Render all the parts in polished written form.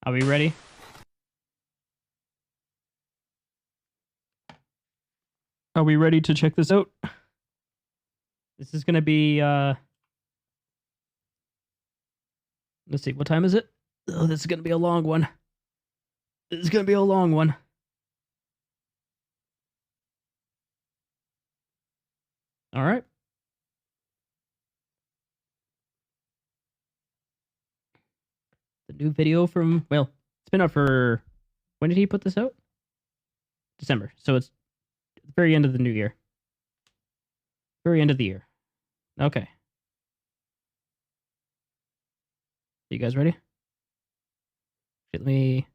Are we ready? Are we ready to check this out? This is gonna be let's see, what time is it? Oh, this is gonna be a long one. This is gonna be a long one. All right. The new video from, well, it's been out for, when did he put this out? December. So it's the very end of the new year. Very end of the year. Okay. You guys ready? Let me...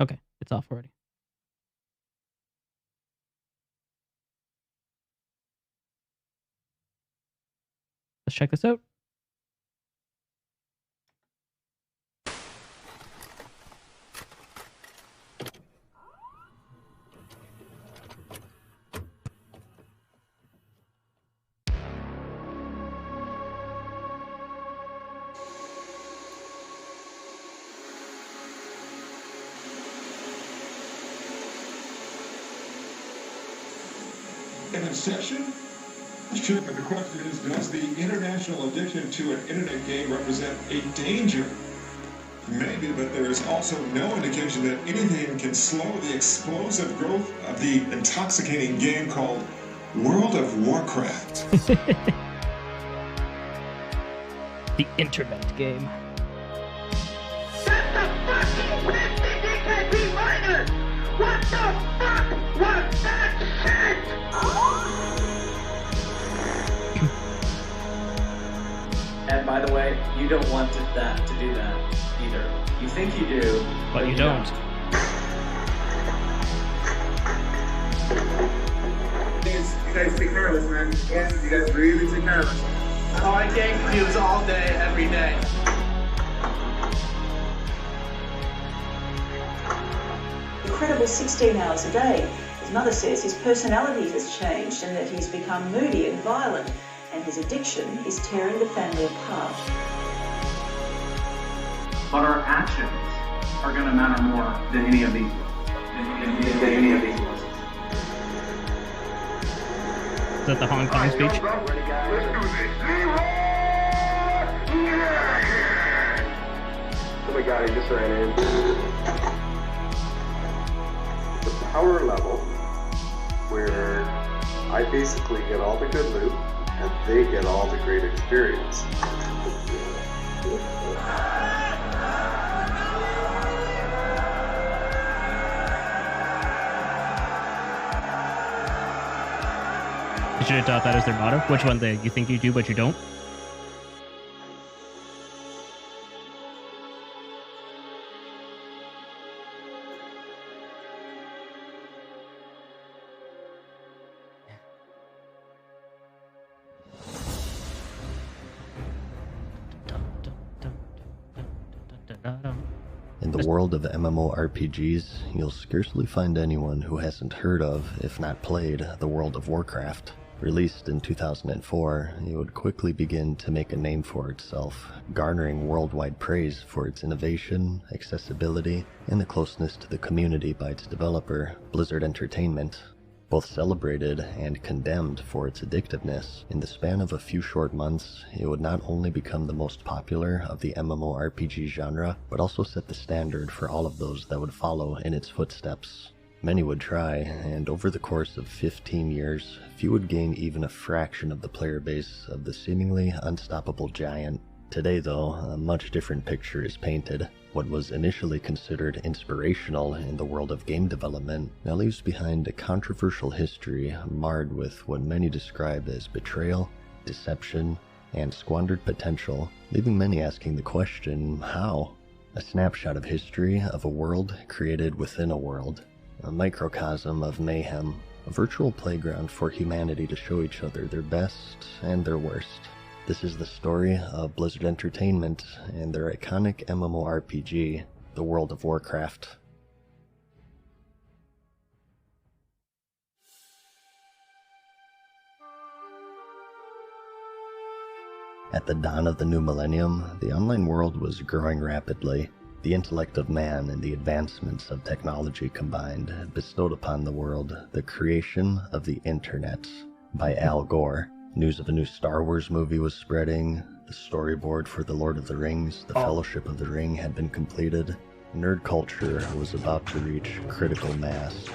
Okay, it's off already. Let's check this out. An obsession? Sure, but the question is, does the international addiction to an internet game represent a danger? Maybe, but there is also no indication that anything can slow the explosive growth of the intoxicating game called World of Warcraft. The internet game. What the fucking pissing DKP miners? What the fuck was that shit? And by the way, you don't want to do that either. You think you do, But you don't. You guys take care of us, man. Yeah, you guys really take care of us. Oh, I take views all day, every day. Incredible 16 hours a day. His mother says his personality has changed and that he's become moody and violent, and his addiction is tearing the family apart. But our actions are going to matter more than any of these. Is that the Hong Kong speech? Oh my god, I just ran in. The power level where I basically get all the good loot and they get all the great experience. You should have taught that as their motto. Which one? You think you do, but you don't? In the world of MMORPGs, you'll scarcely find anyone who hasn't heard of, if not played, the World of Warcraft. Released in 2004, it would quickly begin to make a name for itself, garnering worldwide praise for its innovation, accessibility, and the closeness to the community by its developer, Blizzard Entertainment. Both celebrated and condemned for its addictiveness, in the span of a few short months, it would not only become the most popular of the MMORPG genre, but also set the standard for all of those that would follow in its footsteps. Many would try, and over the course of 15 years, few would gain even a fraction of the player base of the seemingly unstoppable giant. Today, though, a much different picture is painted. What was initially considered inspirational in the world of game development now leaves behind a controversial history marred with what many describe as betrayal, deception, and squandered potential, leaving many asking the question, how? A snapshot of history of a world created within a world. A microcosm of mayhem, a virtual playground for humanity to show each other their best and their worst. This is the story of Blizzard Entertainment and their iconic MMORPG, the World of Warcraft. At the dawn of the new millennium, the online world was growing rapidly. The intellect of man and the advancements of technology combined had bestowed upon the world the creation of the internet by Al Gore. News of a new Star Wars movie was spreading, the storyboard for The Lord of the Rings, The Fellowship of the Ring had been completed, nerd culture was about to reach critical mass,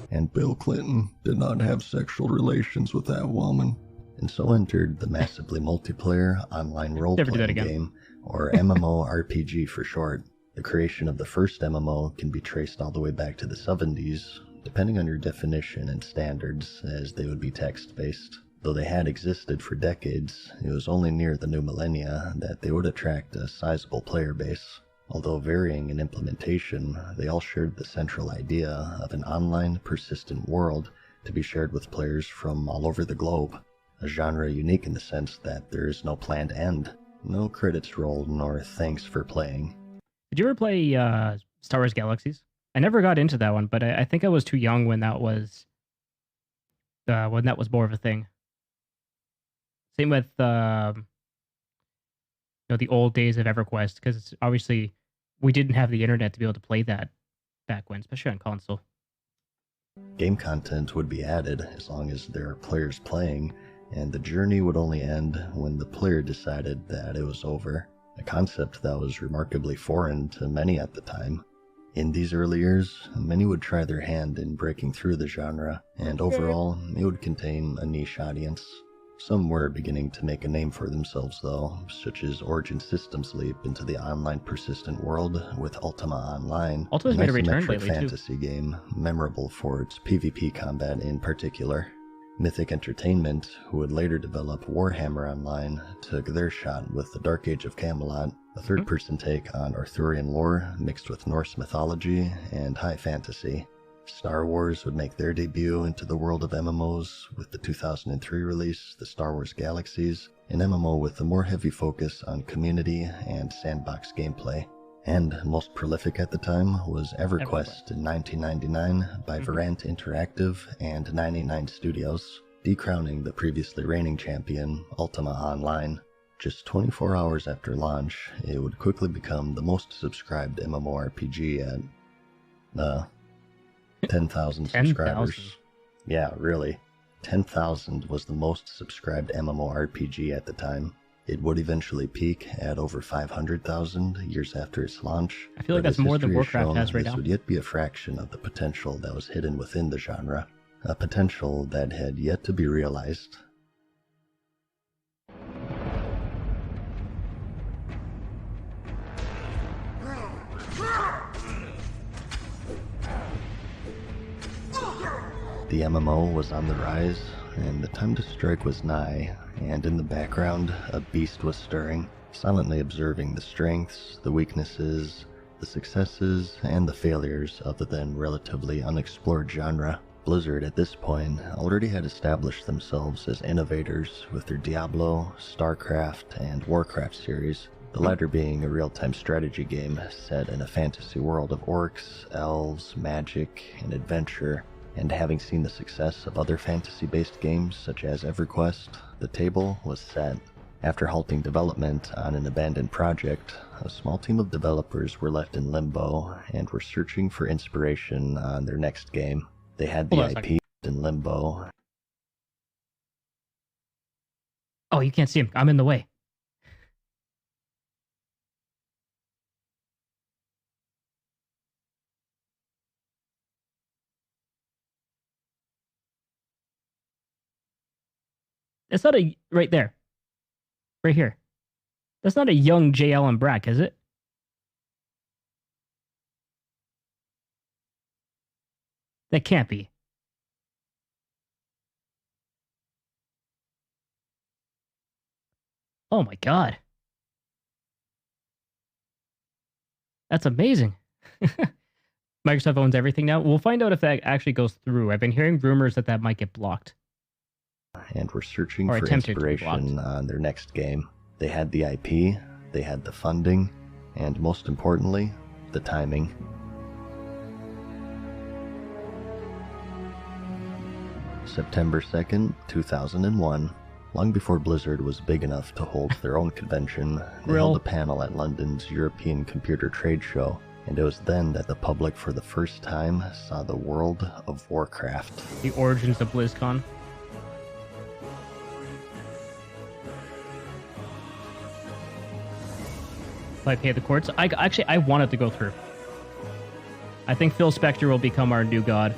and Bill Clinton did not have sexual relations with that woman. And so entered the massively multiplayer online role-playing game, or MMORPG for short. The creation of the first MMO can be traced all the way back to the 70s, depending on your definition and standards, as they would be text-based. Though they had existed for decades, it was only near the new millennia that they would attract a sizable player base. Although varying in implementation, they all shared the central idea of an online, persistent world to be shared with players from all over the globe. A genre unique in the sense that there is no planned end, no credits rolled, nor thanks for playing. Did you ever play Star Wars Galaxies? I never got into that one, but I think I was too young when that was more of a thing. Same with the old days of EverQuest, because obviously we didn't have the internet to be able to play that back when, especially on console. Game content would be added as long as there are players playing, and the journey would only end when the player decided that it was over, a concept that was remarkably foreign to many at the time. In these early years, many would try their hand in breaking through the genre, and overall, it would contain a niche audience. Some were beginning to make a name for themselves though, such as Origin Systems' leap into the online persistent world with Ultima Online, Ultima's an made a return isometric lately fantasy game, memorable for its PvP combat in particular. Mythic Entertainment, who would later develop Warhammer Online, took their shot with the Dark Age of Camelot, a third-person take on Arthurian lore mixed with Norse mythology and high fantasy. Star Wars would make their debut into the world of MMOs with the 2003 release, The Star Wars Galaxies, an MMO with a more heavy focus on community and sandbox gameplay. And most prolific at the time was EverQuest in 1999 by Verant Interactive and 99 Studios, decrowning the previously reigning champion, Ultima Online. Just 24 hours after launch, it would quickly become the most subscribed MMORPG at 10,000 subscribers. Yeah, really. 10,000 was the most subscribed MMORPG at the time. It would eventually peak at over 500,000 years after its launch. I feel like that's more than Warcraft has right now. This would yet be a fraction of the potential that was hidden within the genre. A potential that had yet to be realized. The MMO was on the rise, and the time to strike was nigh, and in the background, a beast was stirring, silently observing the strengths, the weaknesses, the successes, and the failures of the then relatively unexplored genre. Blizzard at this point already had established themselves as innovators with their Diablo, StarCraft, and Warcraft series, the latter being a real-time strategy game set in a fantasy world of orcs, elves, magic, and adventure. And having seen the success of other fantasy-based games such as EverQuest, the table was set. After halting development on an abandoned project, a small team of developers were left in limbo and were searching for inspiration on their next game. They had the IP in limbo. Oh, you can't see him. I'm in the way. It's not a... right there. Right here. That's not a young J. Allen Brack, is it? That can't be. Oh my god. That's amazing. Microsoft owns everything now. We'll find out if that actually goes through. I've been hearing rumors that that might get blocked. And were searching for inspiration on their next game. They had the IP, they had the funding, and most importantly, the timing. September 2nd, 2001. Long before Blizzard was big enough to hold their own convention, they held a panel at London's European Computer Trade Show, and it was then that the public for the first time saw the world of Warcraft. The origins of BlizzCon. If I pay the courts, I wanted to go through. I think Phil Spector will become our new god.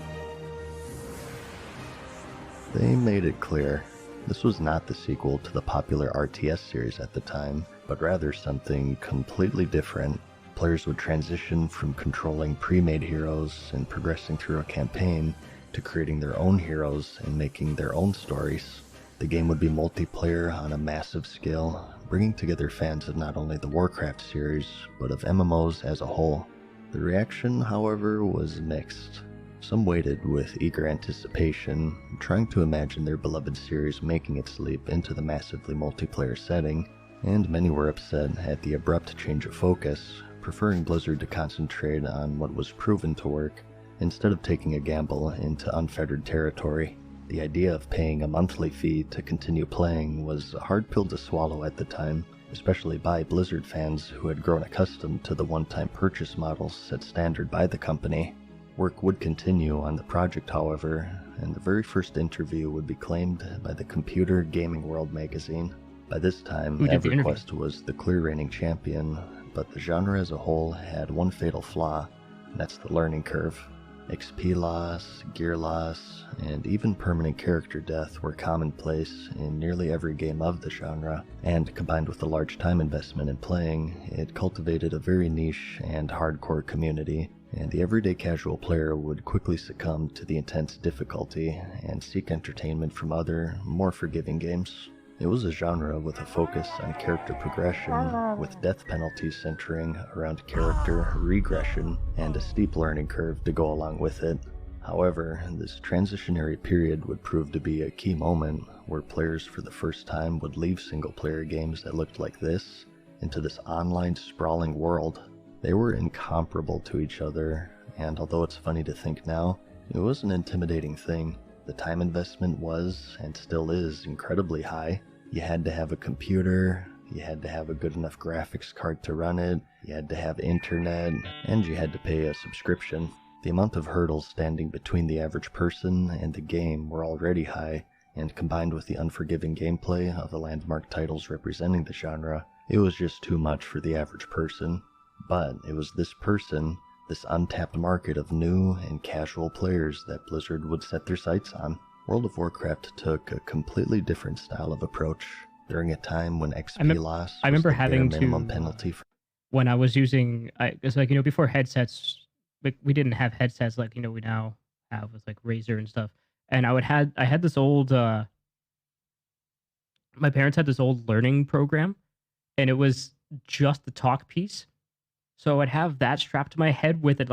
They made it clear this was not the sequel to the popular RTS series at the time, but rather something completely different. Players would transition from controlling pre-made heroes and progressing through a campaign to creating their own heroes and making their own stories. The game would be multiplayer on a massive scale, bringing together fans of not only the Warcraft series, but of MMOs as a whole. The reaction, however, was mixed. Some waited with eager anticipation, trying to imagine their beloved series making its leap into the massively multiplayer setting, and many were upset at the abrupt change of focus, preferring Blizzard to concentrate on what was proven to work, instead of taking a gamble into unfettered territory. The idea of paying a monthly fee to continue playing was a hard pill to swallow at the time, especially by Blizzard fans who had grown accustomed to the one-time purchase models set standard by the company. Work would continue on the project, however, and the very first interview would be claimed by the Computer Gaming World magazine. By this time, EverQuest was the clear reigning champion, but the genre as a whole had one fatal flaw, and that's the learning curve. XP loss, gear loss, and even permanent character death were commonplace in nearly every game of the genre, and combined with the large time investment in playing, it cultivated a very niche and hardcore community, and the everyday casual player would quickly succumb to the intense difficulty and seek entertainment from other, more forgiving games. It was a genre with a focus on character progression, with death penalties centering around character regression and a steep learning curve to go along with it. However, this transitionary period would prove to be a key moment where players for the first time would leave single-player games that looked like this into this online sprawling world. They were incomparable to each other, and although it's funny to think now, it was an intimidating thing. The time investment was, and still is, incredibly high. You had to have a computer, you had to have a good enough graphics card to run it, you had to have internet, and you had to pay a subscription. The amount of hurdles standing between the average person and the game were already high, and combined with the unforgiving gameplay of the landmark titles representing the genre, it was just too much for the average person. But it was this person, this untapped market of new and casual players that Blizzard would set their sights on. World of Warcraft took a completely different style of approach during a time when XP loss was the bare minimum penalty. When I was using, it's like, before headsets, we didn't have headsets like, we now have with like Razer and stuff. And I had this old, my parents had this old learning program, and it was just the talk piece. So I'd have that strapped to my head with it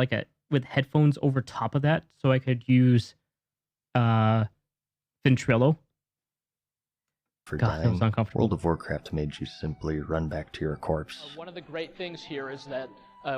with headphones over top of that, so I could use Ventrilo. God, that was uncomfortable. World of Warcraft made you simply run back to your corpse. One of the great things here is that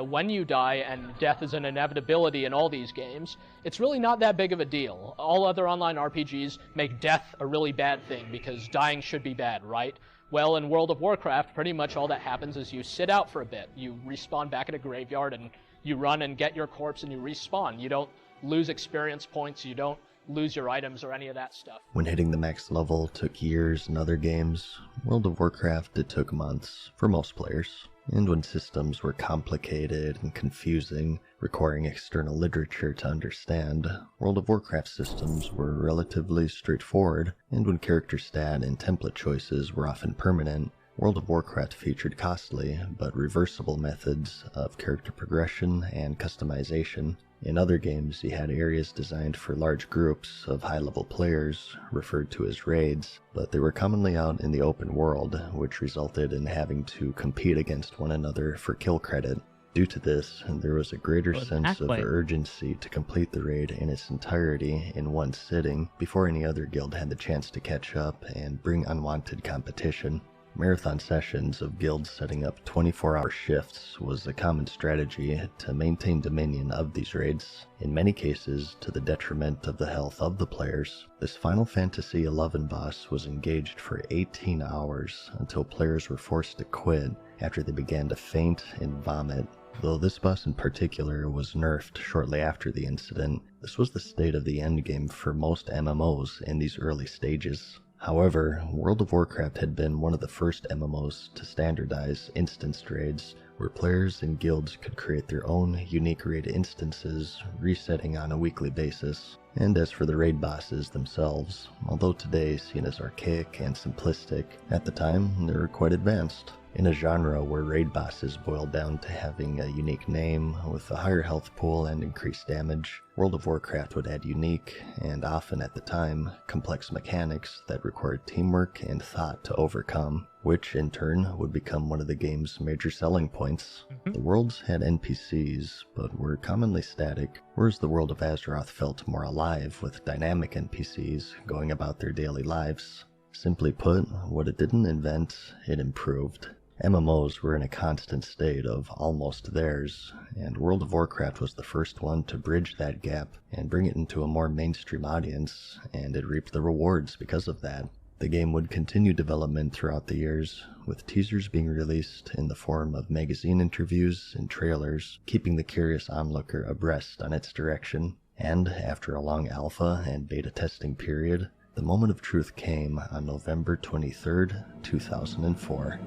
when you die, and death is an inevitability in all these games, it's really not that big of a deal. All other online RPGs make death a really bad thing because dying should be bad, right? Well, in World of Warcraft, pretty much all that happens is you sit out for a bit. You respawn back at a graveyard, and you run and get your corpse, and you respawn. You don't lose experience points. You don't lose your items or any of that stuff. When hitting the max level took years in other games, World of Warcraft it took months for most players. And when systems were complicated and confusing, requiring external literature to understand, World of Warcraft systems were relatively straightforward, and when character stat and template choices were often permanent, World of Warcraft featured costly but reversible methods of character progression and customization. In other games, you had areas designed for large groups of high-level players, referred to as raids, but they were commonly out in the open world, which resulted in having to compete against one another for kill credit. Due to this, there was a greater sense of urgency to complete the raid in its entirety in one sitting before any other guild had the chance to catch up and bring unwanted competition. Marathon sessions of guilds setting up 24-hour shifts was a common strategy to maintain dominion of these raids, in many cases to the detriment of the health of the players. This Final Fantasy XI boss was engaged for 18 hours until players were forced to quit after they began to faint and vomit. Though this boss in particular was nerfed shortly after the incident, this was the state of the endgame for most MMOs in these early stages. However, World of Warcraft had been one of the first MMOs to standardize instanced raids, where players and guilds could create their own unique raid instances, resetting on a weekly basis. And as for the raid bosses themselves, although today seen as archaic and simplistic, at the time they were quite advanced. In a genre where raid bosses boiled down to having a unique name with a higher health pool and increased damage, World of Warcraft would add unique, and often at the time, complex mechanics that required teamwork and thought to overcome, which in turn would become one of the game's major selling points. The worlds had NPCs, but were commonly static, whereas the world of Azeroth felt more alive with dynamic NPCs going about their daily lives. Simply put, what it didn't invent, it improved. MMOs were in a constant state of almost theirs, and World of Warcraft was the first one to bridge that gap and bring it into a more mainstream audience, and it reaped the rewards because of that. The game would continue development throughout the years, with teasers being released in the form of magazine interviews and trailers, keeping the curious onlooker abreast on its direction. And after a long alpha and beta testing period, the moment of truth came on November 23rd, 2004.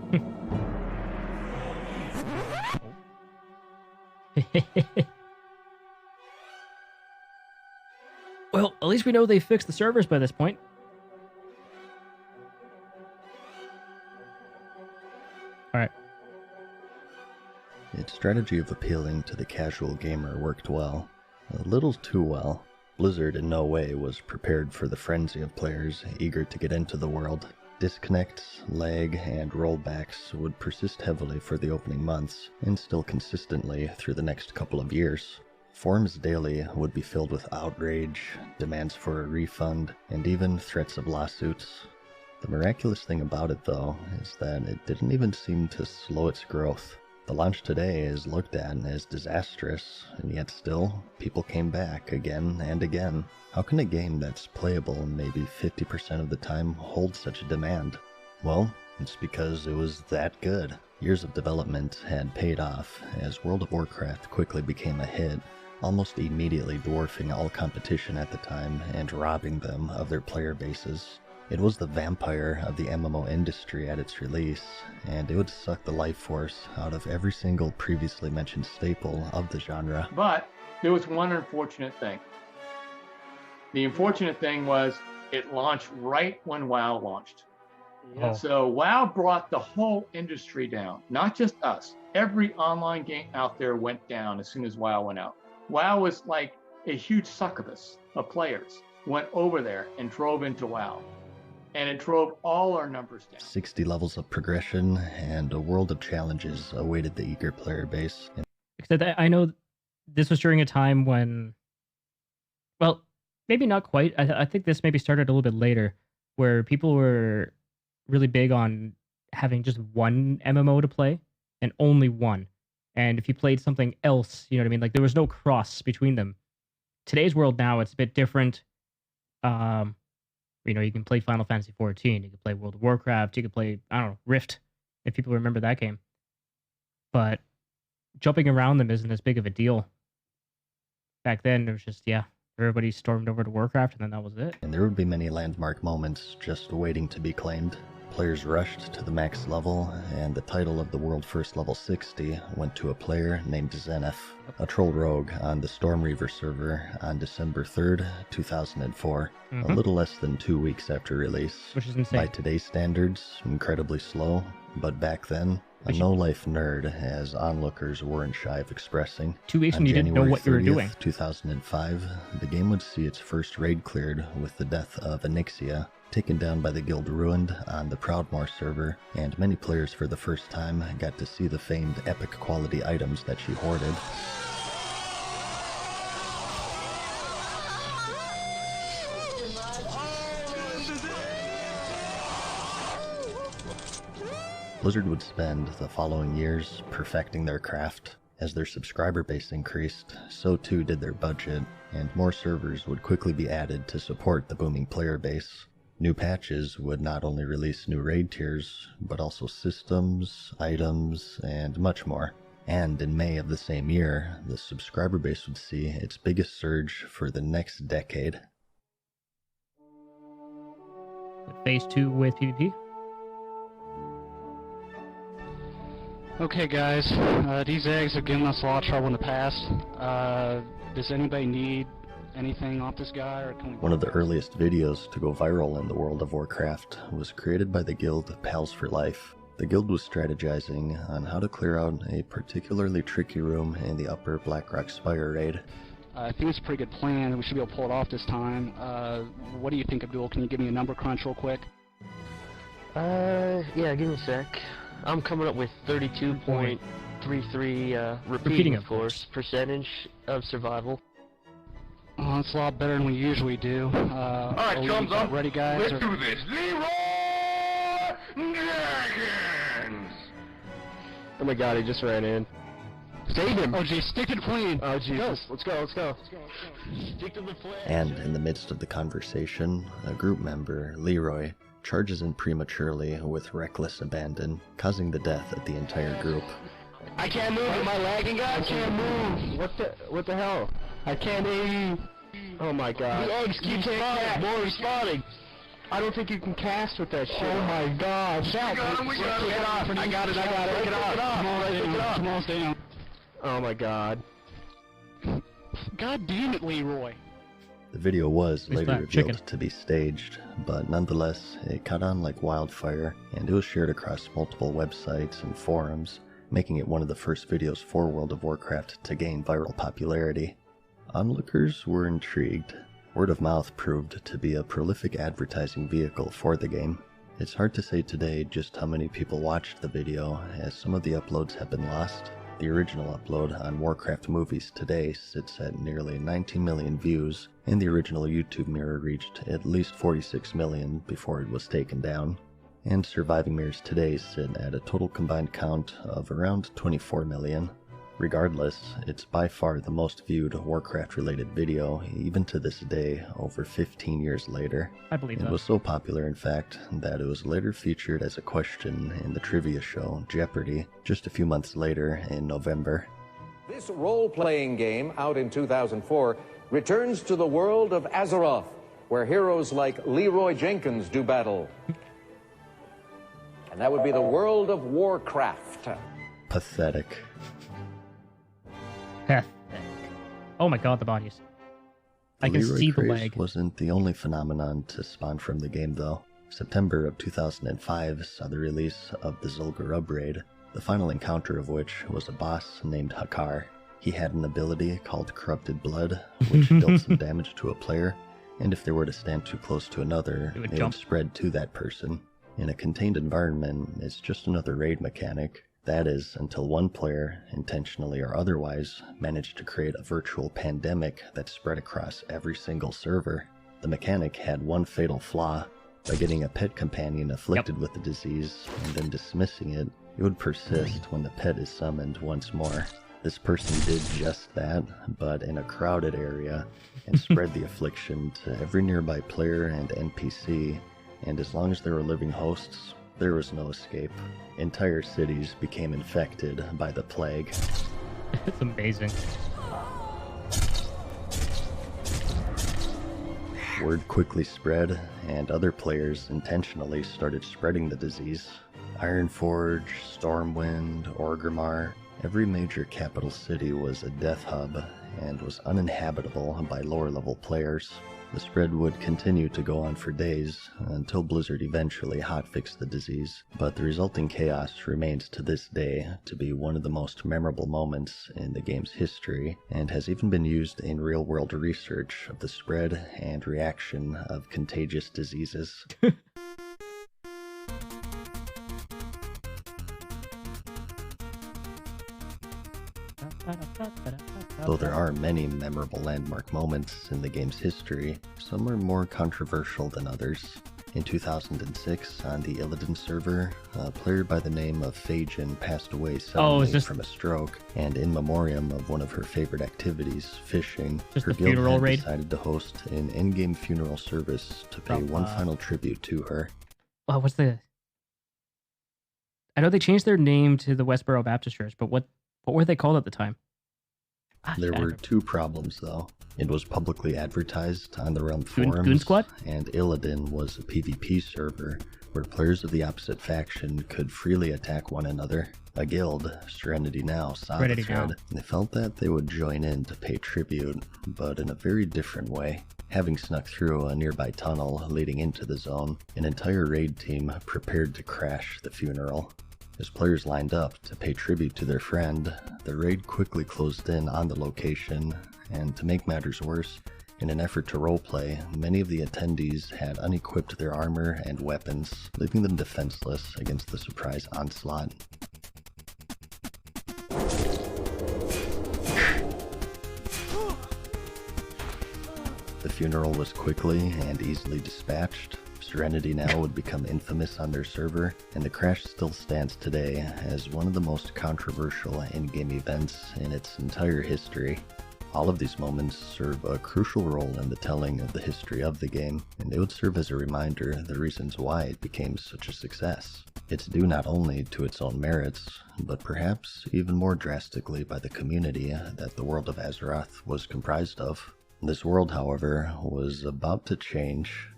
Well, at least we know they fixed the servers by this point. Alright. Its strategy of appealing to the casual gamer worked well. A little too well. Blizzard in no way was prepared for the frenzy of players eager to get into the world. Disconnects, lag, and rollbacks would persist heavily for the opening months, and still consistently through the next couple of years. Forums daily would be filled with outrage, demands for a refund, and even threats of lawsuits. The miraculous thing about it, though, is that it didn't even seem to slow its growth. The launch today is looked at as disastrous, and yet still, people came back again and again. How can a game that's playable maybe 50% of the time hold such a demand? Well, it's because it was that good. Years of development had paid off, as World of Warcraft quickly became a hit, almost immediately dwarfing all competition at the time and robbing them of their player bases. It was the vampire of the MMO industry at its release, and it would suck the life force out of every single previously mentioned staple of the genre. But there was one unfortunate thing. The unfortunate thing was it launched right when WoW launched. Oh. So WoW brought the whole industry down, not just us. Every online game out there went down as soon as WoW went out. WoW was like a huge succubus of players went over there and drove into WoW. And it drove all our numbers down. 60 levels of progression and a world of challenges awaited the eager player base. Except I know this was during a time when, well, maybe not quite. I think this maybe started a little bit later, where people were really big on having just one MMO to play and only one. And if you played something else, you know what I mean? Like there was no cross between them. Today's world now, it's a bit different. You know, you can play Final Fantasy XIV, you can play World of Warcraft, you can play, I don't know, Rift, if people remember that game. But jumping around them isn't as big of a deal. Back then, it was just, yeah, everybody stormed over to Warcraft, and then that was it. And there would be many landmark moments just waiting to be claimed. Players rushed to the max level, and the title of the world first level 60 went to a player named Zenith, a troll rogue on the Stormreaver server on December 3rd, 2004, a little less than 2 weeks after release. Which is insane. By today's standards, incredibly slow, but back then, a no-life nerd, as onlookers weren't shy of expressing. 2 weeks On when you didn't know January what you were 30th, doing. 2005, the game would see its first raid cleared with the death of Onyxia, taken down by the Guild Ruined on the Proudmoore server, and many players for the first time got to see the famed epic quality items that she hoarded. Blizzard would spend the following years perfecting their craft. As their subscriber base increased, so too did their budget, and more servers would quickly be added to support the booming player base. New patches would not only release new raid tiers, but also systems, items, and much more. And in May of the same year, the subscriber base would see its biggest surge for the next decade. Phase 2 with PvP. Okay guys, these eggs have given us a lot of trouble in the past. Does anybody need anything off this guy, or can we... One of the earliest videos to go viral in the world of Warcraft was created by the guild Pals for Life. The guild was strategizing on how to clear out a particularly tricky room in the upper Blackrock Spire raid. I think it's a pretty good plan. We should be able to pull it off this time. What do you think, Abdul? Can you give me a number crunch real quick? Yeah, give me a sec. I'm coming up with 32.33, repeating of course, percentage of survival. Oh, that's a lot better than we usually do. Alright, chums up. Ready, guys? Let's do this. Leroy Dragons! Oh my god, he just ran in. Save him! Oh geez, stick to the plane! Oh Jesus, let's go. Stick to the plane! And in the midst of the conversation, a group member, Leroy, charges in prematurely with reckless abandon, causing the death of the entire group. I can't move, am I lagging, guys? I can't move! What the hell? I can't aim! Oh my god. The eggs keep spawning! More respawning! I don't think you can cast with that shit. Oh my god. We got him. I got it. Pick it up. Come on, stay down. Oh my god. God damn it, Leroy. The video was later revealed chicken. to be staged, but nonetheless, it caught on like wildfire, and it was shared across multiple websites and forums, making it one of the first videos for World of Warcraft to gain viral popularity. Onlookers were intrigued. Word of mouth proved to be a prolific advertising vehicle for the game. It's hard to say today just how many people watched the video, as some of the uploads have been lost. The original upload on Warcraft Movies today sits at nearly 19 million views, and the original YouTube mirror reached at least 46 million before it was taken down. And surviving mirrors today sit at a total combined count of around 24 million. Regardless, it's by far the most viewed Warcraft-related video, even to this day, over 15 years later. I believe that. It was so popular, in fact, that it was later featured as a question in the trivia show Jeopardy! Just a few months later in November. This role-playing game, out in 2004, returns to the world of Azeroth, where heroes like Leroy Jenkins do battle. And that would be the world of Warcraft. Pathetic. Oh my god, the bodies. I can Leroy see the craze leg. wasn't the only phenomenon to spawn from the game, though. September of 2005 saw the release of the Zul'Gurub raid, the final encounter of which was a boss named Hakar. He had an ability called Corrupted Blood, which dealt some damage to a player, and if they were to stand too close to another, it would spread to that person. In a contained environment, it's just another raid mechanic. That is, until one player, intentionally or otherwise, managed to create a virtual pandemic that spread across every single server. The mechanic had one fatal flaw. By getting a pet companion afflicted with the disease and then dismissing it, it would persist when the pet is summoned once more. This person did just that, but in a crowded area, and spread the affliction to every nearby player and NPC, and as long as there were living hosts, there was no escape. Entire cities became infected by the plague. It's amazing. Word quickly spread, and other players intentionally started spreading the disease. Ironforge, Stormwind, Orgrimmar, every major capital city was a death hub, and was uninhabitable by lower-level players. The spread would continue to go on for days, until Blizzard eventually hotfixed the disease, but the resulting chaos remains to this day to be one of the most memorable moments in the game's history, and has even been used in real-world research of the spread and reaction of contagious diseases. Though there are many memorable landmark moments in the game's history, some are more controversial than others. In 2006, on the Illidan server, a player by the name of Phajin passed away suddenly from a stroke, and in memoriam of one of her favorite activities, fishing, her guild had decided to host an in-game funeral service to pay one final tribute to her. Oh, what's the... I know they changed their name to the Westboro Baptist Church, but what were they called at the time? There were two problems, though. It was publicly advertised on the Realm forums, and Illidan was a PvP server where players of the opposite faction could freely attack one another. A guild, Serenity Now, saw the thread, and they felt that they would join in to pay tribute, but in a very different way. Having snuck through a nearby tunnel leading into the zone, an entire raid team prepared to crash the funeral. As players lined up to pay tribute to their friend, the raid quickly closed in on the location, and to make matters worse, in an effort to roleplay, many of the attendees had unequipped their armor and weapons, leaving them defenseless against the surprise onslaught. The funeral was quickly and easily dispatched. Serenity Now would become infamous on their server, and the crash still stands today as one of the most controversial in-game events in its entire history. All of these moments serve a crucial role in the telling of the history of the game, and they would serve as a reminder of the reasons why it became such a success. It's due not only to its own merits, but perhaps even more drastically by the community that the world of Azeroth was comprised of. This world, however, was about to change.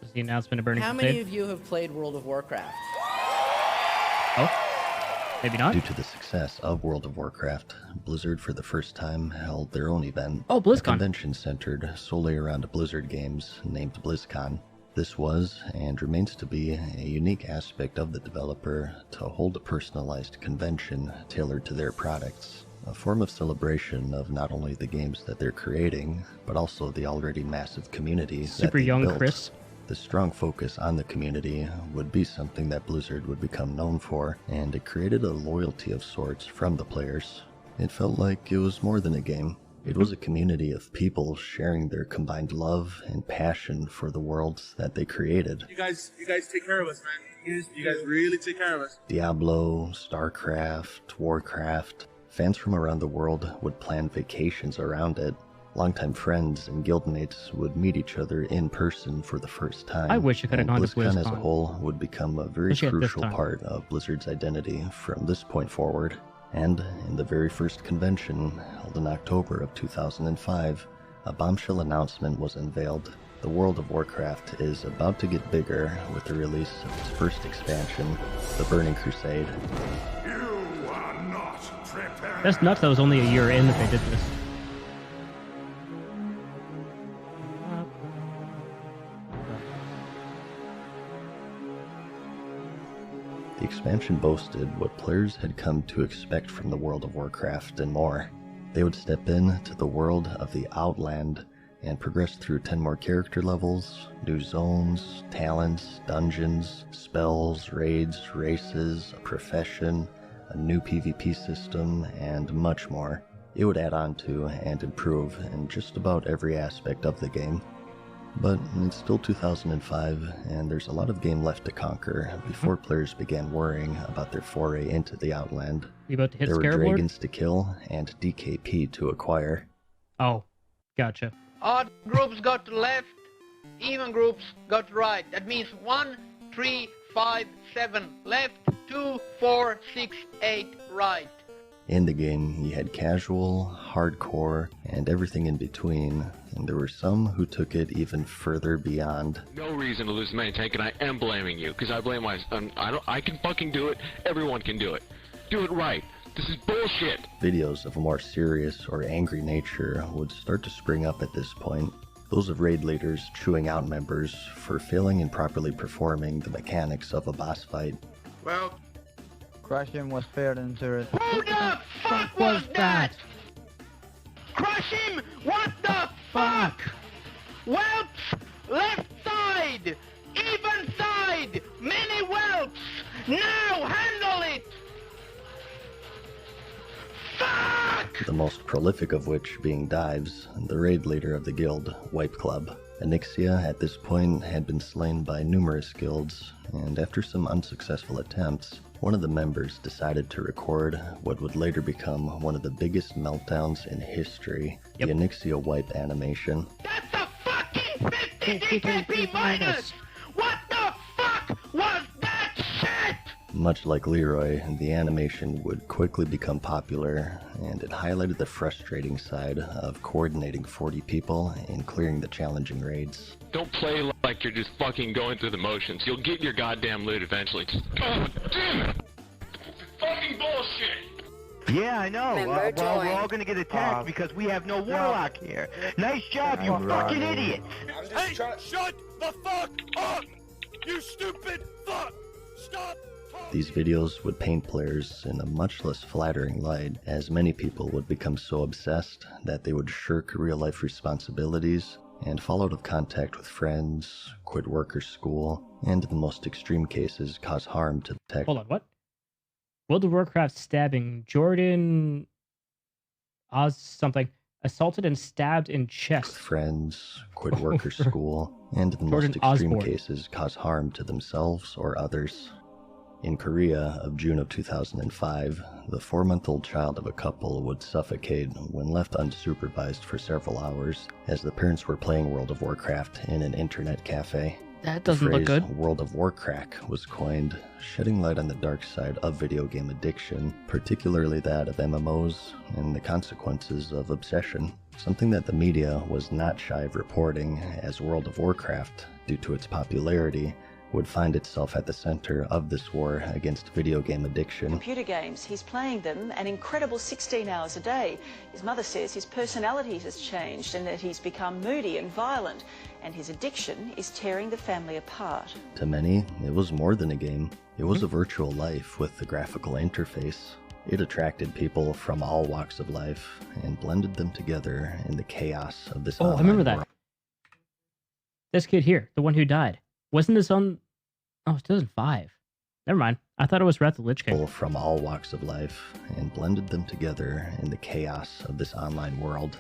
Was the announcement of Burning How many of you have played World of Warcraft? Oh, maybe not. Due to the success of World of Warcraft, Blizzard for the first time held their own event. Oh, BlizzCon. A convention centered solely around Blizzard games named BlizzCon. This was, and remains to be, a unique aspect of the developer to hold a personalized convention tailored to their products. A form of celebration of not only the games that they're creating, but also the already massive community that they built. Chris. The strong focus on the community would be something that Blizzard would become known for, and it created a loyalty of sorts from the players. It felt like it was more than a game. It was a community of people sharing their combined love and passion for the worlds that they created. You guys take care of us, man. You guys really take care of us. Diablo, StarCraft, Warcraft. Fans from around the world would plan vacations around it. Longtime friends and guildmates would meet each other in person for the first time. I wish I could have gone to BlizzCon. BlizzCon as a whole would become a very crucial part of Blizzard's identity from this point forward. And in the very first convention, held in October of 2005, a bombshell announcement was unveiled. The world of Warcraft is about to get bigger with the release of its first expansion, the Burning Crusade. You are not prepared. That's nuts. That was only a year in that they did this. The expansion boasted what players had come to expect from the world of Warcraft and more. They would step into the world of the Outland and progress through 10 more character levels, new zones, talents, dungeons, spells, raids, races, a profession, a new PvP system, and much more. It would add on to and improve in just about every aspect of the game. But it's still 2005, and there's a lot of game left to conquer before players began worrying about their foray into the Outland. You about to hit there were Scarab Lord? dragons to kill and DKP to acquire. Oh, gotcha. Odd groups got to left, even groups got to right. That means 1, 3, 5, 7 left, 2, 4, 6, 8 right. In the game, you had casual, hardcore, and everything in between, and there were some who took it even further beyond. No reason to lose main tank, and I am blaming you, because I blame I can fucking do it, everyone can do it. Do it right. This is bullshit. Videos of a more serious or angry nature would start to spring up at this point. Those of raid leaders chewing out members for failing and properly performing the mechanics of a boss fight. Well, Crush him was fair than turret. who the fuck was that? Crush him! What the fuck? Whelps! Left side! Even side! Many whelps! Now handle it! Fuck! The most prolific of which being Dives, the raid leader of the guild, Wipe Club. Onyxia at this point had been slain by numerous guilds, and after some unsuccessful attempts, one of the members decided to record what would later become one of the biggest meltdowns in history, the Onyxia wipe animation. That's a fucking 50 DKP minus! What the fuck was that shit? Much like Leroy, the animation would quickly become popular, and it highlighted the frustrating side of coordinating 40 people and clearing the challenging raids. Don't play like you're just fucking going through the motions. You'll get your goddamn loot eventually. Oh, damn it! Fucking bullshit! Yeah, I know. Well, we're all gonna get attacked because we have no warlock here. Nice job, you fucking idiots! Hey, shut the fuck up! You stupid fuck! Stop! These videos would paint players in a much less flattering light, as many people would become so obsessed that they would shirk real-life responsibilities and fall out of contact with friends, quit work or school, and in the most extreme cases cause harm to the tech. Hold on, what? World of Warcraft stabbing. Jordan Oz something. Assaulted and stabbed in chest. Friends, quit work or school, and in the Jordan most extreme Osborne. cases cause harm to themselves or others. In Korea of June of 2005, the 4-month-old child of a couple would suffocate when left unsupervised for several hours as the parents were playing World of Warcraft in an internet cafe. That doesn't look good. World of Warcraft was coined, shedding light on the dark side of video game addiction, particularly that of MMOs and the consequences of obsession, something that the media was not shy of reporting, as World of Warcraft, due to its popularity, would find itself at the center of this war against video game addiction. Computer games, he's playing them an incredible 16 hours a day. His mother says his personality has changed and that he's become moody and violent, and his addiction is tearing the family apart. To many, it was more than a game. It was a virtual life with the graphical interface. It attracted people from all walks of life and blended them together in the chaos of this Oh, I remember that. This kid here, the one who died. Wasn't this on... Oh, it's 2005. Never mind. I thought it was Wrath of the Lich King. People from all walks of life and blended them together in the chaos of this online world.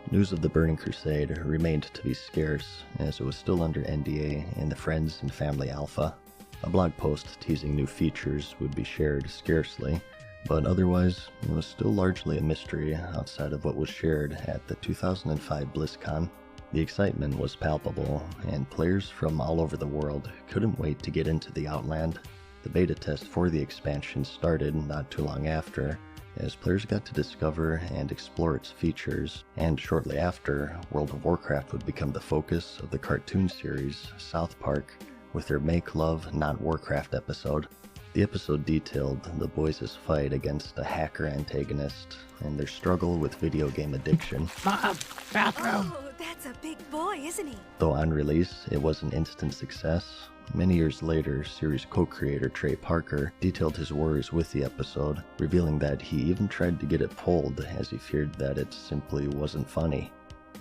News of the Burning Crusade remained to be scarce, as it was still under NDA in the Friends and Family Alpha. A blog post teasing new features would be shared scarcely, but otherwise, it was still largely a mystery outside of what was shared at the 2005 BlizzCon. The excitement was palpable, and players from all over the world couldn't wait to get into the Outland. The beta test for the expansion started not too long after, as players got to discover and explore its features, and shortly after, World of Warcraft would become the focus of the cartoon series South Park with their Make Love Not Warcraft episode. The episode detailed the boys' fight against a hacker antagonist and their struggle with video game addiction. Mom, bathroom! Oh, that's a big boy, isn't he? Though on release, it was an instant success. Many years later, series co-creator Trey Parker detailed his worries with the episode, revealing that he even tried to get it pulled as he feared that it simply wasn't funny.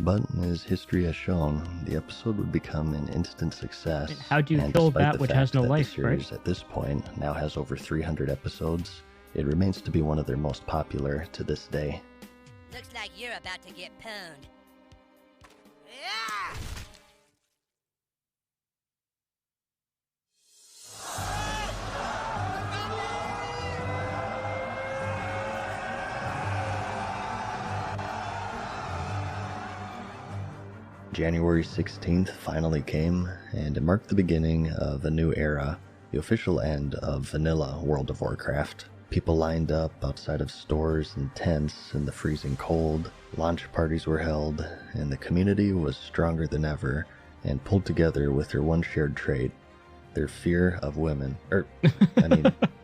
But as history has shown, the episode would become an instant success. And how do you kill that which has no life, the series at this point now has over 300 episodes, it remains to be one of their most popular to this day. Looks like you're about to get pwned. January 16th finally came, and it marked the beginning of a new era, the official end of vanilla World of Warcraft. People lined up outside of stores and tents in the freezing cold, launch parties were held, and the community was stronger than ever and pulled together with their one shared trait, their fear of women.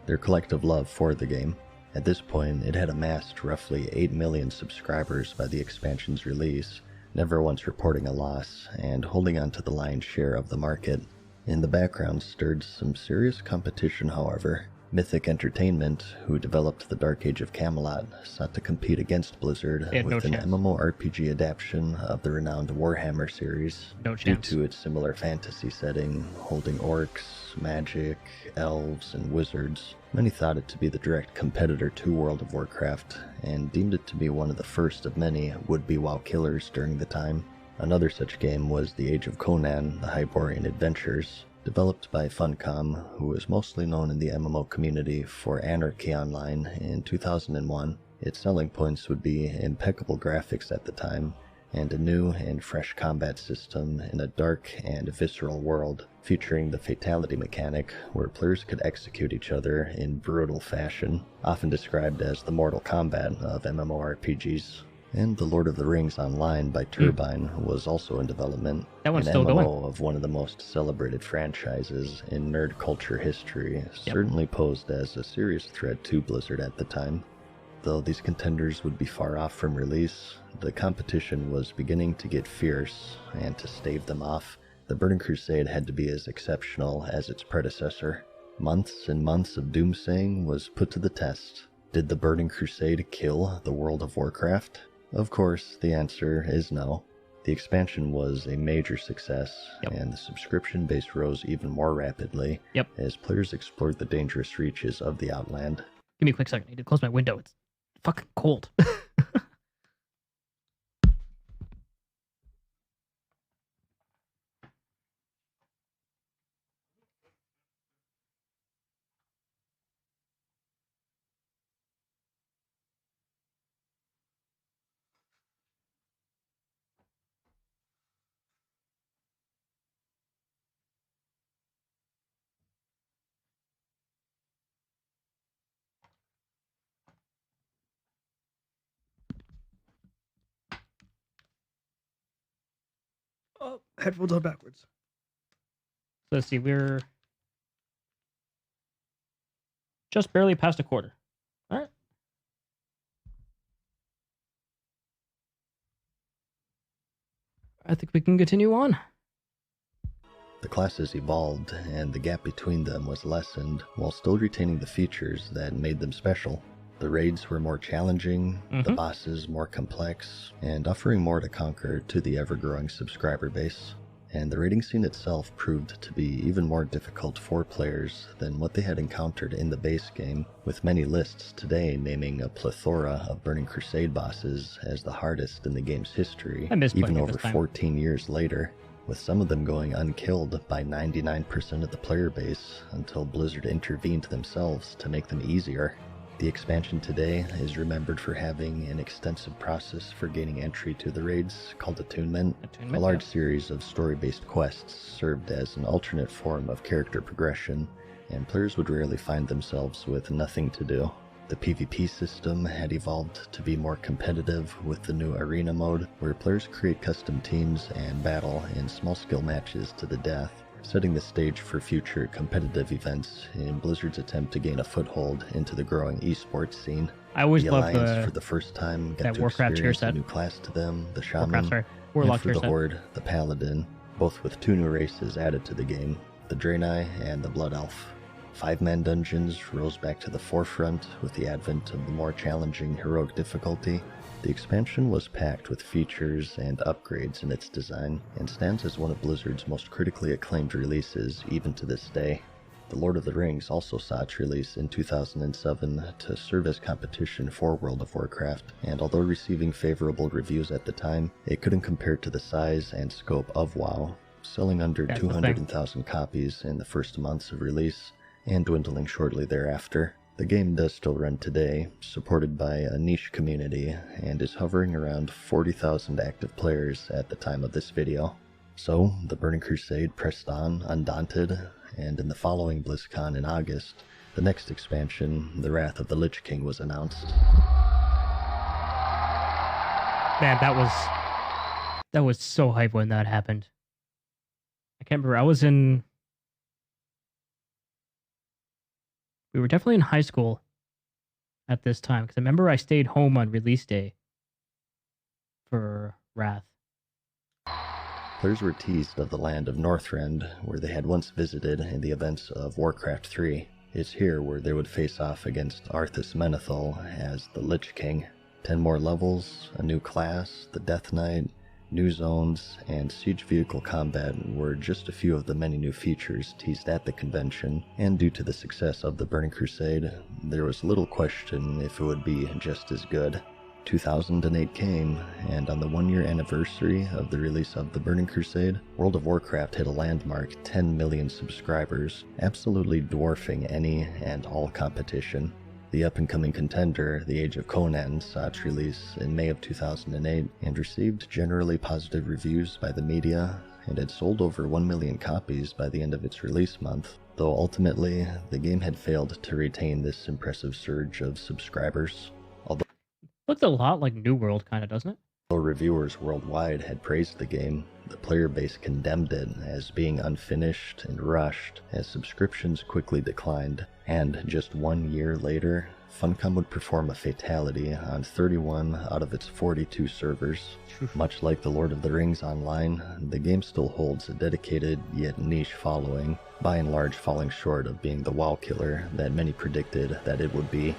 Their collective love for the game. At this point, it had amassed roughly 8 million subscribers by the expansion's release, never once reporting a loss, and holding on to the lion's share of the market. In the background stirred some serious competition, however. Mythic Entertainment, who developed the Dark Age of Camelot, sought to compete against Blizzard with an MMORPG adaptation of the renowned Warhammer series. Due to its similar fantasy setting, holding orcs, magic, elves, and wizards, many thought it to be the direct competitor to World of Warcraft, and deemed it to be one of the first of many would-be WoW killers during the time. Another such game was The Age of Conan, The Hyborian Adventures, developed by Funcom, who was mostly known in the MMO community for Anarchy Online in 2001. Its selling points would be impeccable graphics at the time, and a new and fresh combat system in a dark and visceral world, featuring the fatality mechanic, where players could execute each other in brutal fashion, often described as the Mortal Kombat of MMORPGs. And The Lord of the Rings Online by Turbine was also in development, That one's an still MMO going. of one of the most celebrated franchises in nerd culture history, certainly posed as a serious threat to Blizzard at the time. Though these contenders would be far off from release, the competition was beginning to get fierce, and to stave them off, the Burning Crusade had to be as exceptional as its predecessor. Months and months of doomsaying was put to the test. Did the Burning Crusade kill the World of Warcraft? Of course, the answer is no. The expansion was a major success, and the subscription base rose even more rapidly as players explored the dangerous reaches of the Outland. Give me a quick second. I need to close my window. It's fucking cold. Oh, headphones on backwards. So let's see, we're just barely past a quarter. All right. I think we can continue on. The classes evolved, and the gap between them was lessened, while still retaining the features that made them special. The raids were more challenging, the bosses more complex, and offering more to conquer to the ever-growing subscriber base. And the raiding scene itself proved to be even more difficult for players than what they had encountered in the base game, with many lists today naming a plethora of Burning Crusade bosses as the hardest in the game's history, even over 14 years later, with some of them going unkilled by 99% of the player base until Blizzard intervened themselves to make them easier. The expansion today is remembered for having an extensive process for gaining entry to the raids called Attunement. A large series of story-based quests served as an alternate form of character progression, and players would rarely find themselves with nothing to do. The PvP system had evolved to be more competitive with the new arena mode, where players create custom teams and battle in small skill matches to the death, setting the stage for future competitive events in Blizzard's attempt to gain a foothold into the growing esports scene. I always the love Alliance, for the first time, got to Warcraft experience chair a set. new class to them, the Shaman, Warlock and for chair the set. Horde, the Paladin, both with 2 new races added to the game, the Draenor and the Blood Elf. 5-man dungeons rose back to the forefront with the advent of the more challenging heroic difficulty. The expansion was packed with features and upgrades in its design, and stands as one of Blizzard's most critically acclaimed releases even to this day. The Lord of the Rings also saw its release in 2007 to serve as competition for World of Warcraft, and although receiving favorable reviews at the time, it couldn't compare to the size and scope of WoW, selling under 200,000 copies in the first months of release, and dwindling shortly thereafter. The game does still run today, supported by a niche community, and is hovering around 40,000 active players at the time of this video. So, the Burning Crusade pressed on, undaunted, and in the following BlizzCon in August, the next expansion, The Wrath of the Lich King, was announced. Man, that was so hype when that happened. I can't remember. We were definitely in high school at this time, because I remember I stayed home on release day for Wrath. Players were teased of the land of Northrend, where they had once visited in the events of Warcraft 3. It's here where they would face off against Arthas Menethil as the Lich King. 10 more levels, a new class, the Death Knight, new zones, and siege vehicle combat were just a few of the many new features teased at the convention, and due to the success of the Burning Crusade, there was little question if it would be just as good. 2008 came, and on the one-year anniversary of the release of The Burning Crusade, World of Warcraft hit a landmark 10 million subscribers, absolutely dwarfing any and all competition. The up-and-coming contender, The Age of Conan, saw its release in May of 2008 and received generally positive reviews by the media, and had sold over 1 million copies by the end of its release month, though ultimately, the game had failed to retain this impressive surge of subscribers. Looks a lot like New World, kind of, doesn't it? Though reviewers worldwide had praised the game, the player base condemned it as being unfinished and rushed, as subscriptions quickly declined, and just 1 year later, Funcom would perform a fatality on 31 out of its 42 servers. Much like The Lord of the Rings Online, the game still holds a dedicated yet niche following, by and large falling short of being the WoW killer that many predicted that it would be.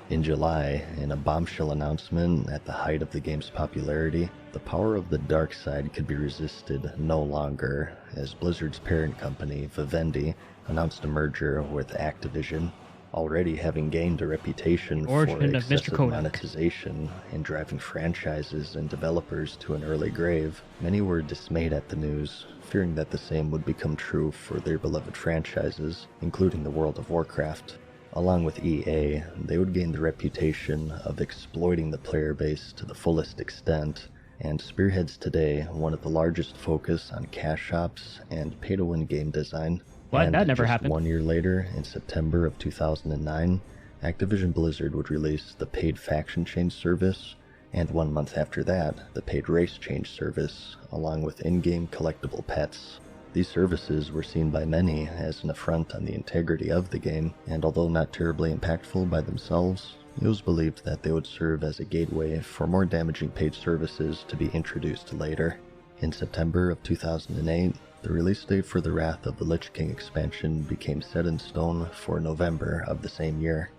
In July, in a bombshell announcement at the height of the game's popularity, the power of the dark side could be resisted no longer, as Blizzard's parent company, Vivendi, announced a merger with Activision. Already having gained a reputation for excessive monetization and driving franchises and developers to an early grave, many were dismayed at the news, fearing that the same would become true for their beloved franchises, including the World of Warcraft. Along with EA, they would gain the reputation of exploiting the player base to the fullest extent, and spearheads today one of the largest focus on cash shops and pay-to-win game design. What? That never happened. 1 year later, in September of 2009, Activision Blizzard would release the paid faction change service, and 1 month after that, the paid race change service, along with in-game collectible pets. These services were seen by many as an affront on the integrity of the game, and although not terribly impactful by themselves, it was believed that they would serve as a gateway for more damaging paid services to be introduced later. In September of 2008, the release date for the Wrath of the Lich King expansion became set in stone for November of the same year.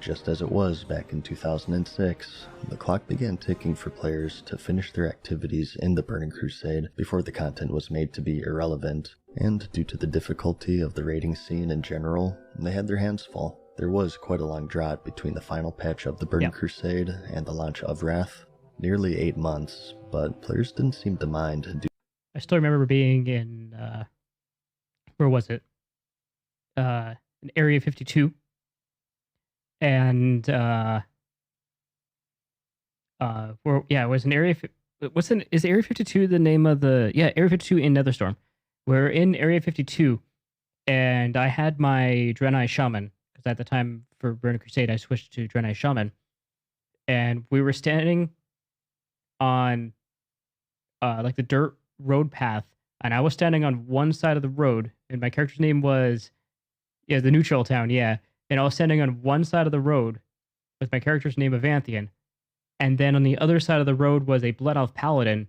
Just as it was back in 2006, the clock began ticking for players to finish their activities in the Burning Crusade before the content was made to be irrelevant, and due to the difficulty of the raiding scene in general, they had their hands full. There was quite a long drought between the final patch of the Burning Crusade and the launch of Wrath, nearly 8 months, but players didn't seem to mind. I still remember being in, where was it? In Area 52. And it was in Area. Is Area 52 the name of the? Yeah, Area 52 in Netherstorm. We're in Area 52, and I had my Draenei Shaman because at the time for Burning Crusade I switched to Draenei Shaman, and we were standing on like the dirt road path, and I was standing on one side of the road, and my character's name was the neutral town, and I was standing on one side of the road with my character's name Avanthian, and then on the other side of the road was a Blood Elf Paladin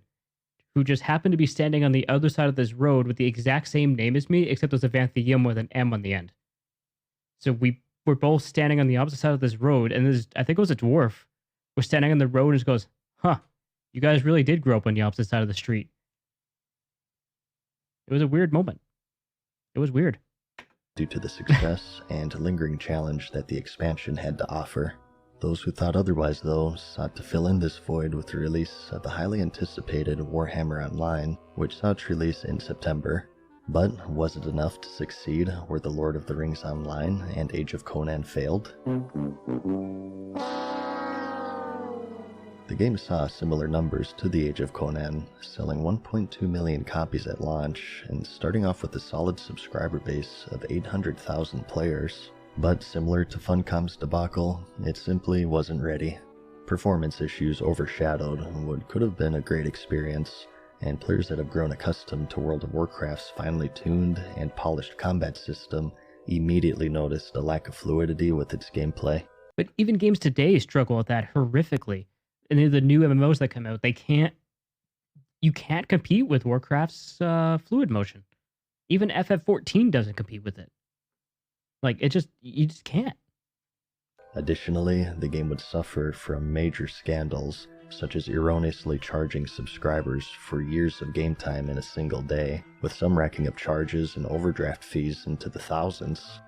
who just happened to be standing on the other side of this road with the exact same name as me, except it was Avanthium with an M on the end. So we were both standing on the opposite side of this road, and I think it was a dwarf, was standing on the road and just goes, "Huh, you guys really did grow up on the opposite side of the street." It was a weird moment. It was weird. Due to the success and lingering challenge that the expansion had to offer. Those who thought otherwise, though, sought to fill in this void with the release of the highly anticipated Warhammer Online, which saw its release in September. But was it enough to succeed where the Lord of the Rings Online and Age of Conan failed? The game saw similar numbers to the Age of Conan, selling 1.2 million copies at launch and starting off with a solid subscriber base of 800,000 players. But similar to Funcom's debacle, it simply wasn't ready. Performance issues overshadowed what could have been a great experience, and players that have grown accustomed to World of Warcraft's finely tuned and polished combat system immediately noticed a lack of fluidity with its gameplay. But even games today struggle with that horrifically. And the new MMOs that come out, you can't compete with Warcraft's fluid motion. Even FF14 doesn't compete with it. Like, you just can't. Additionally, the game would suffer from major scandals, such as erroneously charging subscribers for years of game time in a single day, with some racking up charges and overdraft fees into the thousands.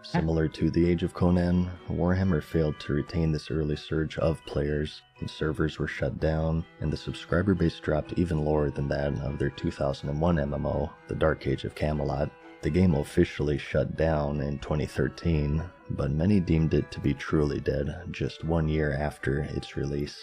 Similar to the Age of Conan, Warhammer failed to retain this early surge of players, and servers were shut down, and the subscriber base dropped even lower than that of their 2001 MMO, The Dark Age of Camelot. The game officially shut down in 2013, but many deemed it to be truly dead just 1 year after its release.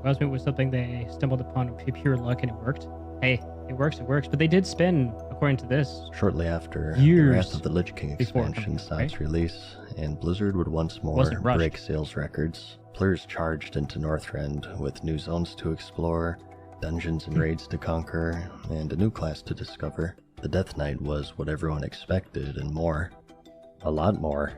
It was something they stumbled upon pure luck, and it worked. Hey, it works, but they did spend, according to this, shortly after years the Wrath of the Lich King expansion saw its release, and Blizzard would once more break sales records. Players charged into Northrend with new zones to explore, dungeons and raids to conquer, and a new class to discover. The Death Knight was what everyone expected and more. A lot more.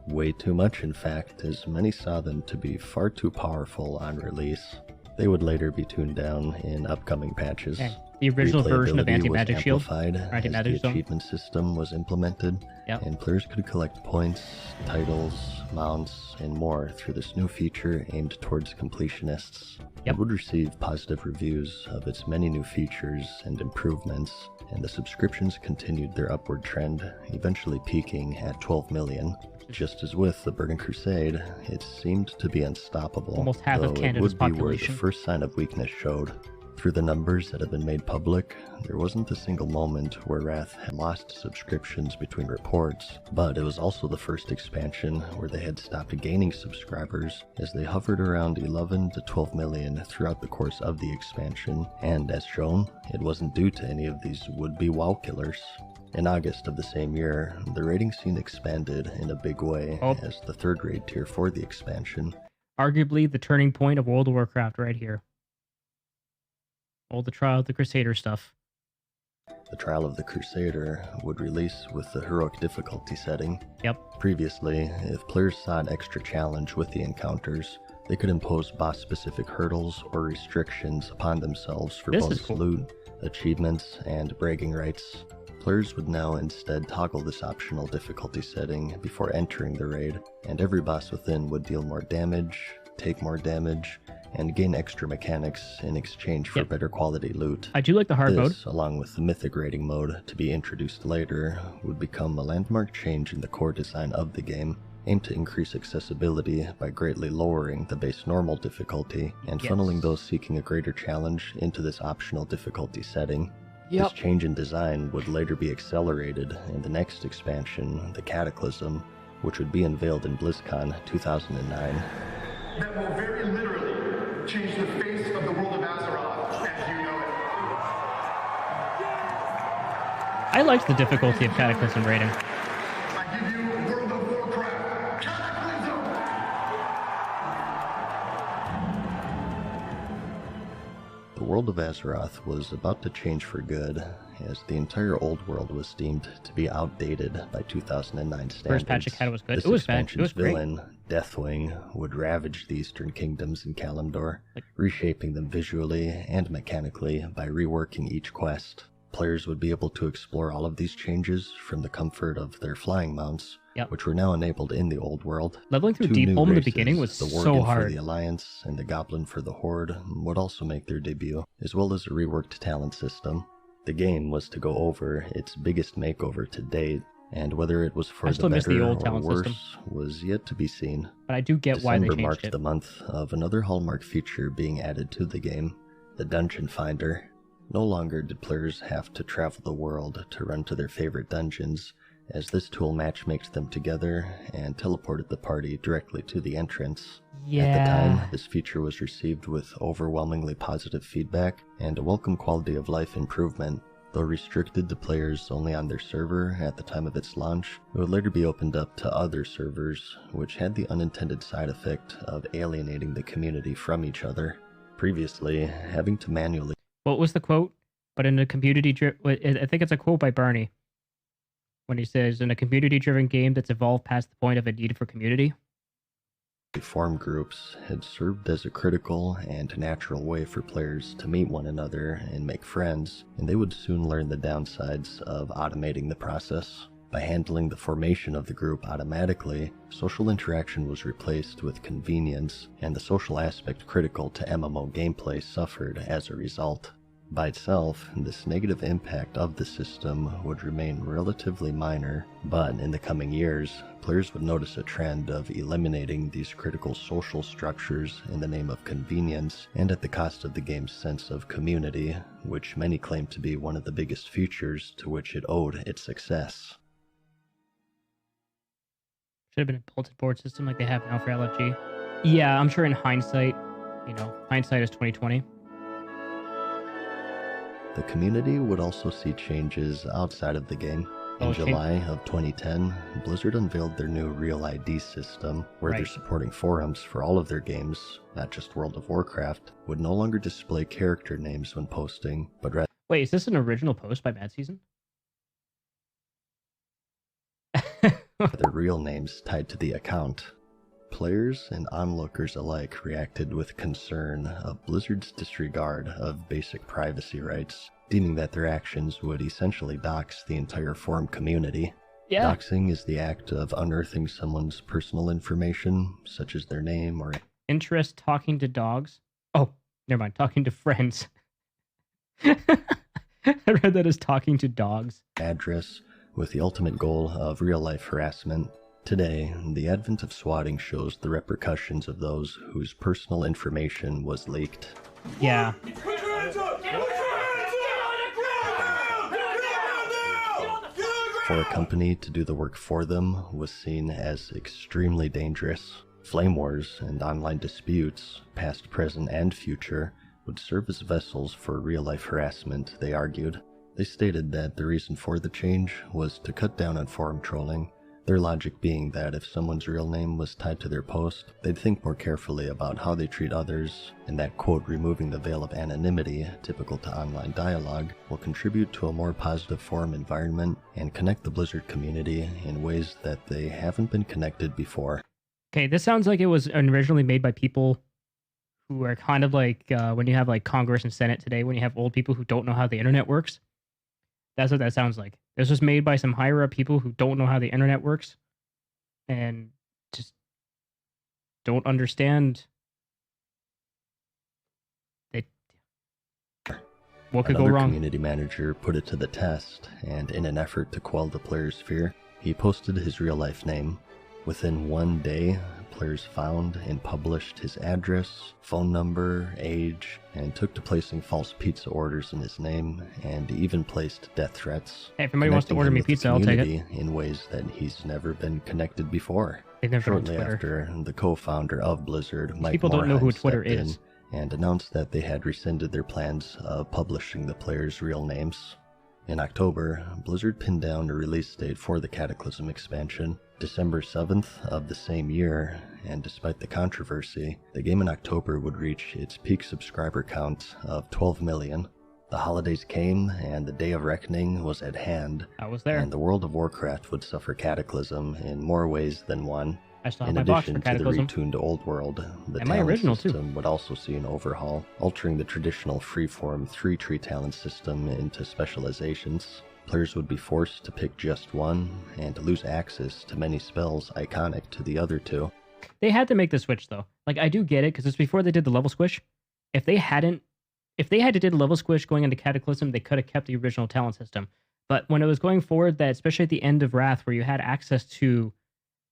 Way too much, in fact, as many saw them to be far too powerful on release. They would later be tuned down in upcoming patches. The original version of Anti-Magic Shield, as the achievement system was implemented, and players could collect points, titles, mounts, and more through this new feature aimed towards completionists. It would receive positive reviews of its many new features and improvements, and the subscriptions continued their upward trend, eventually peaking at 12 million. Just as with the Burning Crusade, it seemed to be unstoppable, almost half of Canada's population. It would be where the first sign of weakness showed. Through the numbers that have been made public, there wasn't a single moment where Wrath had lost subscriptions between reports, but it was also the first expansion where they had stopped gaining subscribers, as they hovered around 11 to 12 million throughout the course of the expansion, and as shown, it wasn't due to any of these would-be WoW killers. In August of the same year, the raiding scene expanded in a big way as the third raid tier for the expansion. Arguably the turning point of World of Warcraft right here. All the Trial of the Crusader stuff. The Trial of the Crusader would release with the heroic difficulty setting. Previously, if players saw an extra challenge with the encounters, they could impose boss-specific hurdles or restrictions upon themselves for bonus loot, achievements, and bragging rights. Players would now instead toggle this optional difficulty setting before entering the raid, and every boss within would deal more damage, take more damage, and gain extra mechanics in exchange for better quality loot. I do like the hard mode. This, along with the mythic raiding mode to be introduced later, would become a landmark change in the core design of the game, aimed to increase accessibility by greatly lowering the base normal difficulty and funneling those seeking a greater challenge into this optional difficulty setting. This change in design would later be accelerated in the next expansion, the Cataclysm, which would be unveiled in BlizzCon 2009. That will very literally change the face of the world of Azeroth as you know it. I liked the difficulty of Cataclysm raiding. I give you World of Warcraft Cataclysm! The world of Azeroth was about to change for good, as the entire old world was deemed to be outdated by 2009 standards. First patch it was good. This it was bad. It was villain, Deathwing, would ravage the eastern kingdoms in Kalimdor, reshaping them visually and mechanically by reworking each quest. Players would be able to explore all of these changes from the comfort of their flying mounts, which were now enabled in the old world. Leveling through Deepholm in the beginning was the so hard. for the Alliance and the Goblin for the Horde would also make their debut, as well as a reworked talent system. The game was to go over its biggest makeover to date, and whether it was for the better or worse was yet to be seen. But I do get why they changed marked it. the month of another hallmark feature being added to the game, the Dungeon Finder. No longer did players have to travel the world to run to their favorite dungeons, as this tool matchmaked them together and teleported the party directly to the entrance. At the time, this feature was received with overwhelmingly positive feedback and a welcome quality of life improvement. Though restricted to players only on their server at the time of its launch, it would later be opened up to other servers, which had the unintended side effect of alienating the community from each other. Previously, having to manually... What was the quote? But in a community-driven... I think it's a quote by Barney, when he says, in a community-driven game that's evolved past the point of a need for community. Form groups had served as a critical and natural way for players to meet one another and make friends, and they would soon learn the downsides of automating the process. By handling the formation of the group automatically, social interaction was replaced with convenience, and the social aspect critical to MMO gameplay suffered as a result. By itself, this negative impact of the system would remain relatively minor, but in the coming years, players would notice a trend of eliminating these critical social structures in the name of convenience and at the cost of the game's sense of community, which many claim to be one of the biggest features to which it owed its success. Should have been a bulletin board system like they have now for LFG. Yeah, I'm sure in hindsight, hindsight is 2020. The community would also see changes outside of the game. In July of 2010, Blizzard unveiled their new Real ID system, where their supporting forums for all of their games, not just World of Warcraft, would no longer display character names when posting, but rather... Wait, is this an original post by MadSeason? their real names tied to the account. Players and onlookers alike reacted with concern of Blizzard's disregard of basic privacy rights, deeming that their actions would essentially dox the entire forum community. Yeah. Doxing is the act of unearthing someone's personal information, such as their name or... Interest talking to dogs? Oh, never mind, talking to friends. I read that as talking to dogs. Address, with the ultimate goal of real-life harassment. Today, the advent of swatting shows the repercussions of those whose personal information was leaked. Yeah. For a company to do the work for them was seen as extremely dangerous. Flame wars and online disputes, past, present, and future, would serve as vessels for real-life harassment, they argued. They stated that the reason for the change was to cut down on forum trolling, their logic being that if someone's real name was tied to their post, they'd think more carefully about how they treat others, and that, quote, removing the veil of anonymity, typical to online dialogue, will contribute to a more positive forum environment and connect the Blizzard community in ways that they haven't been connected before. Okay, this sounds like it was originally made by people who are kind of like when you have like Congress and Senate today, when you have old people who don't know how the internet works. That's what that sounds like. This was made by some higher up people who don't know how the internet works and just don't understand what could go wrong. Another community manager put it to the test, and in an effort to quell the players' fear, he posted his real-life name. Within one day, players found and published his address, phone number, age, and took to placing false pizza orders in his name, and even placed death threats. Hey, if anybody wants to order me pizza, I'll take it. In ways that he's never been connected before. Shortly after, the co-founder of Blizzard, Mike People don't know who Twitter stepped is. in and announced that they had rescinded their plans of publishing the players' real names. In October, Blizzard pinned down a release date for the Cataclysm expansion, December 7th of the same year, and despite the controversy, the game in October would reach its peak subscriber count of 12 million. The holidays came, and the Day of Reckoning was at hand. I was there. And the World of Warcraft would suffer Cataclysm in more ways than one. I still have In my box addition for to the Cataclysm. retuned Old World, the And my talent original, too. system would also see an overhaul, altering the traditional freeform 3-tree talent system into specializations. Players would be forced to pick just one, and to lose access to many spells iconic to the other two. They had to make the switch, though. Like, I do get it, because it's before they did the level squish. If they had to do the level squish going into Cataclysm, they could have kept the original talent system. But when it was going forward, that especially at the end of Wrath, where you had access to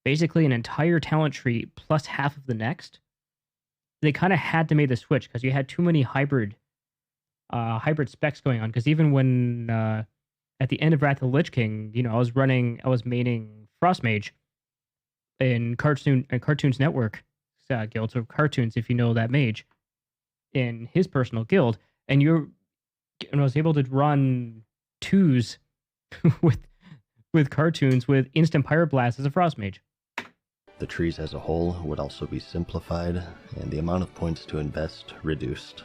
basically an entire talent tree plus half of the next, they kind of had to make the switch because you had too many hybrid specs going on. Because even when at the end of Wrath of the Lich King, I was maining Frostmage in Cartoons Network guild, so Cartoons, if you know that mage, in his personal guild, and I was able to run twos with Cartoons with instant Pyroblast as a Frostmage. The trees as a whole would also be simplified, and the amount of points to invest reduced.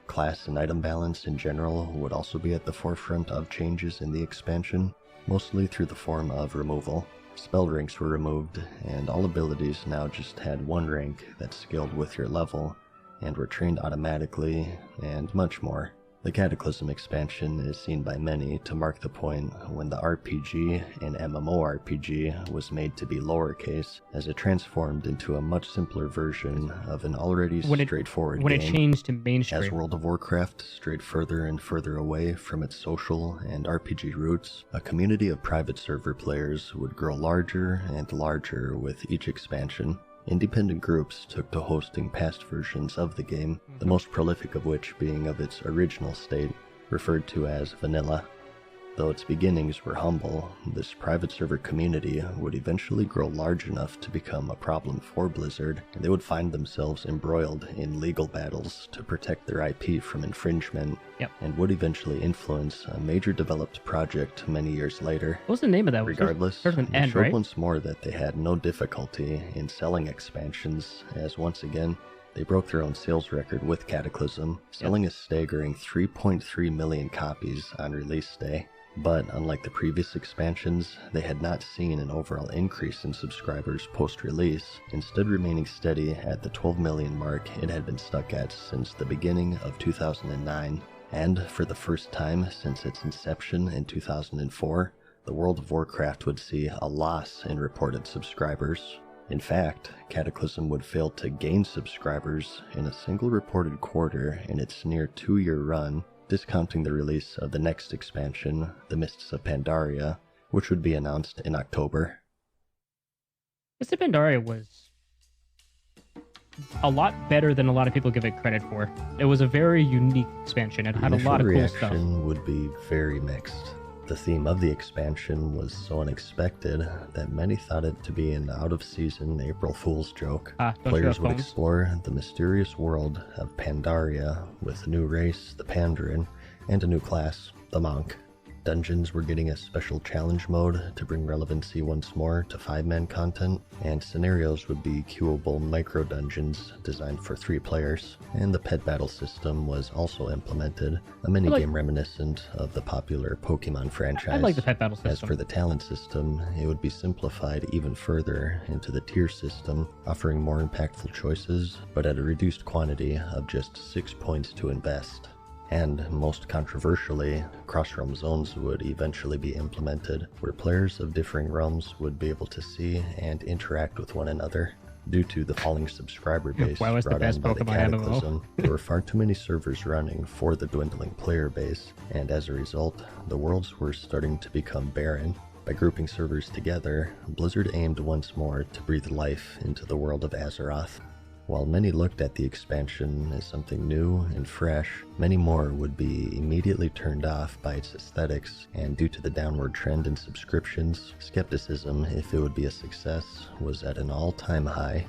Class and item balance in general would also be at the forefront of changes in the expansion, mostly through the form of removal. Spell ranks were removed, and all abilities now just had one rank that scaled with your level, and were trained automatically, and much more. The Cataclysm expansion is seen by many to mark the point when the RPG and MMORPG was made to be lowercase, as it transformed into a much simpler version of an already straightforward game. When it changed to mainstream. As World of Warcraft strayed further and further away from its social and RPG roots, a community of private server players would grow larger and larger with each expansion. Independent groups took to hosting past versions of the game, the most prolific of which being of its original state, referred to as vanilla. Though its beginnings were humble, this private server community would eventually grow large enough to become a problem for Blizzard, and they would find themselves embroiled in legal battles to protect their IP from infringement, and would eventually influence a major developed project many years later. What was the name of that? Regardless, it showed once more that they had no difficulty in selling expansions, as once again, they broke their own sales record with Cataclysm, selling a staggering 3.3 million copies on release day. But unlike the previous expansions, they had not seen an overall increase in subscribers post-release, instead remaining steady at the 12 million mark it had been stuck at since the beginning of 2009. And for the first time since its inception in 2004, the World of Warcraft would see a loss in reported subscribers. In fact, Cataclysm would fail to gain subscribers in a single reported quarter in its near 2-year run, discounting the release of the next expansion, The Mists of Pandora, which would be announced in October. Mists of Pandora was a lot better than a lot of people give it credit for. It was a very unique expansion. It had a lot of cool stuff. The reaction would be very mixed. The theme of the expansion was so unexpected that many thought it to be an out-of-season April Fool's joke. Players would explore the mysterious world of Pandora with a new race, the Pandarin, and a new class, the Monk. Dungeons were getting a special challenge mode to bring relevancy once more to 5-man content, and scenarios would be queuable micro-dungeons designed for 3 players, and the pet battle system was also implemented, a minigame reminiscent of the popular Pokemon franchise. I like the pet battle system. As for the talent system, it would be simplified even further into the tier system, offering more impactful choices, but at a reduced quantity of just 6 points to invest. And, most controversially, cross-realm zones would eventually be implemented, where players of differing realms would be able to see and interact with one another. Due to the falling subscriber base brought on by the Cataclysm, there were far too many servers running for the dwindling player base, and as a result, the worlds were starting to become barren. By grouping servers together, Blizzard aimed once more to breathe life into the world of Azeroth. While many looked at the expansion as something new and fresh, many more would be immediately turned off by its aesthetics, and due to the downward trend in subscriptions, skepticism if it would be a success was at an all-time high.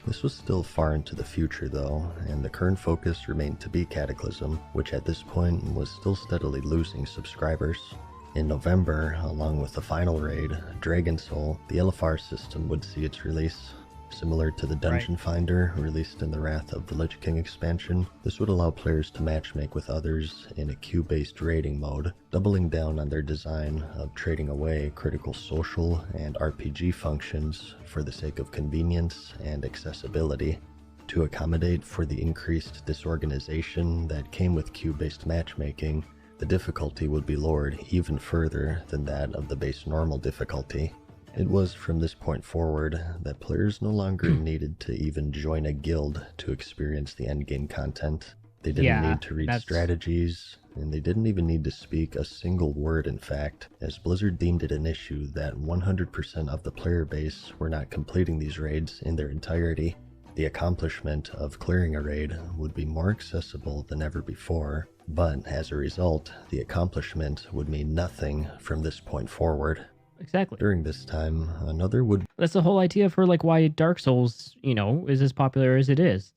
This was still far into the future though, and the current focus remained to be Cataclysm, which at this point was still steadily losing subscribers. In November, along with the final raid, Dragon Soul, the LFR system would see its release. Similar to the Dungeon Finder released in the Wrath of the Lich King expansion, this would allow players to matchmake with others in a queue-based raiding mode, doubling down on their design of trading away critical social and RPG functions for the sake of convenience and accessibility. To accommodate for the increased disorganization that came with queue-based matchmaking, the difficulty would be lowered even further than that of the base normal difficulty. It was from this point forward that players no longer needed to even join a guild to experience the endgame content. They didn't need to read strategies, and they didn't even need to speak a single word in fact, as Blizzard deemed it an issue that 100% of the player base were not completing these raids in their entirety. The accomplishment of clearing a raid would be more accessible than ever before, but as a result, the accomplishment would mean nothing from this point forward. Exactly. During this time, another would... That's the whole idea for like why Dark Souls, is as popular as it is.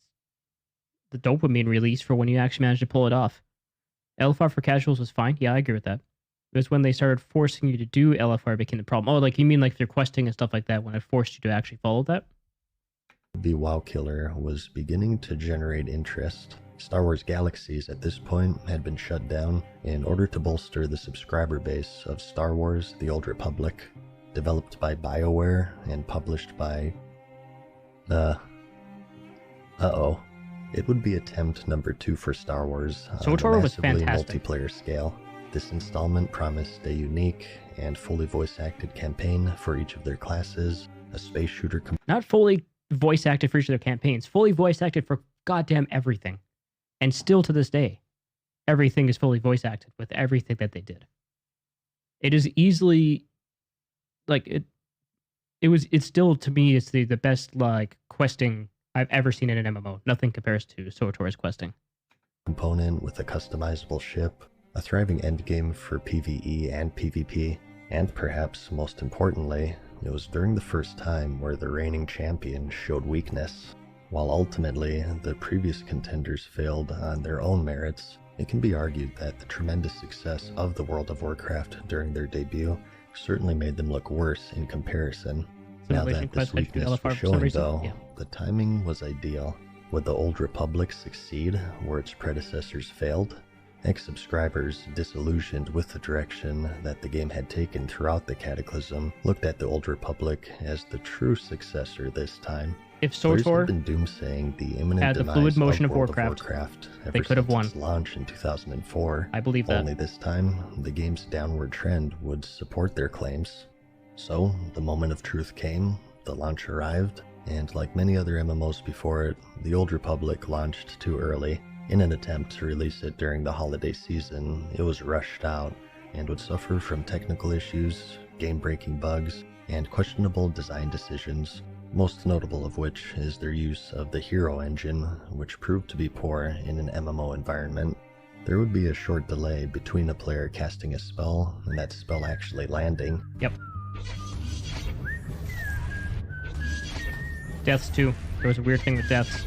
The dopamine release for when you actually manage to pull it off. LFR for casuals was fine. Yeah, I agree with that. It was when they started forcing you to do LFR became the problem. Oh, like you mean like they're questing and stuff like that when it forced you to actually follow that? The WoW killer was beginning to generate interest. Star Wars Galaxies at this point had been shut down in order to bolster the subscriber base of Star Wars: The Old Republic, developed by BioWare and published by... It would be attempt number 2 for Star Wars on a SWTOR was massively fantastic. multiplayer scale. This installment promised a unique and fully voice-acted campaign for each of their classes, a space shooter Not fully voice acted for each of their campaigns, fully voice acted for goddamn everything. And still to this day, everything is fully voice acted with everything that they did. It is easily like it's still, to me, it's the best like questing I've ever seen in an MMO. Nothing compares to SWTOR's questing. component with a customizable ship, a thriving endgame for PvE and PvP, and perhaps most importantly, it was during the first time where the reigning champion showed weakness. While ultimately the previous contenders failed on their own merits, it can be argued that the tremendous success of the World of Warcraft during their debut certainly made them look worse in comparison. Now that this weakness was showing though, the timing was ideal. Would the Old Republic succeed where its predecessors failed? Ex-subscribers, disillusioned with the direction that the game had taken throughout the Cataclysm, looked at the Old Republic as the true successor this time. If Players SWTOR have been doomsaying the imminent had the demise fluid motion of World Warcraft, ever they could have since won. its launch in 2004. I believe that. Only this time, the game's downward trend would support their claims. So, the moment of truth came, the launch arrived, and like many other MMOs before it, the Old Republic launched too early. In an attempt to release it during the holiday season, it was rushed out and would suffer from technical issues, game-breaking bugs, and questionable design decisions, most notable of which is their use of the hero engine, which proved to be poor in an MMO environment. There would be a short delay between a player casting a spell and that spell actually landing. Yep. Deaths too. There was a weird thing with deaths.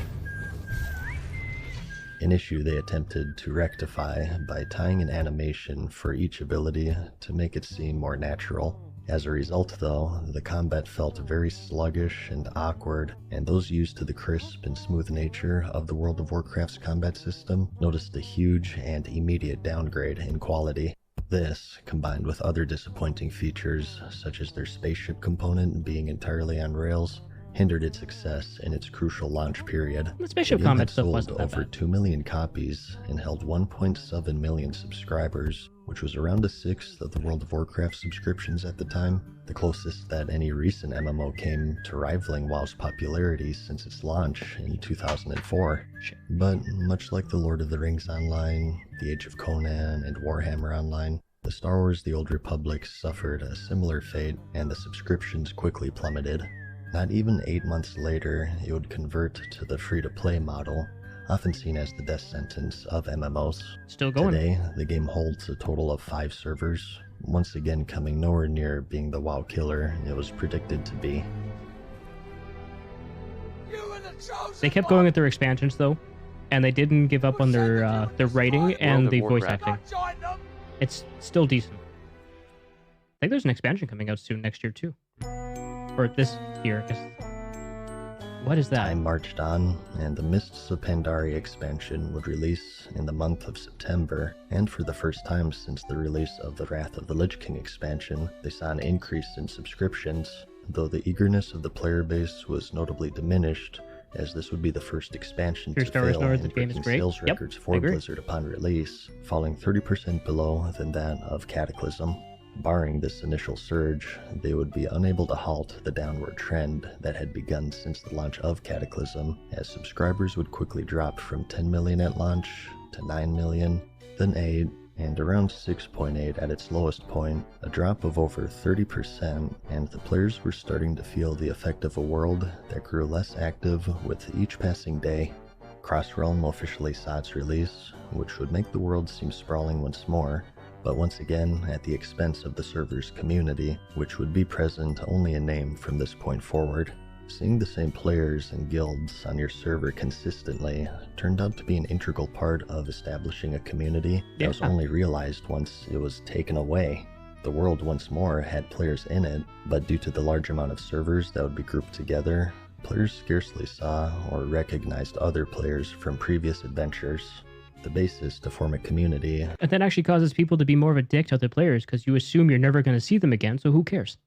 An issue they attempted to rectify by tying an animation for each ability to make it seem more natural. As a result though, the combat felt very sluggish and awkward, and those used to the crisp and smooth nature of the World of Warcraft's combat system noticed a huge and immediate downgrade in quality. This, combined with other disappointing features, such as their spaceship component being entirely on rails, hindered its success in its crucial launch period. The spaceship The game combat had stuff sold wasn't that over bad. 2 million copies and held 1.7 million subscribers, which was around a sixth of the World of Warcraft subscriptions at the time, the closest that any recent MMO came to rivaling WoW's popularity since its launch in 2004. But much like the Lord of the Rings Online, the Age of Conan, and Warhammer Online, the Star Wars The Old Republic suffered a similar fate, and the subscriptions quickly plummeted. Not even 8 months later, it would convert to the free-to-play model, often seen as the death sentence of MMOs. Still going. Today, the game holds a total of 5 servers, once again coming nowhere near being the WoW killer it was predicted to be. They kept going with their expansions though, and they didn't give up on their writing and the voice acting. It's still decent. I think there's an expansion coming out soon next year too. Or this year, I guess. What is that? Time marched on, and the Mists of Pandaria expansion would release in the month of September, and for the first time since the release of the Wrath of the Lich King expansion, they saw an increase in subscriptions, though the eagerness of the player base was notably diminished, as this would be the first expansion to fail in breaking sales records for Blizzard upon release, falling 30% below than that of Cataclysm. Barring this initial surge, they would be unable to halt the downward trend that had begun since the launch of Cataclysm, as subscribers would quickly drop from 10 million at launch to 9 million, then 8, and around 6.8 at its lowest point, a drop of over 30%, and the players were starting to feel the effect of a world that grew less active with each passing day. Crossrealm officially saw its release, which would make the world seem sprawling once more, but once again at the expense of the server's community, which would be present only in name from this point forward. Seeing the same players and guilds on your server consistently turned out to be an integral part of establishing a community that was only realized once it was taken away. The world once more had players in it, but due to the large amount of servers that would be grouped together, players scarcely saw or recognized other players from previous adventures. The basis to form a community. And that actually causes people to be more of a dick to other players because you assume you're never going to see them again, so who cares?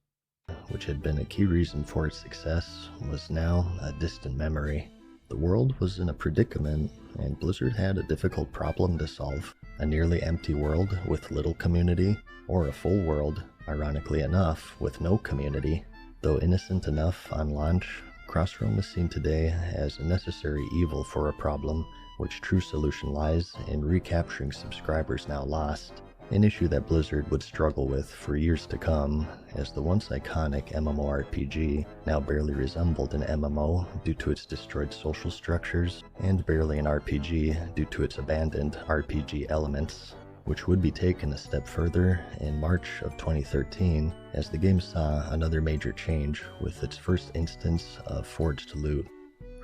Which had been a key reason for its success, was now a distant memory. The world was in a predicament, and Blizzard had a difficult problem to solve. A nearly empty world with little community, or a full world, ironically enough, with no community. Though innocent enough on launch, Crossrealm is seen today as a necessary evil for a problem, which true solution lies in recapturing subscribers now lost. An issue that Blizzard would struggle with for years to come, as the once iconic MMORPG now barely resembled an MMO due to its destroyed social structures, and barely an RPG due to its abandoned RPG elements, which would be taken a step further in March of 2013 as the game saw another major change with its first instance of forged loot.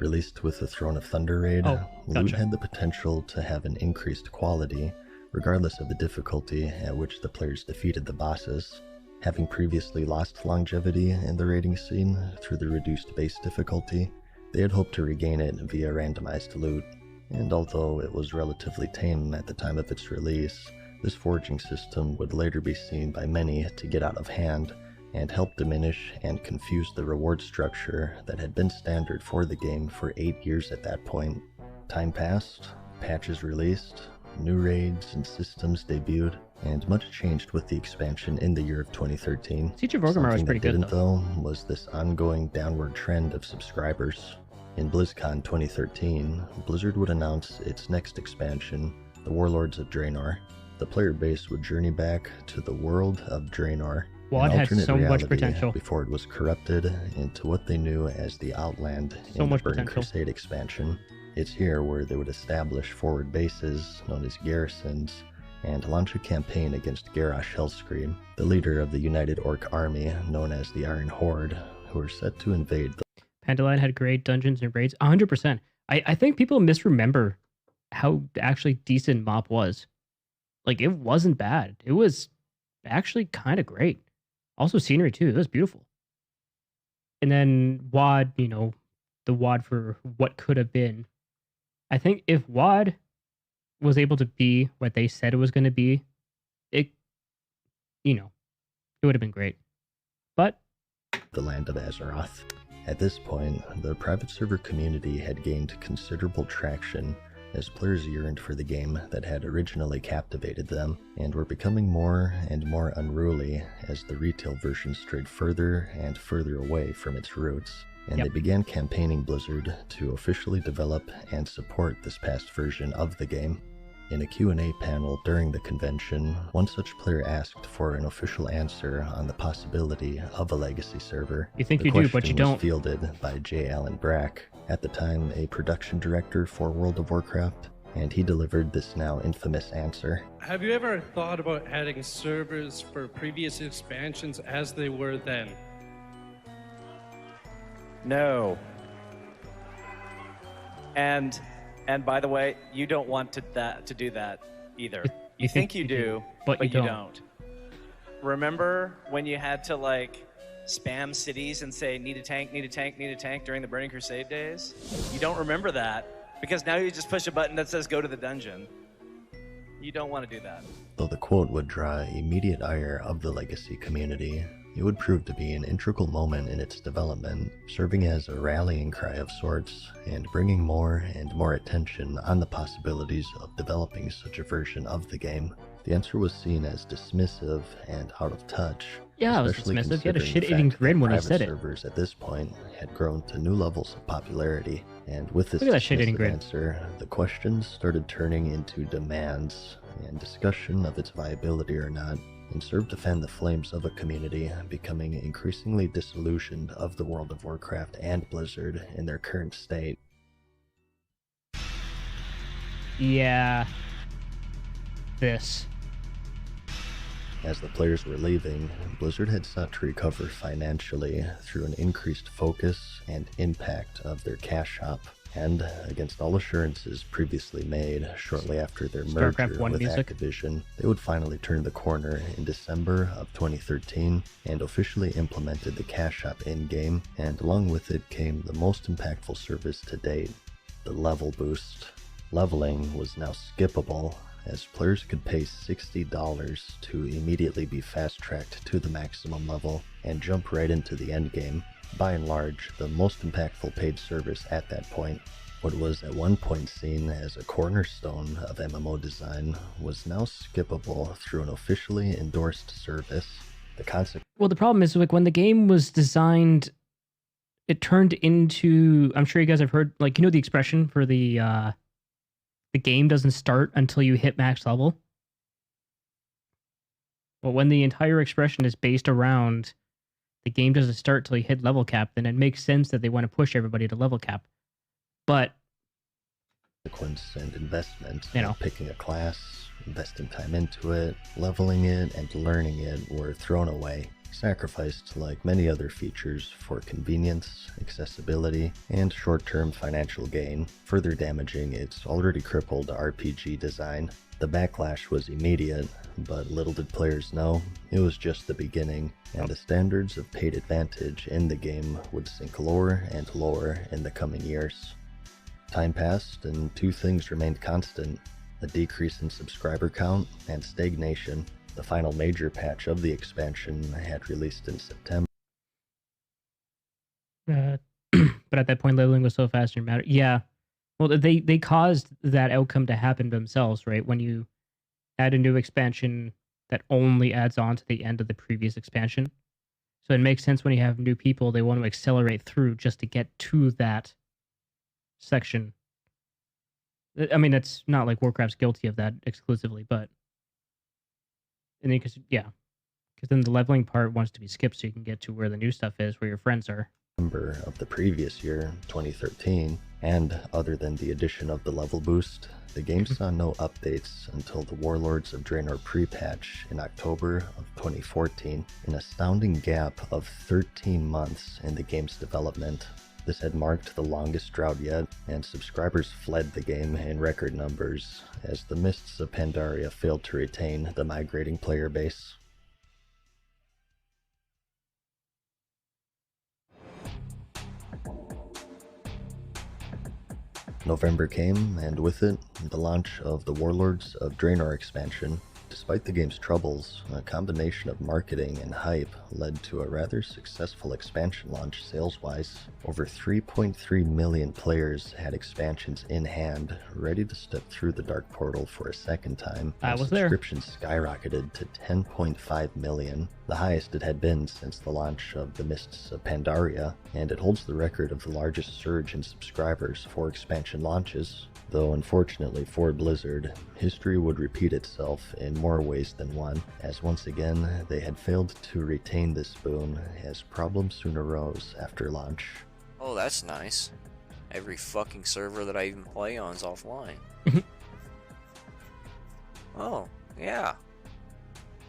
Released with the Throne of Thunder raid, loot had the potential to have an increased quality, regardless of the difficulty at which the players defeated the bosses. Having previously lost longevity in the raiding scene through the reduced base difficulty, they had hoped to regain it via randomized loot. And although it was relatively tame at the time of its release, this forging system would later be seen by many to get out of hand and help diminish and confuse the reward structure that had been standard for the game for 8 years at that point. Time passed, patches released, new raids and systems debuted, and much changed with the expansion in the year of 2013. Siege of Orgrimmar was pretty good, though, was this ongoing downward trend of subscribers. In BlizzCon 2013, Blizzard would announce its next expansion, the Warlords of Draenor. The player base would journey back to the world of Draenor, WoD had so much potential before it was corrupted into what they knew as the Outland in the Burning Crusade expansion. It's here where they would establish forward bases, known as garrisons, and launch a campaign against Garrosh Hellscream, the leader of the United Orc Army known as the Iron Horde, who are set to invade the Pandora had great dungeons and raids, 100%. I think people misremember how actually decent MoP was. Like, it wasn't bad. It was actually kind of great. Also scenery too, it was beautiful. And then WoD, you know, the WoD for what could have been. I think if WoD was able to be what they said it was going to be, it, you know, it would have been great. But the land of Azeroth. At this point, the private server community had gained considerable traction as players yearned for the game that had originally captivated them, and were becoming more and more unruly as the retail version strayed further and further away from its roots, and they began campaigning Blizzard to officially develop and support this past version of the game. In a Q&A panel during the convention, one such player asked for an official answer on the possibility of a legacy server. You think you do, but you don't. Was fielded by J. Allen Brack, at the time a production director for World of Warcraft, and he delivered this now infamous answer. Have you ever thought about adding servers for previous expansions as they were then? No. And by the way, you don't want to do that either. You think you do, but you don't. Remember when you had to like spam cities and say need a tank, need a tank, need a tank during the Burning Crusade days? You don't remember that because now you just push a button that says go to the dungeon. You don't want to do that. Though the quote would draw immediate ire of the legacy community, it would prove to be an integral moment in its development, serving as a rallying cry of sorts, and bringing more and more attention on the possibilities of developing such a version of the game. The answer was seen as dismissive and out of touch. Yeah, it was dismissive. He had a shit-eating grin when he said it. Servers at this point had grown to new levels of popularity, and with this dismissive answer, the questions started turning into demands and discussion of its viability or not, and served to fan the flames of a community becoming increasingly disillusioned of the World of Warcraft and Blizzard in their current state. Yeah. This. As the players were leaving, Blizzard had sought to recover financially through an increased focus and impact of their cash shop, and against all assurances previously made shortly after their merger with Activision, they would finally turn the corner in December of 2013 and officially implemented the cash shop in-game, and along with it came the most impactful service to date, the level boost. Leveling was now skippable, as players could pay $60 to immediately be fast-tracked to the maximum level and jump right into the endgame. By and large, the most impactful paid service at that point. What was at one point seen as a cornerstone of MMO design was now skippable through an officially endorsed service. Well, the problem is, like, when the game was designed, it turned into, I'm sure you guys have heard, like, you know, the expression for the game doesn't start until you hit max level. But when the entire expression is based around the game doesn't start till you hit level cap, then it makes sense that they want to push everybody to level cap. But consequence and investment, you know, picking a class, investing time into it, leveling it, and learning it were thrown away, sacrificed like many other features for convenience, accessibility, and short-term financial gain, further damaging its already crippled RPG design. The backlash was immediate, but little did players know, it was just the beginning, and the standards of paid advantage in the game would sink lower and lower in the coming years. Time passed, and two things remained constant: a decrease in subscriber count and stagnation. The final major patch of the expansion had released in September. But at that point, leveling was so fast and matter. Yeah. Well, they caused that outcome to happen themselves, right? When you add a new expansion that only adds on to the end of the previous expansion. So it makes sense when you have new people, they want to accelerate through just to get to that section. I mean, it's not like Warcraft's guilty of that exclusively, but and then because then the leveling part wants to be skipped so you can get to where the new stuff is, where your friends are. Of the previous year, 2013, and other than the addition of the level boost, the game saw no updates until the Warlords of Draenor pre-patch in October of 2014, an astounding gap of 13 months in the game's development. This had marked the longest drought yet, and subscribers fled the game in record numbers, as the Mists of Pandora failed to retain the migrating player base. November came, and with it, the launch of the Warlords of Draenor expansion. Despite the game's troubles, a combination of marketing and hype led to a rather successful expansion launch sales-wise. Over 3.3 million players had expansions in hand, ready to step through the Dark Portal for a second time. Subscriptions skyrocketed to 10.5 million, the highest it had been since the launch of the Mists of Pandora, and it holds the record of the largest surge in subscribers for expansion launches. Though unfortunately for Blizzard, history would repeat itself in more ways than one, as once again they had failed to retain this boon as problems soon arose after launch. Oh, that's nice. Every fucking server that I even play on is offline. Oh, yeah.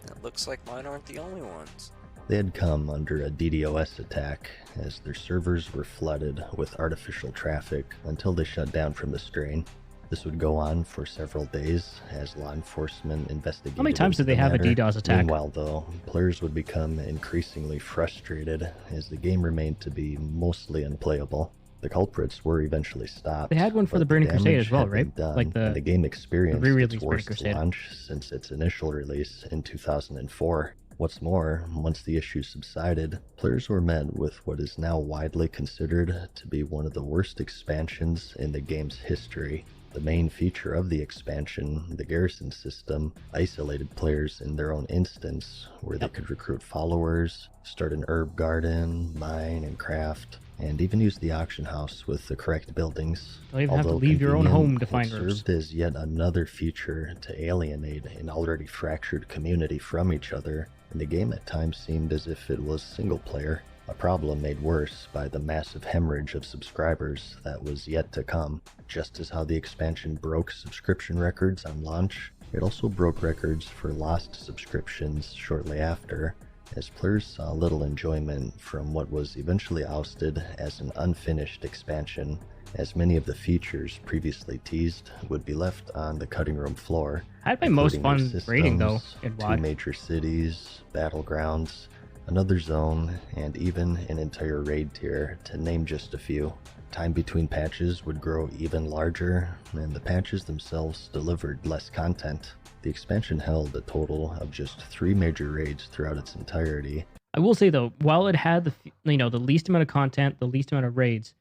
It looks like mine aren't the only ones. They had come under a DDoS attack, as their servers were flooded with artificial traffic until they shut down from the strain. This would go on for several days as law enforcement investigated. How many times did they have a DDoS attack? Meanwhile, though, players would become increasingly frustrated as the game remained to be mostly unplayable. The culprits were eventually stopped. They had one for the Burning Crusade as well, right? Like the game experienced its worst launch since its initial release in 2004. What's more, once the issue subsided, players were met with what is now widely considered to be one of the worst expansions in the game's history. The main feature of the expansion, the garrison system, isolated players in their own instance, where they could recruit followers, start an herb garden, mine and craft, and even use the auction house with the correct buildings. Don't even have to leave your own home to find herbs. It served as yet another feature to alienate an already fractured community from each other, and the game at times seemed as if it was single player, a problem made worse by the massive hemorrhage of subscribers that was yet to come. Just as how the expansion broke subscription records on launch, it also broke records for lost subscriptions shortly after, as players saw little enjoyment from what was eventually ousted as an unfinished expansion, as many of the features previously teased would be left on the cutting room floor. I had my most fun raiding though in WoD. 2 major cities, battlegrounds, another zone, and even an entire raid tier, to name just a few. Time between patches would grow even larger, and the patches themselves delivered less content. The expansion held a total of just 3 major raids throughout its entirety. I will say though, while it had the least amount of content, the least amount of raids,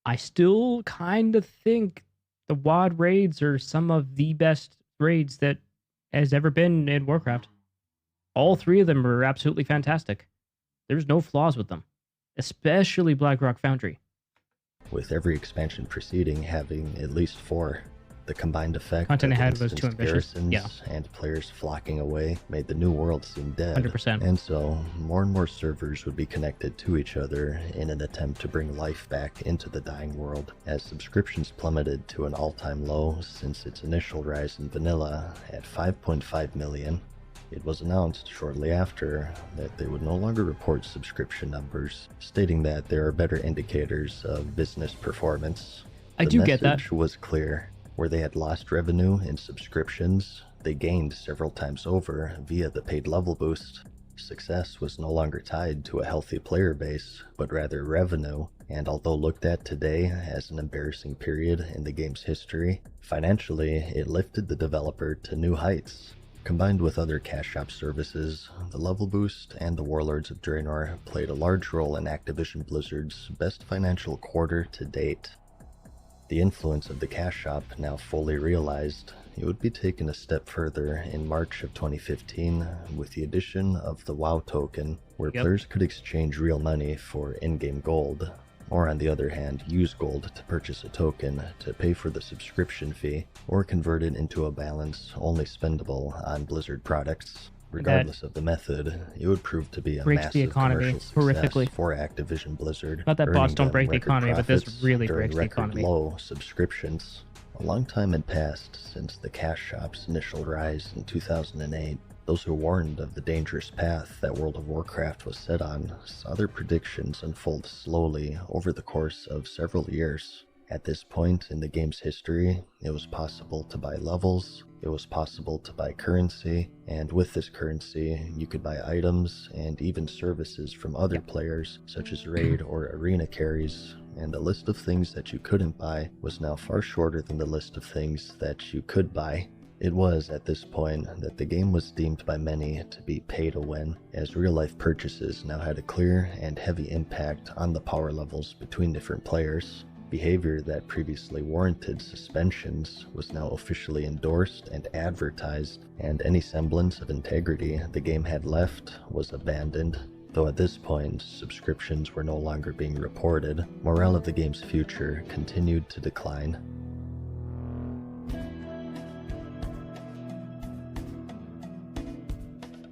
I still kind of think the WoD raids are some of the best raids that has ever been in Warcraft. All three of them are absolutely fantastic. There's no flaws with them, especially Blackrock Foundry. With every expansion preceding having at least 4. The combined effect Content of ahead was too instanced ambitious. garrisons and players flocking away made the new world seem dead. 100%. And so, more and more servers would be connected to each other in an attempt to bring life back into the dying world, as subscriptions plummeted to an all-time low since its initial rise in vanilla at 5.5 million. It was announced shortly after that they would no longer report subscription numbers, stating that there are better indicators of business performance. I do get that. The message was clear. Where they had lost revenue in subscriptions, they gained several times over via the paid level boost. Success was no longer tied to a healthy player base, but rather revenue, and although looked at today as an embarrassing period in the game's history, financially it lifted the developer to new heights. Combined with other cash shop services, the level boost and the Warlords of Draenor played a large role in Activision Blizzard's best financial quarter to date. The influence of the cash shop now fully realized, it would be taken a step further in March of 2015 with the addition of the WoW token, where players could exchange real money for in-game gold, or on the other hand, use gold to purchase a token to pay for the subscription fee, or convert it into a balance only spendable on Blizzard products. Regardless of the method, it would prove to be a massive commercial success for Activision Blizzard. Not that bots don't break the record economy, but this profits really during breaks the record economy. low subscriptions. A long time had passed since the cash shop's initial rise in 2008. Those who warned of the dangerous path that World of Warcraft was set on saw their predictions unfold slowly over the course of several years. At this point in the game's history, it was possible to buy levels, it was possible to buy currency, and with this currency, you could buy items and even services from other players, such as raid or arena carries, and the list of things that you couldn't buy was now far shorter than the list of things that you could buy. It was at this point that the game was deemed by many to be pay to win, as real-life purchases now had a clear and heavy impact on the power levels between different players. Behavior that previously warranted suspensions was now officially endorsed and advertised, and any semblance of integrity the game had left was abandoned. Though at this point, subscriptions were no longer being reported, morale of the game's future continued to decline.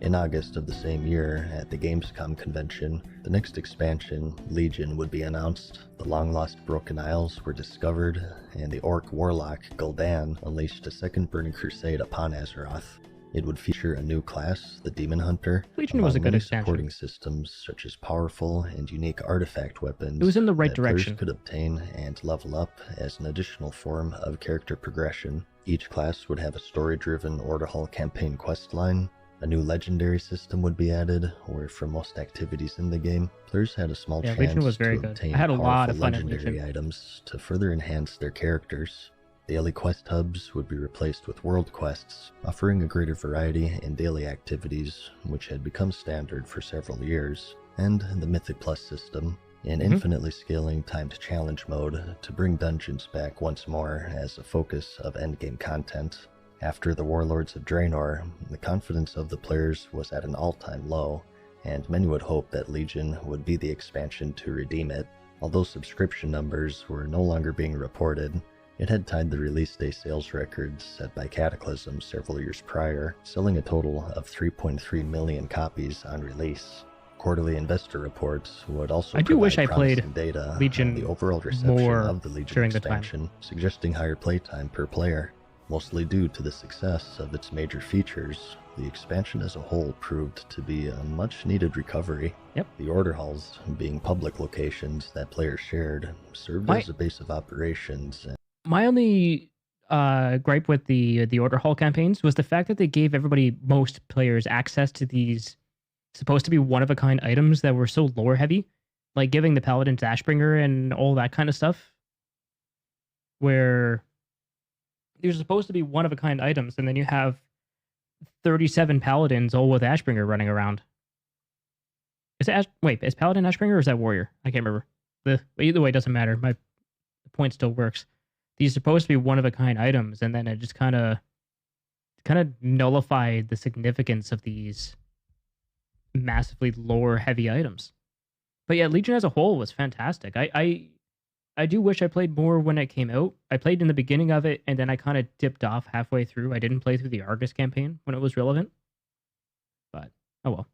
In August of the same year, at the Gamescom convention, the next expansion, Legion, would be announced. The long-lost Broken Isles were discovered, and the Orc Warlock, Gul'dan, unleashed a second burning crusade upon Azeroth. It would feature a new class, the Demon Hunter, Legion was a good many expansion. supporting systems such as powerful and unique artifact weapons. It was in the right that players direction. could obtain and level up as an additional form of character progression. Each class would have a story-driven Order Hall campaign questline. A new legendary system would be added, where for most activities in the game, players had a small chance Legion was very to good. obtain I had a lot of powerful fun in legendary Legion. items to further enhance their characters. Daily quest hubs would be replaced with world quests, offering a greater variety in daily activities, which had become standard for several years, and the Mythic Plus system, an infinitely scaling timed challenge mode to bring dungeons back once more as a focus of endgame content. After the Warlords of Draenor, the confidence of the players was at an all-time low, and many would hope that Legion would be the expansion to redeem it. Although subscription numbers were no longer being reported, it had tied the release day sales records set by Cataclysm several years prior, selling a total of 3.3 million copies on release. Quarterly investor reports would also I do wish provide I played promising data Legion on the overall reception more of the Legion during the time. expansion, suggesting higher playtime per player. Mostly due to the success of its major features, the expansion as a whole proved to be a much-needed recovery. Yep. The Order Halls, being public locations that players shared, served as a base of operations. My only gripe with the Order Hall campaigns was the fact that they gave most players access to these supposed to be one-of-a-kind items that were so lore-heavy, like giving the Paladins Ashbringer and all that kind of stuff, where these are supposed to be one-of-a-kind items, and then you have 37 Paladins all with Ashbringer running around. Is Paladin Ashbringer or is that Warrior? I can't remember. Either way, it doesn't matter. My point still works. These are supposed to be one-of-a-kind items, and then it just kind of nullified the significance of these massively lore-heavy items. But yeah, Legion as a whole was fantastic. I do wish I played more when it came out. I played in the beginning of it, and then I kind of dipped off halfway through. I didn't play through the Argus campaign when it was relevant. But, oh well.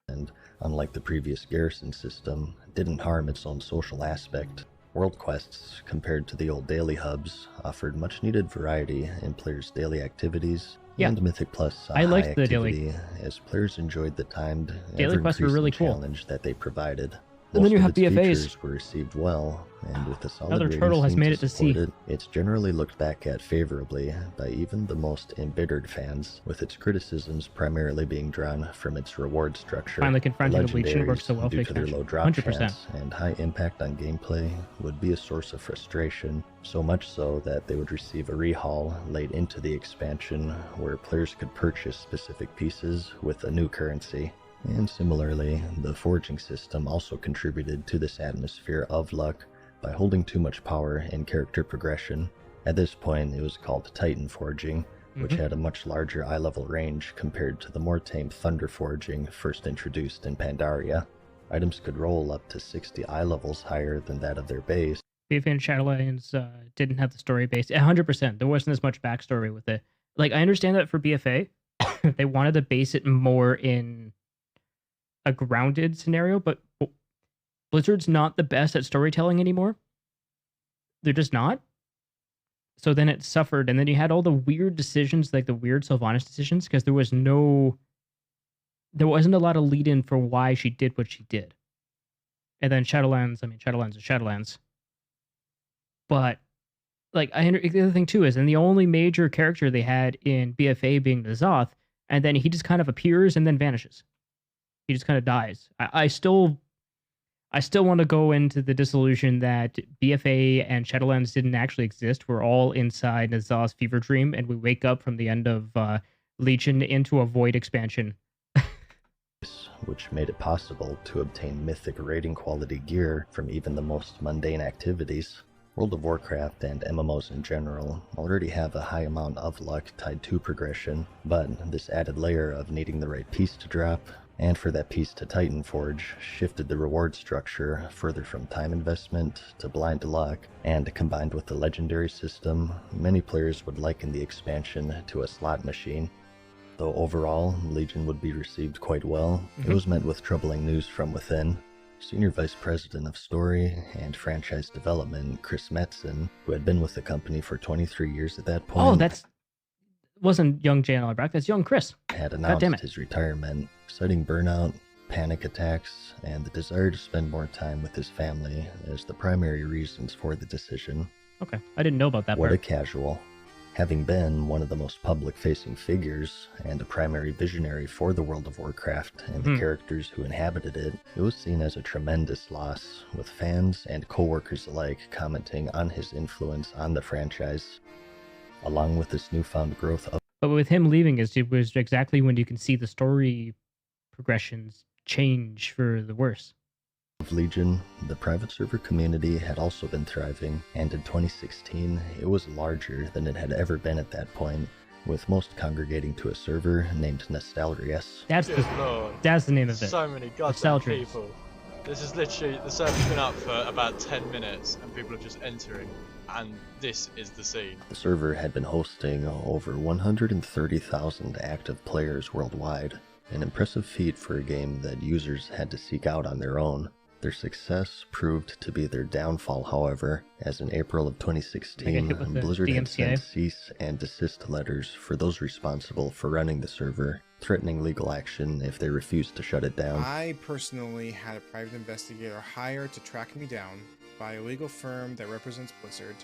And unlike the previous garrison system, it didn't harm its own social aspect. World quests, compared to the old daily hubs, offered much needed variety in players' daily activities, and Mythic Plus I liked the activity, as players enjoyed the timed, daily quests were really cool. challenge that they provided. And then you have its BFAs. features were received well, and with the solid Another rating turtle has seen made it to sea. support it, it's generally looked back at favorably by even the most embittered fans, with its criticisms primarily being drawn from its reward structure. Finally confronting the Legion works so well due for to their expansion. low drop 100%. chance and high impact on gameplay, would be a source of frustration, so much so that they would receive a rehaul late into the expansion where players could purchase specific pieces with a new currency. And similarly, the forging system also contributed to this atmosphere of luck by holding too much power in character progression. At this point, it was called Titan Forging, which had a much larger eye-level range compared to the more tame Thunder Forging first introduced in Pandora. Items could roll up to 60 eye levels higher than that of their base. BFA and Shadowlands didn't have the story base. 100%. There wasn't as much backstory with it. Like, I understand that for BFA, they wanted to base it more in a grounded scenario, but Blizzard's not the best at storytelling anymore. They're just not. So then it suffered, and then you had all the weird decisions, like the weird Sylvanas decisions, because there wasn't a lot of lead-in for why she did what she did. And then Shadowlands is Shadowlands. But, like, the other thing, too, is, and the only major character they had in BFA being N'Zoth, and then he just kind of appears and then vanishes. He just kind of dies. I still want to go into the disillusion that BFA and Shadowlands didn't actually exist. We're all inside N'Zoth's fever dream, and we wake up from the end of Legion into a Void expansion. Which made it possible to obtain mythic rating quality gear from even the most mundane activities. World of Warcraft and MMOs in general already have a high amount of luck tied to progression, but this added layer of needing the right piece to drop, and for that piece to Titan Forge, shifted the reward structure further from time investment to blind luck, and combined with the legendary system, many players would liken the expansion to a slot machine. Though overall, Legion would be received quite well, it was met with troubling news from within. Senior Vice President of Story and Franchise Development, Chris Metzen, who had been with the company for 23 years at that point. Oh, wasn't young Jan Albrecht, that's young Chris. Had announced his retirement, citing burnout, panic attacks, and the desire to spend more time with his family as the primary reasons for the decision. Okay, I didn't know about that What part. a casual. Having been one of the most public-facing figures and a primary visionary for the World of Warcraft and the characters who inhabited it, it was seen as a tremendous loss, with fans and co-workers alike commenting on his influence on the franchise. Along with this newfound growth of... But with him leaving, it was exactly when you can see the story progressions change for the worse. Of Legion, the private server community had also been thriving, and in 2016, it was larger than it had ever been at that point, with most congregating to a server named Nostalrius. That's the name of it. So many goddamn people. This is literally, the server's been up for about 10 minutes, and people are just entering, and this is the scene. The server had been hosting over 130,000 active players worldwide, an impressive feat for a game that users had to seek out on their own. Their success proved to be their downfall, however, as in April of 2016, Blizzard had sent cease and desist letters for those responsible for running the server, threatening legal action if they refused to shut it down. I personally had a private investigator hired to track me down by a legal firm that represents Blizzard.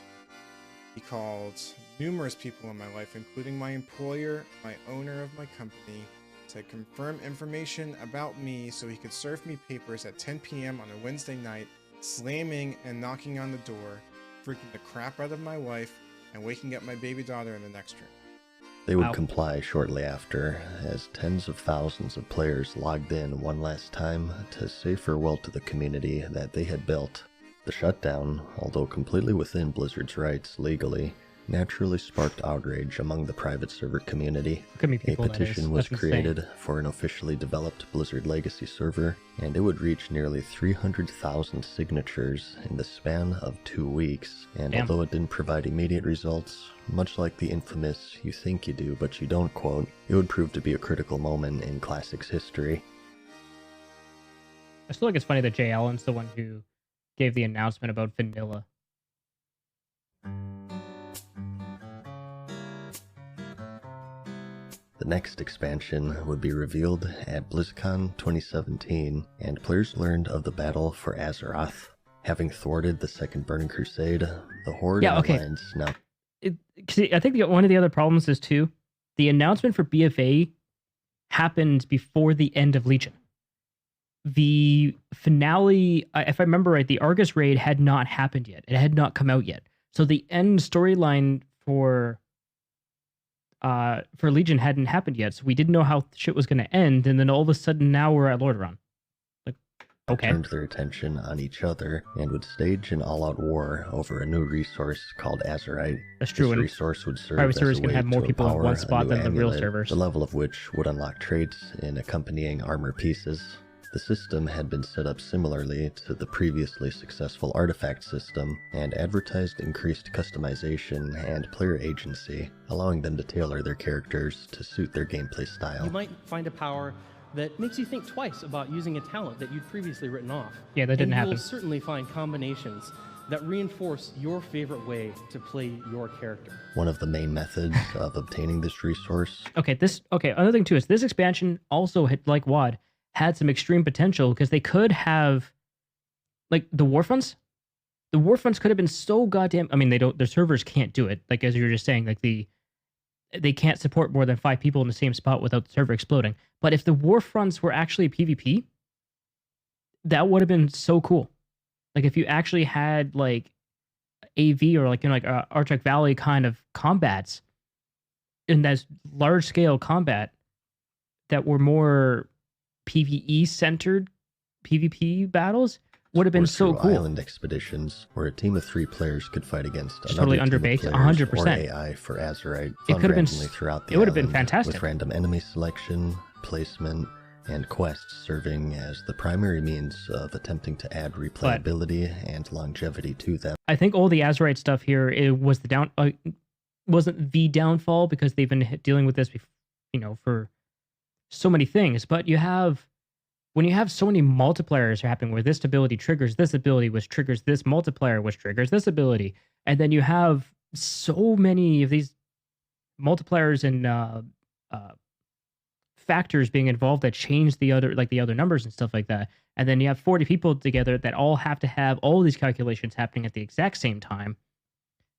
He called numerous people in my life, including my employer, my owner of my company, to confirm information about me so he could serve me papers at 10 p.m. on a Wednesday night, slamming and knocking on the door, freaking the crap out of my wife, and waking up my baby daughter in the next room. They would comply shortly after, as tens of thousands of players logged in one last time to say farewell to the community that they had built. The shutdown, although completely within Blizzard's rights legally, naturally sparked outrage among the private server community. A petition was created for an officially developed Blizzard Legacy server, and it would reach nearly 300,000 signatures in the span of 2 weeks. And although it didn't provide immediate results, much like the infamous "you think you do, but you don't" quote, it would prove to be a critical moment in Classic's history. I still think it's funny that Jay Allen's the one who gave the announcement about vanilla. The next expansion would be revealed at BlizzCon 2017, and players learned of the battle for Azeroth. Having thwarted the Second Burning Crusade, the Horde Alliance now... See, I think one of the other problems is, too, the announcement for BFA happened before the end of Legion. The finale, if I remember right, the Argus raid had not happened yet. It had not come out yet. So the end storyline for Legion hadn't happened yet, so we didn't know how shit was going to end, and then all of a sudden now we're at Lordaeron. Like, okay. Turned their attention on each other and would stage an all-out war over a new resource called Azerite. That's true. This resource would serve private as servers a can way have more to people in empower one spot a new than the real amulet, servers. the level of which would unlock traits in accompanying armor pieces. The system had been set up similarly to the previously successful Artifact system, and advertised increased customization and player agency, allowing them to tailor their characters to suit their gameplay style. You might find a power that makes you think twice about using a talent that you'd previously written off. Yeah, that didn't happen. You'll certainly find combinations that reinforce your favorite way to play your character. One of the main methods of obtaining this resource... Another thing too is this expansion also had, like WoD, had some extreme potential because they could have, like, the Warfronts. The Warfronts could have been so goddamn... I mean, their servers can't do it. Like, as you were just saying, like, they can't support more than 5 people in the same spot without the server exploding. But if the Warfronts were actually PvP, that would have been so cool. Like, if you actually had, like, AV or, like, Arctic Valley kind of combats in that large-scale combat that were more PvE-centered PvP battles, would have been so cool. Island expeditions, where a team of 3 players could fight against another totally underbaked, 100%. Or AI for Azerite. It could have been throughout the it would have been island, fantastic with random enemy selection, placement, and quests serving as the primary means of attempting to add replayability and longevity to them. I think all the Azerite stuff here was wasn't the downfall because they've been dealing with this, for so many things. But when you have so many multipliers happening where this ability triggers this ability, which triggers this multiplier, which triggers this ability, and then you have so many of these multipliers and factors being involved that change the other numbers and stuff like that, and then you have 40 people together that all have to have all these calculations happening at the exact same time.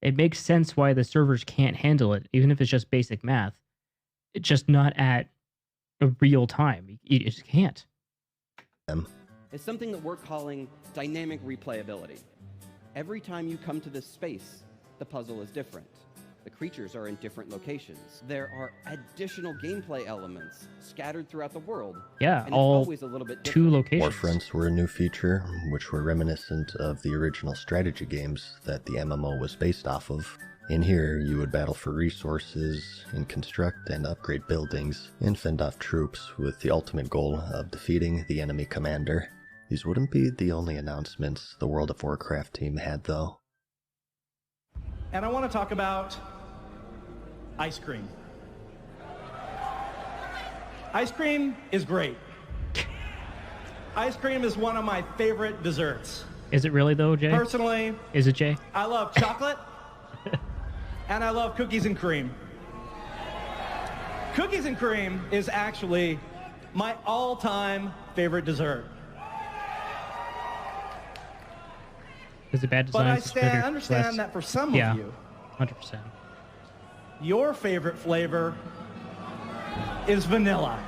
It makes sense why the servers can't handle it, even if it's just basic math. It's just not at a real time. You just can't. It's something that we're calling dynamic replayability. Every time you come to this space, the puzzle is different. The creatures are in different locations. There are additional gameplay elements scattered throughout the world. Yeah, and all it's always a little bit two different. locations. Warfronts were a new feature, which were reminiscent of the original strategy games that the MMO was based off of. In here, you would battle for resources, and construct and upgrade buildings, and fend off troops with the ultimate goal of defeating the enemy commander. These wouldn't be the only announcements the World of Warcraft team had, though. And I want to talk about ice cream. Ice cream is great. Ice cream is one of my favorite desserts. Is it really, though, Jay? Personally. Is it, Jay? I love chocolate. And I love cookies and cream. Cookies and cream is actually my all-time favorite dessert. Is it bad design? But I understand that for some of you, 100%. Your favorite flavor is vanilla.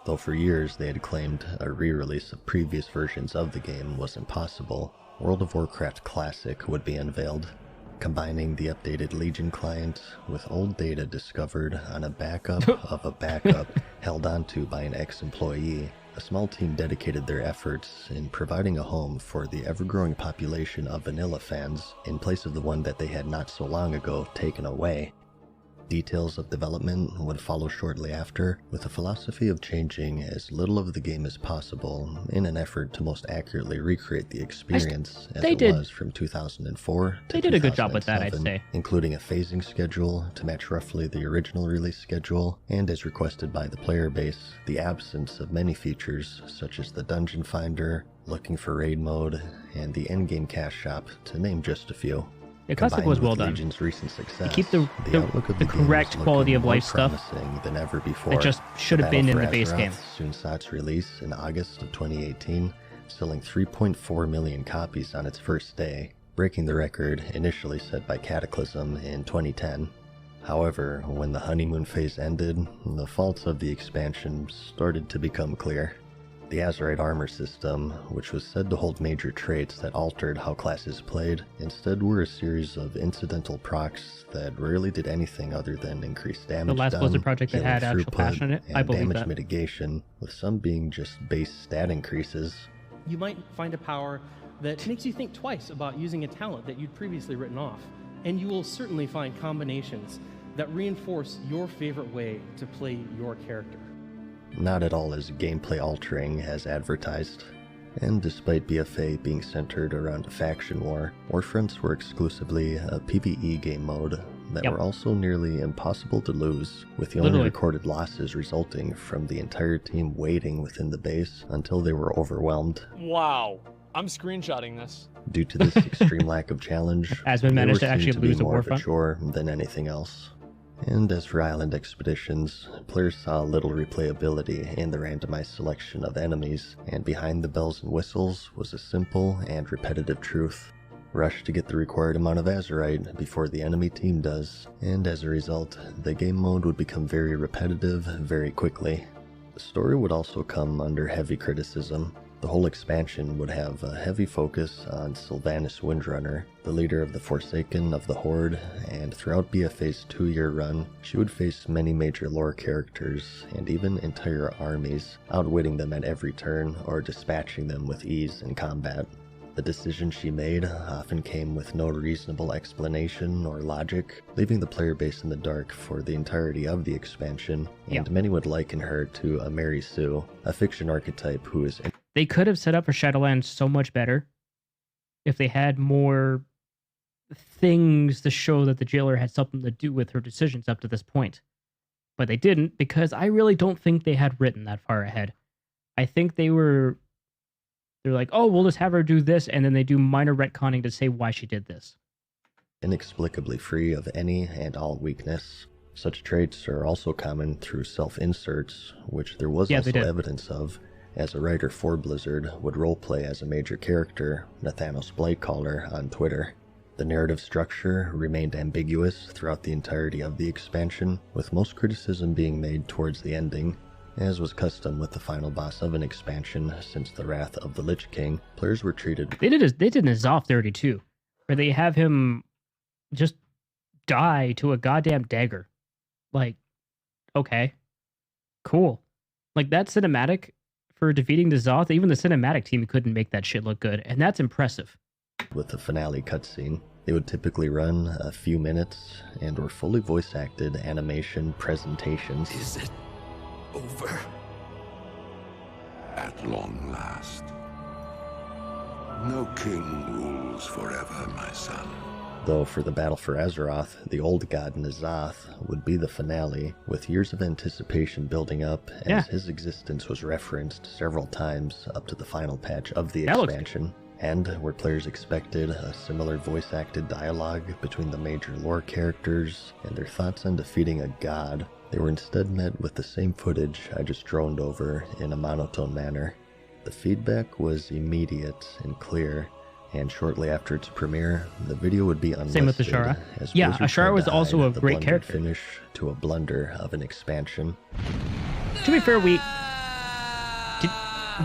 Though for years they had claimed a re-release of previous versions of the game was impossible, World of Warcraft Classic would be unveiled, combining the updated Legion client with old data discovered on a backup of a backup held onto by an ex-employee, A small team dedicated their efforts in providing a home for the ever-growing population of vanilla fans in place of the one that they had not so long ago taken away. Details of development would follow shortly after, with a philosophy of changing as little of the game as possible in an effort to most accurately recreate the experience as it was from 2004 to They did a good job with that, I'd say. Including a phasing schedule to match roughly the original release schedule, and as requested by the player base, the absence of many features such as the dungeon finder, looking for raid mode, and the endgame cash shop, to name just a few. The classic was well done. Legion's recent success, keep the correct quality of life stuff than ever before. that just should have been in the base game. Soon saw its release in August of 2018, selling 3.4 million copies on its first day, breaking the record initially set by Cataclysm in 2010. However, when the honeymoon phase ended, the faults of the expansion started to become clear. The Azerite armor system, which was said to hold major traits that altered how classes played, instead were a series of incidental procs that rarely did anything other than increase damage. The last Blizzard project that had actual passion in it, I believe damage that. mitigation, with some being just base stat increases. You might find a power that makes you think twice about using a talent that you'd previously written off, and you will certainly find combinations that reinforce your favorite way to play your character. Not at all as gameplay altering as advertised. And despite BFA being centered around a faction war, Warfronts were exclusively a PvE game mode that were also nearly impossible to lose, with the only recorded losses resulting from the entire team waiting within the base until they were overwhelmed. Wow, I'm screenshotting this. Due to this extreme lack of challenge, Asmund managed to actually lose a more of a Warfront chore than anything else. And as for island expeditions, players saw little replayability in the randomized selection of enemies, and behind the bells and whistles was a simple and repetitive truth. Rush to get the required amount of Azerite before the enemy team does, and as a result, the game mode would become very repetitive very quickly. The story would also come under heavy criticism. The whole expansion would have a heavy focus on Sylvanas Windrunner, the leader of the Forsaken of the Horde, and throughout BFA's 2-year run, she would face many major lore characters and even entire armies, outwitting them at every turn or dispatching them with ease in combat. The decisions she made often came with no reasonable explanation or logic, leaving the player base in the dark for the entirety of the expansion, and many would liken her to a Mary Sue, a fiction archetype who is... They could have set up for Shadowlands so much better if they had more things to show that the jailer had something to do with her decisions up to this point. But they didn't, because I really don't think they had written that far ahead. I think they're like, oh, we'll just have her do this, and then they do minor retconning to say why she did this. Inexplicably free of any and all weakness. Such traits are also common through self-inserts, which there was also evidence of, as a writer for Blizzard would roleplay as a major character, Nathanos Blightcaller, on Twitter. The narrative structure remained ambiguous throughout the entirety of the expansion, with most criticism being made towards the ending. As was custom with the final boss of an expansion since the Wrath of the Lich King, players were treated... They did an Azoth 32, where they have him just die to a goddamn dagger. Like, okay, cool. Like, that cinematic for defeating the Zoth, even the cinematic team couldn't make that shit look good, and that's impressive. With the finale cutscene, they would typically run a few minutes and were fully voice-acted animation presentations. Is it over? At long last. No king rules forever, my son. Though for the Battle for Azeroth, the old god N'Zoth would be the finale, with years of anticipation building up as his existence was referenced several times up to the final patch of the expansion, and where players expected a similar voice-acted dialogue between the major lore characters and their thoughts on defeating a god, they were instead met with the same footage I just droned over in a monotone manner. The feedback was immediate and clear, and shortly after its premiere, the video would be unlisted. Same with Ashara. Yeah, Ashara was also a great character. Finish to a blunder of an expansion. To be fair, we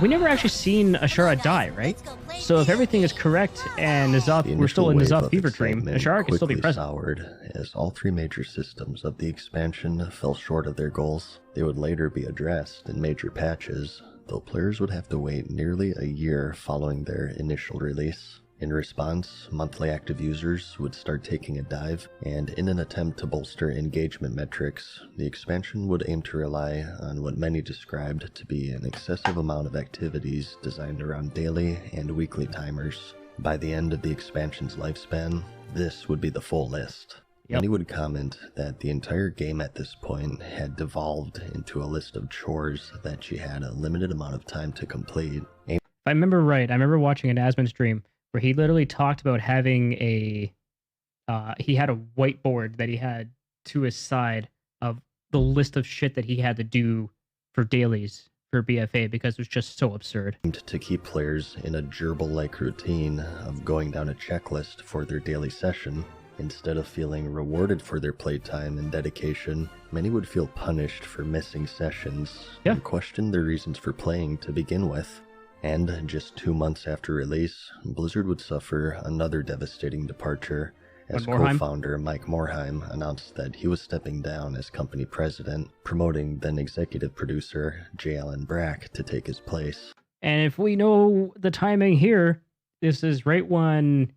never actually seen Ashara die, right? So if everything is correct and we're still in N'Zoth fever dream, Ashara can still be present. Soured as all three major systems of the expansion fell short of their goals. They would later be addressed in major patches, though players would have to wait nearly a year following their initial release. In response, monthly active users would start taking a dive, and in an attempt to bolster engagement metrics, the expansion would aim to rely on what many described to be an excessive amount of activities designed around daily and weekly timers. By the end of the expansion's lifespan, this would be the full list. Many would comment that the entire game at this point had devolved into a list of chores that you had a limited amount of time to complete. If I remember right, I remember watching an Asmund stream where he literally talked about having he had a whiteboard that he had to his side of the list of shit that he had to do for dailies for BFA because it was just so absurd. To keep players in a gerbil-like routine of going down a checklist for their daily session, instead of feeling rewarded for their playtime and dedication, many would feel punished for missing sessions and question their reasons for playing to begin with. And just 2 months after release, Blizzard would suffer another devastating departure as co-founder Mike Morhaime announced that he was stepping down as company president, promoting then executive producer J. Allen Brack to take his place. And if we know the timing here, this is right when...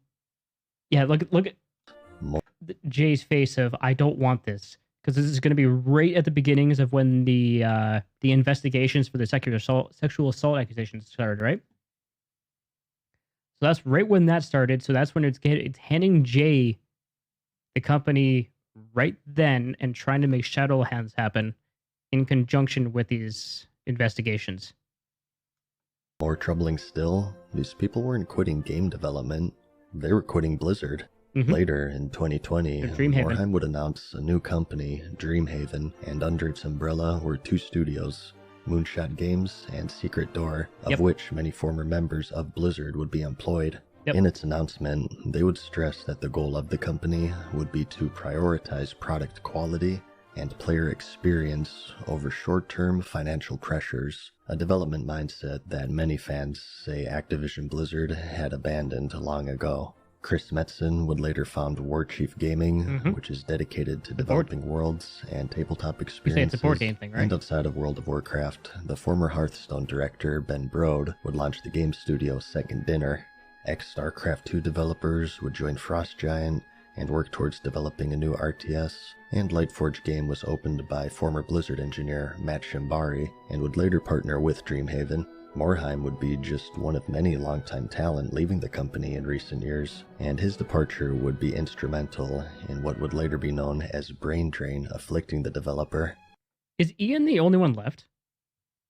Yeah, look at Jay's face of, I don't want this. Because this is going to be right at the beginnings of when the investigations for the sexual assault accusations started, right? So that's right when that started. So that's when it's handing Jay the company right then and trying to make Shadowlands happen in conjunction with these investigations. More troubling still, these people weren't quitting game development. They were quitting Blizzard. Later in 2020, Morhaime would announce a new company, Dreamhaven, and under its umbrella were 2 studios, Moonshot Games and Secret Door, of which many former members of Blizzard would be employed. In its announcement, they would stress that the goal of the company would be to prioritize product quality and player experience over short-term financial pressures, a development mindset that many fans say Activision Blizzard had abandoned long ago. Chris Metzen would later found Warchief Gaming, which is dedicated to developing worlds and tabletop experiences. It's a board game thing, right? And outside of World of Warcraft, the former Hearthstone director Ben Brode would launch the game studio Second Dinner. Ex-StarCraft 2 developers would join Frost Giant and work towards developing a new RTS, and Lightforge game was opened by former Blizzard engineer Matt Shimbari and would later partner with Dreamhaven. Morhaime would be just one of many longtime talent leaving the company in recent years, and his departure would be instrumental in what would later be known as brain drain afflicting the developer. Is Ian the only one left?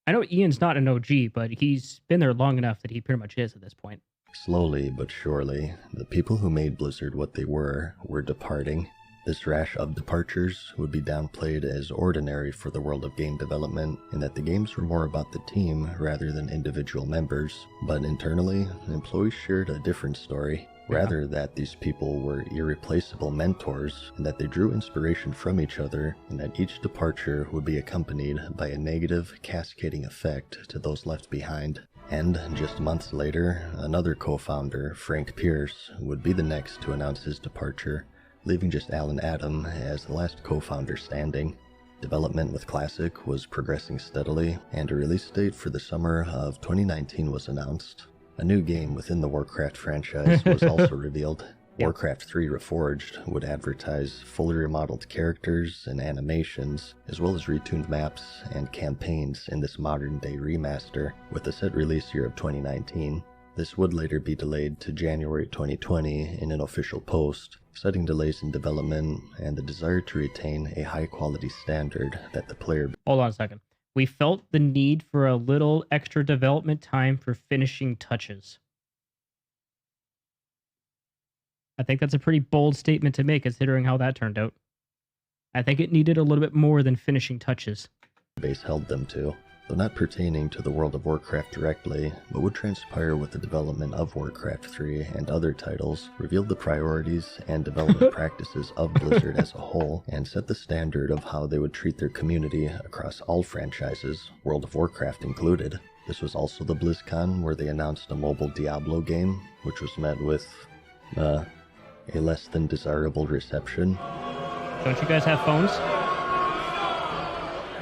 I know Ian's not an OG, but he's been there long enough that he pretty much is at this point. Slowly but surely, the people who made Blizzard what they were departing. This rash of departures would be downplayed as ordinary for the world of game development, in that the games were more about the team rather than individual members. But internally, employees shared a different story. Rather that these people were irreplaceable mentors, and that they drew inspiration from each other, and that each departure would be accompanied by a negative, cascading effect to those left behind. And just months later, another co-founder, Frank Pierce, would be the next to announce his departure, leaving just Alan Adam as the last co-founder standing. Development with Classic was progressing steadily, and a release date for the summer of 2019 was announced. A new game within the Warcraft franchise was also revealed. Warcraft 3 Reforged would advertise fully remodeled characters and animations, as well as retuned maps and campaigns in this modern-day remaster, with a set release year of 2019. This would later be delayed to January 2020 in an official post, citing delays in development and the desire to retain a high-quality standard that the player... Hold on a second. We felt the need for a little extra development time for finishing touches. I think that's a pretty bold statement to make considering how that turned out. I think it needed a little bit more than finishing touches. Base held them to, though not pertaining to the World of Warcraft directly, but would transpire with the development of Warcraft 3 and other titles, revealed the priorities and development practices of Blizzard as a whole, and set the standard of how they would treat their community across all franchises, World of Warcraft included. This was also the BlizzCon where they announced a mobile Diablo game, which was met with, a less than desirable reception. Don't you guys have phones?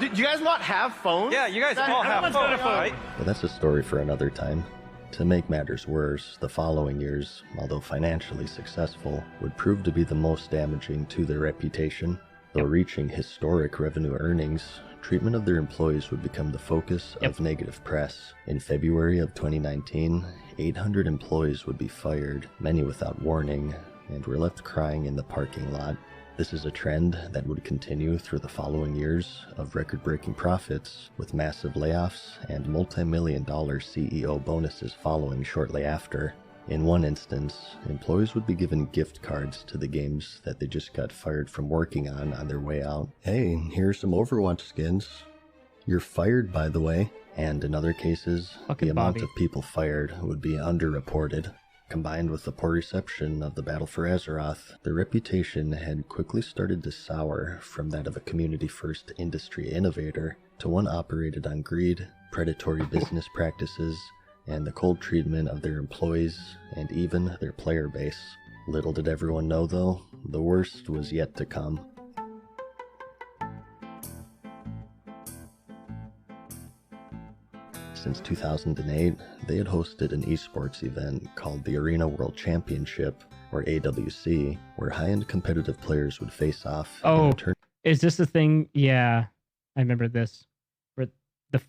Do you guys not have phones? Yeah, you guys all have phones, right? But that's a story for another time. To make matters worse, the following years, although financially successful, would prove to be the most damaging to their reputation. Though reaching historic revenue earnings, treatment of their employees would become the focus of negative press. In February of 2019, 800 employees would be fired, many without warning, and were left crying in the parking lot. This is a trend that would continue through the following years of record-breaking profits, with massive layoffs and multi-million-dollar CEO bonuses following shortly after. In one instance, employees would be given gift cards to the games that they just got fired from working on their way out. Hey, here's some Overwatch skins. You're fired, by the way. And in other cases, the amount of people fired would be underreported. Combined with the poor reception of the Battle for Azeroth, their reputation had quickly started to sour from that of a community-first industry innovator to one operated on greed, predatory business practices, and the cold treatment of their employees and even their player base. Little did everyone know, though, the worst was yet to come. Since 2008, they had hosted an esports event called the Arena World Championship, or AWC, where high-end competitive players would face off. Oh, is this the thing? Yeah, I remember this.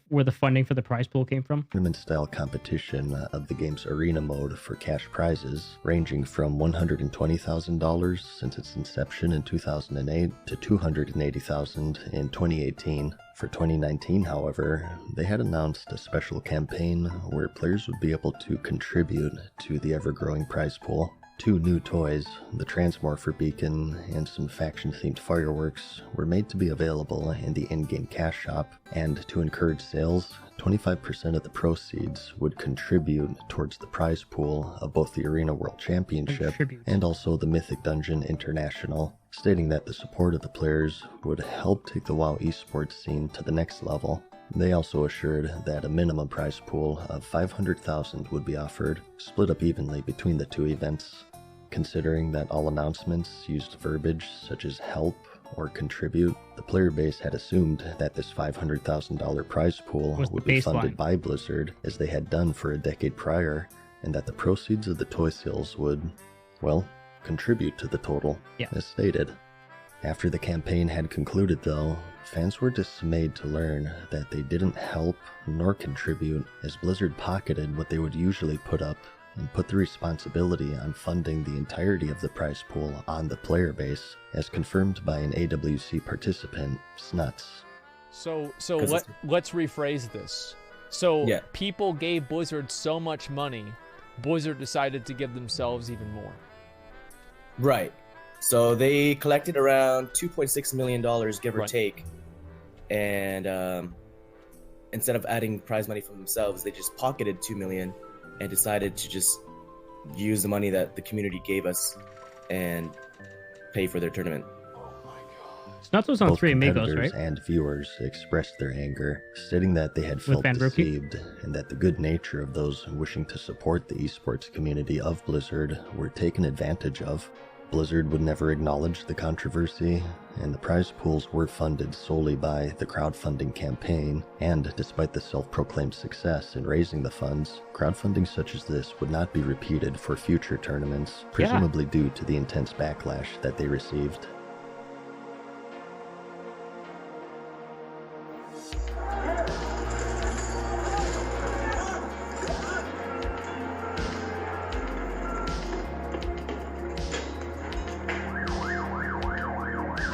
Where the funding for the prize pool came from? Tournament-style competition of the game's arena mode for cash prizes, ranging from $120,000 since its inception in 2008 to $280,000 in 2018. For 2019, however, they had announced a special campaign where players would be able to contribute to the ever-growing prize pool. 2 new toys, the Transmorpher Beacon and some faction-themed fireworks, were made to be available in the in-game cash shop, and to encourage sales, 25% of the proceeds would contribute towards the prize pool of both the Arena World Championship and also the Mythic Dungeon International, stating that the support of the players would help take the WoW esports scene to the next level. They also assured that a minimum prize pool of $500,000 would be offered, split up evenly between the 2 events. Considering that all announcements used verbiage such as help or contribute, the player base had assumed that this $500,000 prize pool would be funded by Blizzard, as they had done for a decade prior, and that the proceeds of the toy sales would, well, contribute to the total, as stated. After the campaign had concluded, though, fans were dismayed to learn that they didn't help nor contribute, as Blizzard pocketed what they would usually put up and put the responsibility on funding the entirety of the prize pool on the player base, as confirmed by an AWC participant, Snuts. So let's rephrase this. So people gave Blizzard so much money, Blizzard decided to give themselves even more. Right. So they collected around $2.6 million, give or take. And instead of adding prize money for themselves, they just pocketed $2 million and decided to just use the money that the community gave us and pay for their tournament. Snuts was on Both 3 Amigos, competitors right? and viewers expressed their anger, stating that they had felt deceived and that the good nature of those wishing to support the esports community of Blizzard were taken advantage of. Blizzard would never acknowledge the controversy, and the prize pools were funded solely by the crowdfunding campaign, and despite the self-proclaimed success in raising the funds, crowdfunding such as this would not be repeated for future tournaments, presumably due to the intense backlash that they received.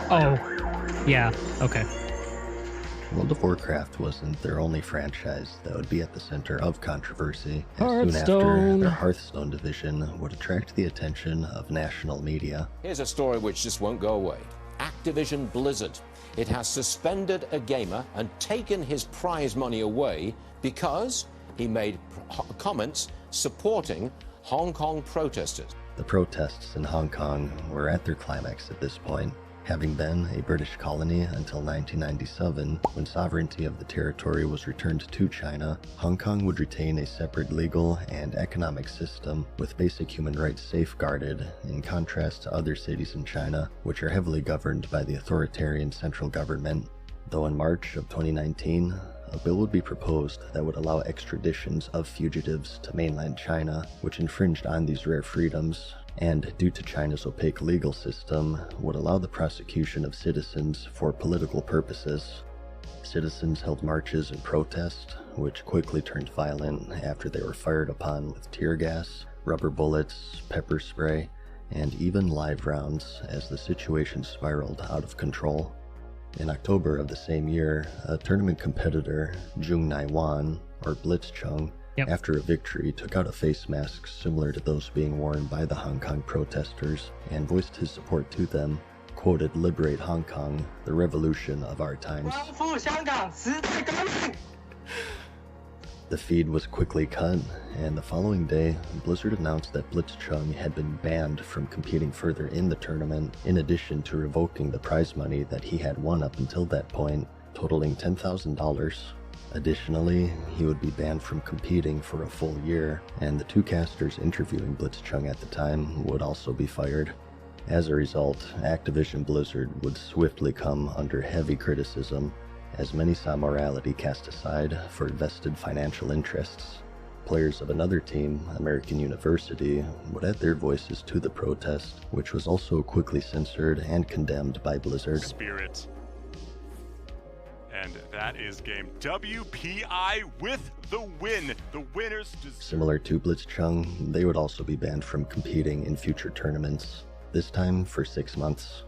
Oh, yeah, okay. World of Warcraft wasn't their only franchise that would be at the center of controversy, and soon after, their Hearthstone division would attract the attention of national media. Here's a story which just won't go away. Activision Blizzard. It has suspended a gamer and taken his prize money away because he made comments supporting Hong Kong protesters. The protests in Hong Kong were at their climax at this point. Having been a British colony until 1997, when sovereignty of the territory was returned to China, Hong Kong would retain a separate legal and economic system with basic human rights safeguarded, in contrast to other cities in China, which are heavily governed by the authoritarian central government. Though in March of 2019, a bill would be proposed that would allow extraditions of fugitives to mainland China, which infringed on these rare freedoms, and due to China's opaque legal system, would allow the prosecution of citizens for political purposes. Citizens held marches in protest, which quickly turned violent after they were fired upon with tear gas, rubber bullets, pepper spray, and even live rounds as the situation spiraled out of control. In October of the same year, a tournament competitor, Jung Nai-wan, or Blitzchung, after a victory took out a face mask similar to those being worn by the Hong Kong protesters and voiced his support to them, quoted "Liberate Hong Kong, the revolution of our times." The feed was quickly cut, and the following day, Blizzard announced that Blitzchung had been banned from competing further in the tournament, in addition to revoking the prize money that he had won up until that point, totaling $10,000. Additionally, he would be banned from competing for a full year, and the two casters interviewing Blitzchung at the time would also be fired. As a result, Activision Blizzard would swiftly come under heavy criticism, as many saw morality cast aside for vested financial interests. Players of another team, American University, would add their voices to the protest, which was also quickly censored and condemned by Blizzard. Spirit. And that is game WPI with the win. The winners Similar to Blitzchung, they would also be banned from competing in future tournaments, this time for 6 months.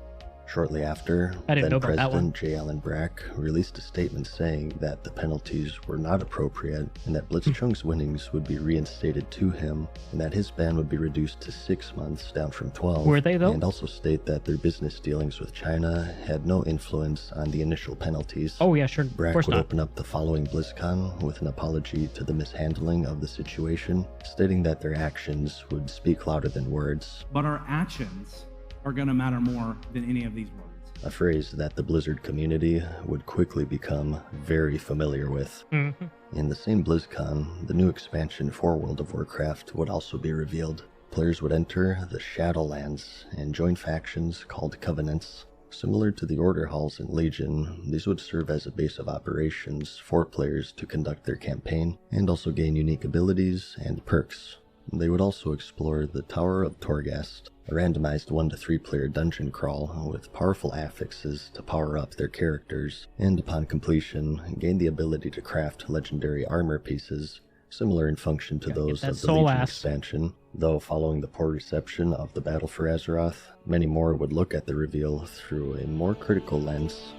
Shortly after, then President J. Allen Brack released a statement saying that the penalties were not appropriate and that Blitzchung's winnings would be reinstated to him and that his ban would be reduced to 6 months, down from 12. Were they, though? And also state that their business dealings with China had no influence on the initial penalties. Oh yeah, sure. Brack would open up the following BlizzCon with an apology to the mishandling of the situation, stating that their actions would speak louder than words. But our actions are going to matter more than any of these words. A phrase that the Blizzard community would quickly become very familiar with. In the same BlizzCon, the new expansion for World of Warcraft would also be revealed. Players would enter the Shadowlands and join factions called Covenants. Similar to the Order Halls in Legion, these would serve as a base of operations for players to conduct their campaign and also gain unique abilities and perks. They would also explore the Tower of Torghast, a randomized 1 to 3 player dungeon crawl with powerful affixes to power up their characters, and upon completion, gain the ability to craft legendary armor pieces, similar in function to those of the Legion expansion. Though following the poor reception of the Battle for Azeroth, many more would look at the reveal through a more critical lens.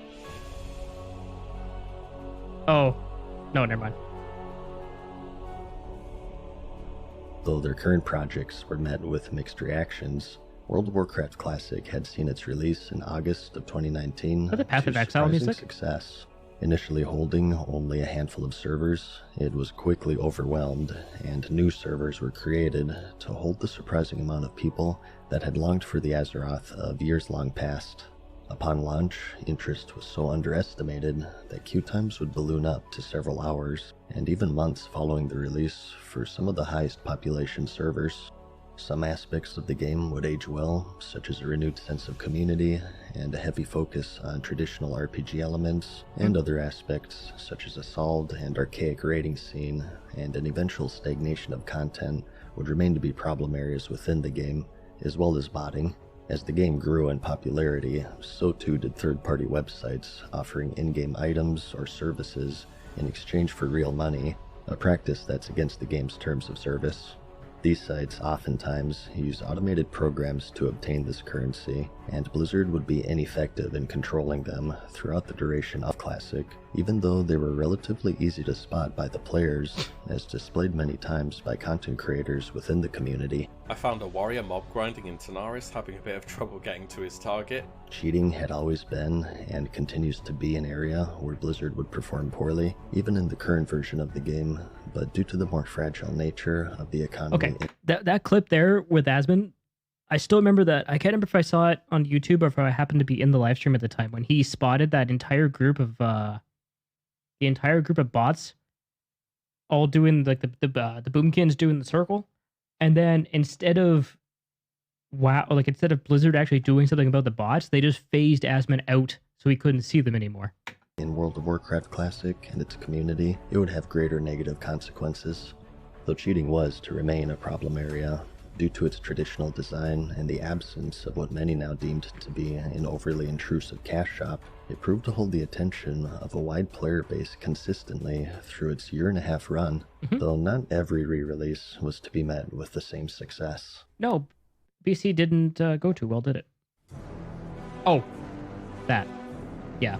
Oh, no, never mind. Though their current projects were met with mixed reactions, World of Warcraft Classic had seen its release in August of 2019 the Path of to Exile surprising music? success. Initially holding only a handful of servers, it was quickly overwhelmed, and new servers were created to hold the surprising amount of people that had longed for the Azeroth of years long past. Upon launch, interest was so underestimated that queue times would balloon up to several hours, and even months following the release for some of the highest population servers. Some aspects of the game would age well, such as a renewed sense of community and a heavy focus on traditional RPG elements, and other aspects such as a solid and archaic raiding scene and an eventual stagnation of content would remain to be problem areas within the game, as well as botting. As the game grew in popularity, so too did third-party websites offering in-game items or services in exchange for real money, a practice that's against the game's terms of service. These sites oftentimes use automated programs to obtain this currency, and Blizzard would be ineffective in controlling them throughout the duration of Classic, even though they were relatively easy to spot by the players, as displayed many times by content creators within the community. I found a warrior mob grinding in Tanaris having a bit of trouble getting to his target. Cheating had always been, and continues to be, an area where Blizzard would perform poorly, even in the current version of the game, but due to the more fragile nature of the economy... Okay, that clip there with Asmund, I still remember that. I can't remember if I saw it on YouTube or if I happened to be in the live stream at the time when he spotted that entire group of bots all doing like the boomkins doing the circle, and then instead of Blizzard actually doing something about the bots, they just phased Asmund out so he couldn't see them anymore. In World of Warcraft Classic and its community, it would have greater negative consequences. Though cheating was to remain a problem area, due to its traditional design and the absence of what many now deemed to be an overly intrusive cash shop, it proved to hold the attention of a wide player base consistently through its year-and-a-half run, though not every re-release was to be met with the same success. No, BC didn't go too well, did it? Oh, that. Yeah.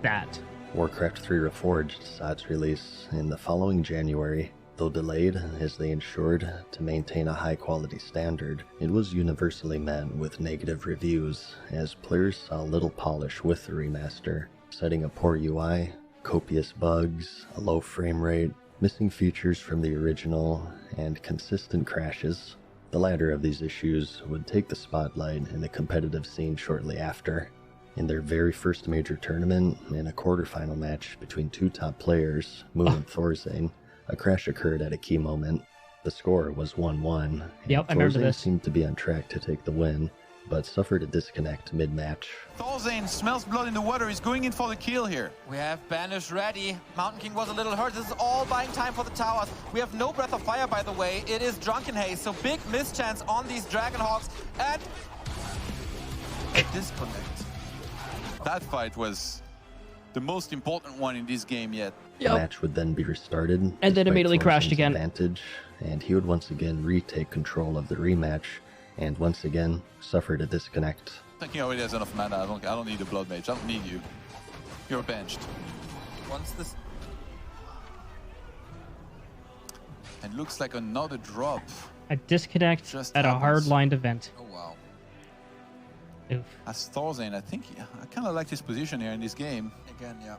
That. Warcraft 3 Reforged saw its release in the following January. Though delayed as they ensured to maintain a high-quality standard, it was universally met with negative reviews, as players saw little polish with the remaster, citing a poor UI, copious bugs, a low frame rate, missing features from the original, and consistent crashes. The latter of these issues would take the spotlight in the competitive scene shortly after. In their very first major tournament, in a quarterfinal match between two top players, Moon and Thorzane, a crash occurred at a key moment. The score was 1-1. Yep, I remember this. Seemed to be on track to take the win, but suffered a disconnect mid-match. Thorzane smells blood in the water. He's going in for the kill here. We have Banish ready. Mountain King was a little hurt. This is all buying time for the towers. We have no Breath of Fire, by the way. It is Drunken Haze, so big mischance on these Dragonhawks. And disconnect. That fight was the most important one in this game yet. The match would then be restarted, and then immediately crashed again. Advantage, and he would once again retake control of the rematch, and once again suffered a disconnect. I think he already has enough mana. I don't need a Blood Mage. I don't need you. You're benched. Once this. It looks like another drop. A disconnect just at happens. a hard-lined event. Oh wow. Oof. As Thorzane, I think I kind of like his position here in this game. Again, yeah.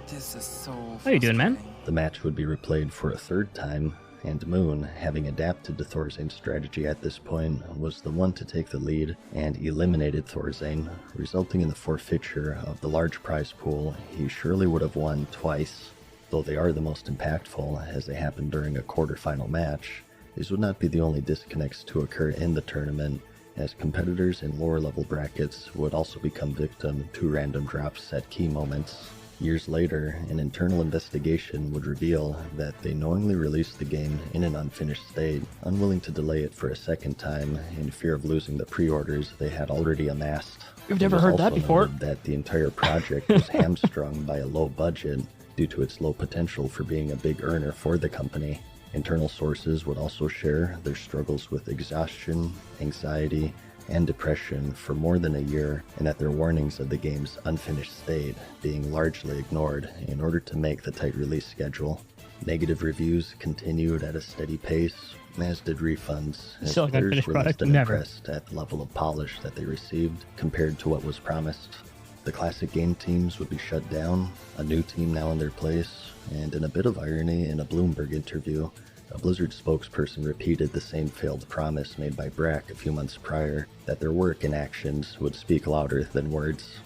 This is so. How you doing, man? The match would be replayed for a third time, and Moon, having adapted to Thorzane's strategy at this point, was the one to take the lead and eliminated Thorzane, resulting in the forfeiture of the large prize pool he surely would have won twice. Though they are the most impactful, as they happened during a quarterfinal match, these would not be the only disconnects to occur in the tournament, as competitors in lower level brackets would also become victim to random drops at key moments. Years later, an internal investigation would reveal that they knowingly released the game in an unfinished state, unwilling to delay it for a second time in fear of losing the pre-orders they had already amassed. You've never heard that before? That the entire project was hamstrung by a low budget due to its low potential for being a big earner for the company. Internal sources would also share their struggles with exhaustion, anxiety, and depression for more than a year, and that their warnings of the game's unfinished state being largely ignored in order to make the tight release schedule. Negative reviews continued at a steady pace, as did refunds, as Still players were less than never. impressed at the level of polish that they received compared to what was promised. The classic game teams would be shut down, a new team now in their place, and in a bit of irony in a Bloomberg interview, a Blizzard spokesperson repeated the same failed promise made by Brack a few months prior, that their work and actions would speak louder than words.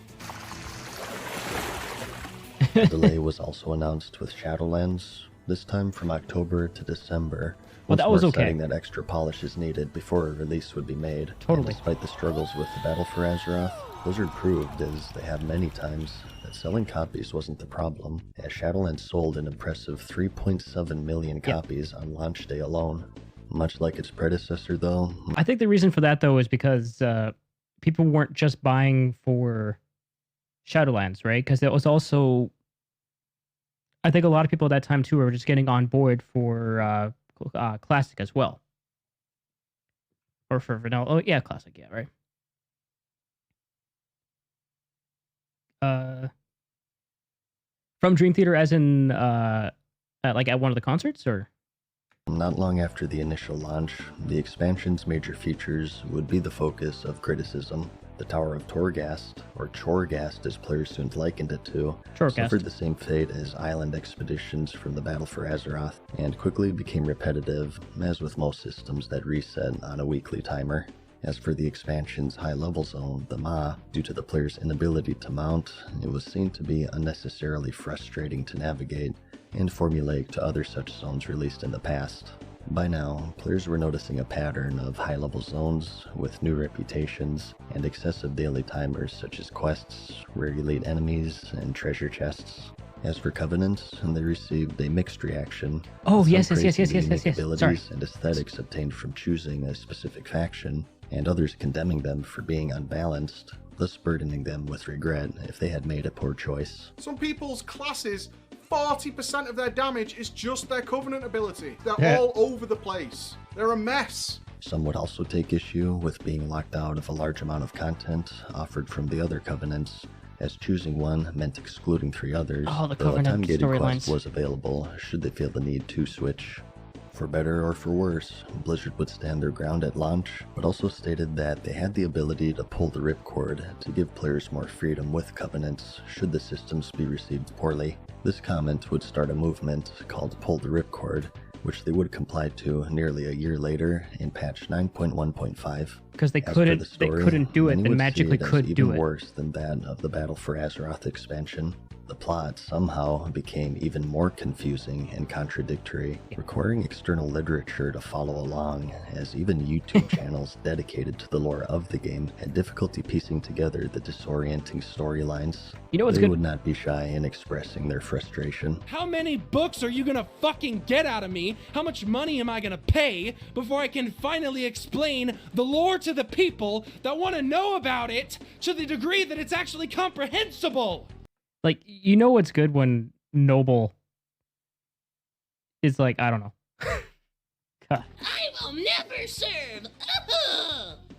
A delay was also announced with Shadowlands, this time from October to December. Well, that was okay. Citing that extra polish is needed before a release would be made. Totally. And despite the struggles with the Battle for Azeroth, Blizzard proved, as they have many times, that selling copies wasn't the problem, as Shadowlands sold an impressive 3.7 million copies on launch day alone. Much like its predecessor, though. I think the reason for that, though, is because people weren't just buying for Shadowlands, right? Because it was also, I think a lot of people at that time, too, were just getting on board for Classic as well. Or for Vanilla. Oh, yeah, Classic, yeah, right? From Dream Theater, as in at one of the concerts, or? Not long after the initial launch, the expansion's major features would be the focus of criticism. The Tower of Torghast, or Chorghast as players soon likened it to, suffered the same fate as island expeditions from the Battle for Azeroth, and quickly became repetitive, as with most systems that reset on a weekly timer. As for the expansion's high-level zone, the Maw, due to the player's inability to mount, it was seen to be unnecessarily frustrating to navigate, and formulaic to other such zones released in the past. By now, players were noticing a pattern of high-level zones with new reputations and excessive daily timers such as quests, rare elite enemies, and treasure chests. As for Covenants, they received a mixed reaction. Oh, some yes. praising the unique abilities Sorry. and aesthetics obtained from choosing a specific faction, and others condemning them for being unbalanced, thus burdening them with regret if they had made a poor choice. Some people's classes, 40% of their damage is just their Covenant ability. They're all over the place. They're a mess. Some would also take issue with being locked out of a large amount of content offered from the other Covenants, as choosing one meant excluding 3 others, Oh, the though a Covenant time-gated storylines. quest was available should they feel the need to switch. For better or for worse, Blizzard would stand their ground at launch, but also stated that they had the ability to pull the ripcord to give players more freedom with Covenants should the systems be received poorly. This comment would start a movement called Pull the Ripcord, which they would comply to nearly a year later in patch 9.1.5. Because they As for couldn't, the story, they couldn't do it, many then would see magically it as could do even it. worse than that of the Battle for Azeroth expansion. The plot somehow became even more confusing and contradictory, requiring external literature to follow along, as even YouTube channels dedicated to the lore of the game had difficulty piecing together the disorienting storylines. You know what's They good? would not be shy in expressing their frustration. How many books are you gonna fucking get out of me? How much money am I gonna pay before I can finally explain the lore to the people that want to know about it to the degree that it's actually comprehensible? Like, you know what's good when Noble is like, I don't know. God. I will never serve.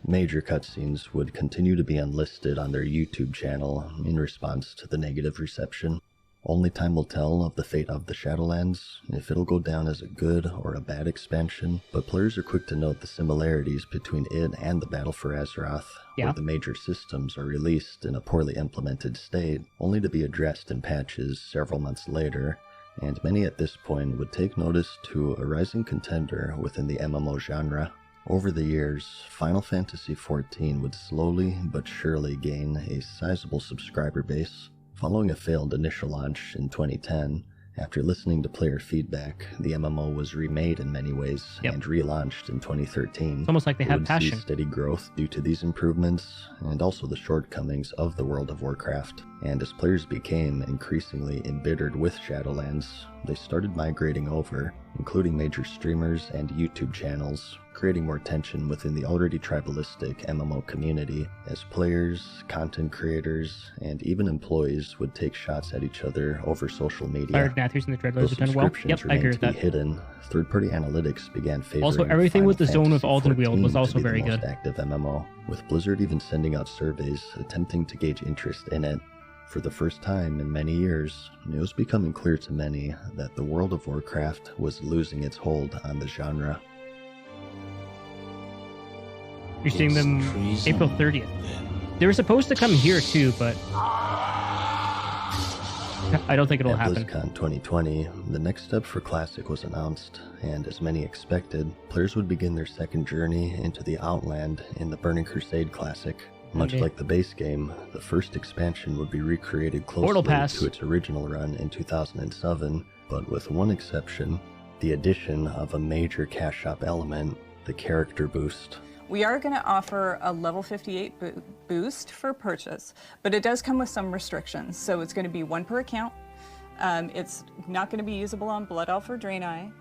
Major cutscenes would continue to be unlisted on their YouTube channel in response to the negative reception. Only time will tell of the fate of the Shadowlands, if it'll go down as a good or a bad expansion, but players are quick to note the similarities between it and the Battle for Azeroth, Yeah. where the major systems are released in a poorly implemented state, only to be addressed in patches several months later, and many at this point would take notice to a rising contender within the MMO genre. Over the years, Final Fantasy XIV would slowly but surely gain a sizable subscriber base. Following a failed initial launch in 2010, after listening to player feedback, the MMO was remade in many ways and relaunched in 2013. It's almost like they It have would passion. see steady growth due to these improvements, and also the shortcomings of the World of Warcraft. And as players became increasingly embittered with Shadowlands, they started migrating over, including major streamers and YouTube channels, creating more tension within the already tribalistic MMO community, as players, content creators, and even employees would take shots at each other over social media. Fired Matthews and the Dreadlords Though have done well. subscriptions Yep, I agree remained with to be that. hidden, third-party analytics began favoring Also, everything Final with the Zone of Fantasy Alden Weald was 14 also to be very the most good. active MMO, with Blizzard even sending out surveys attempting to gauge interest in it. For the first time in many years, it was becoming clear to many that the World of Warcraft was losing its hold on the genre. You're seeing them April 30th. They were supposed to come here too, but I don't think it'll At happen. BlizzCon 2020, the next step for Classic was announced, and as many expected, players would begin their second journey into the Outland in the Burning Crusade Classic. Much Okay. like the base game, the first expansion would be recreated Portal closely Pass. to its original run in 2007, but with one exception, the addition of a major cash shop element, the character boost. We are going to offer a level 58 boost for purchase, but it does come with some restrictions. So it's going to be 1 per account. It's not going to be usable on Blood Elf or Draenor.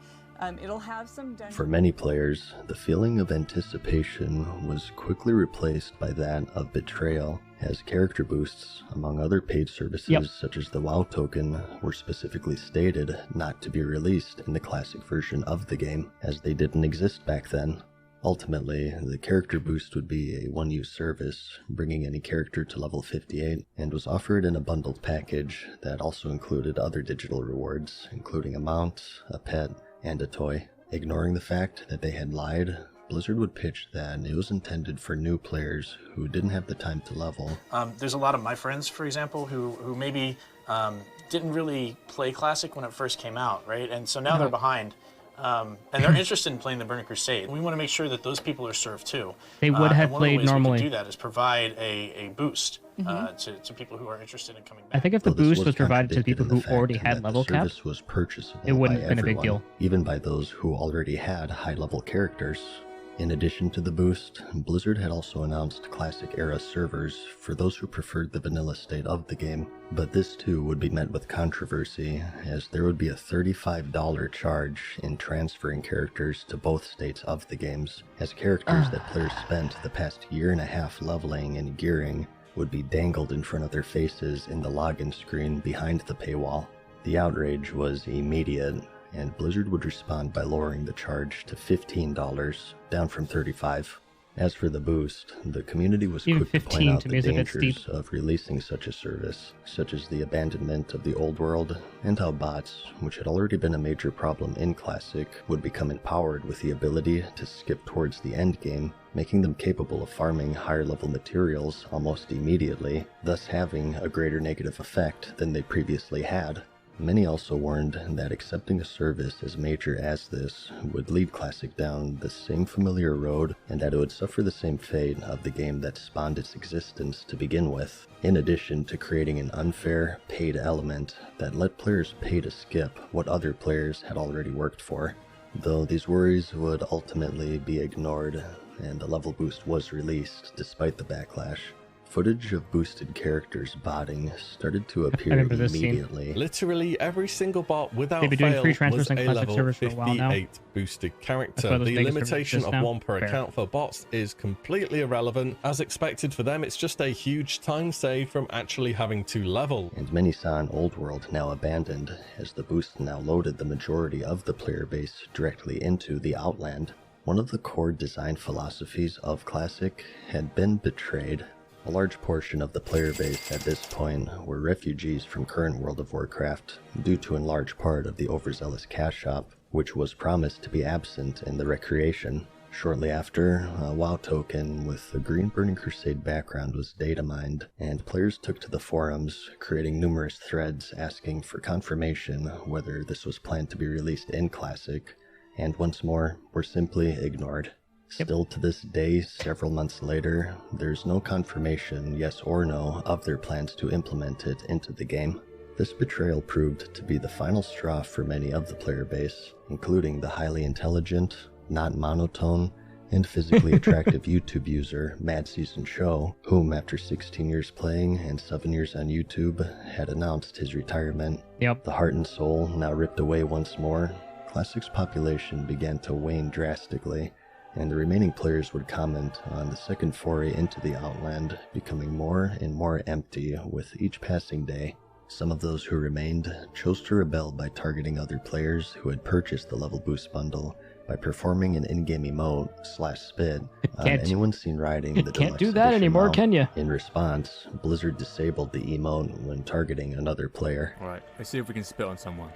It'll have some dungeon. For many players, the feeling of anticipation was quickly replaced by that of betrayal, as character boosts, among other paid services such as the WoW token, were specifically stated not to be released in the classic version of the game, as they didn't exist back then. Ultimately, the character boost would be a one-use service, bringing any character to level 58, and was offered in a bundled package that also included other digital rewards, including a mount, a pet, and a toy. Ignoring the fact that they had lied, Blizzard would pitch that it was intended for new players who didn't have the time to level. There's a lot of my friends, for example, who maybe didn't really play Classic when it first came out, right? And so now they're behind. And they're interested in playing the Burning Crusade. We want to make sure that those people are served too. They would have and one played of the ways normally. we can do that is provide a boost to people who are interested in coming back. I think if the boost was provided to people who already had level cap, was purchasable it wouldn't by have been a big everyone, deal. even by those who already had high-level characters. In addition to the boost, Blizzard had also announced Classic-era servers for those who preferred the vanilla state of the game, but this too would be met with controversy, as there would be a $35 charge in transferring characters to both states of the games, as characters that players spent the past year and a half leveling and gearing would be dangled in front of their faces in the login screen behind the paywall. The outrage was immediate, and Blizzard would respond by lowering the charge to $15, down from $35. As for the boost, the community was quick to point out the dangers of releasing such a service, such as the abandonment of the old world, and how bots, which had already been a major problem in Classic, would become empowered with the ability to skip towards the end game, making them capable of farming higher-level materials almost immediately, thus having a greater negative effect than they previously had. Many also warned that accepting a service as major as this would lead Classic down the same familiar road, and that it would suffer the same fate of the game that spawned its existence to begin with, in addition to creating an unfair, paid element that let players pay to skip what other players had already worked for. Though these worries would ultimately be ignored, and a level boost was released despite the backlash. Footage of boosted characters botting started to appear immediately. Literally every single bot without They've been doing fail free transfers was on a Classic level servers for a while now. 58 boosted character. those The biggest limitation servers of now. one per Fair. account for bots is completely irrelevant. As expected for them, it's just a huge time save from actually having to level. And many saw an old world now abandoned, as the boost now loaded the majority of the player base directly into the Outland. One of the core design philosophies of Classic had been betrayed. A large portion of the player base at this point were refugees from current World of Warcraft, due to in large part of the overzealous cash shop, which was promised to be absent in the recreation. Shortly after, a WoW token with the Green Burning Crusade background was data mined, and players took to the forums, creating numerous threads asking for confirmation whether this was planned to be released in Classic, and once more, were simply ignored. Still to this day, several months later, there's no confirmation, yes or no, of their plans to implement it into the game. This betrayal proved to be the final straw for many of the player base, including the highly intelligent, not monotone, and physically attractive YouTube user MadSeasonShow, whom after 16 years playing and 7 years on YouTube, had announced his retirement. The heart and soul now ripped away once more, Classic's population began to wane drastically, and the remaining players would comment on the second foray into the Outland becoming more and more empty with each passing day. Some of those who remained chose to rebel by targeting other players who had purchased the level boost bundle by performing an in-game emote /spit on anyone seen riding the Can't do that anymore, can ya? In response, Blizzard disabled the emote when targeting another player. Alright, let's see if we can spit on someone.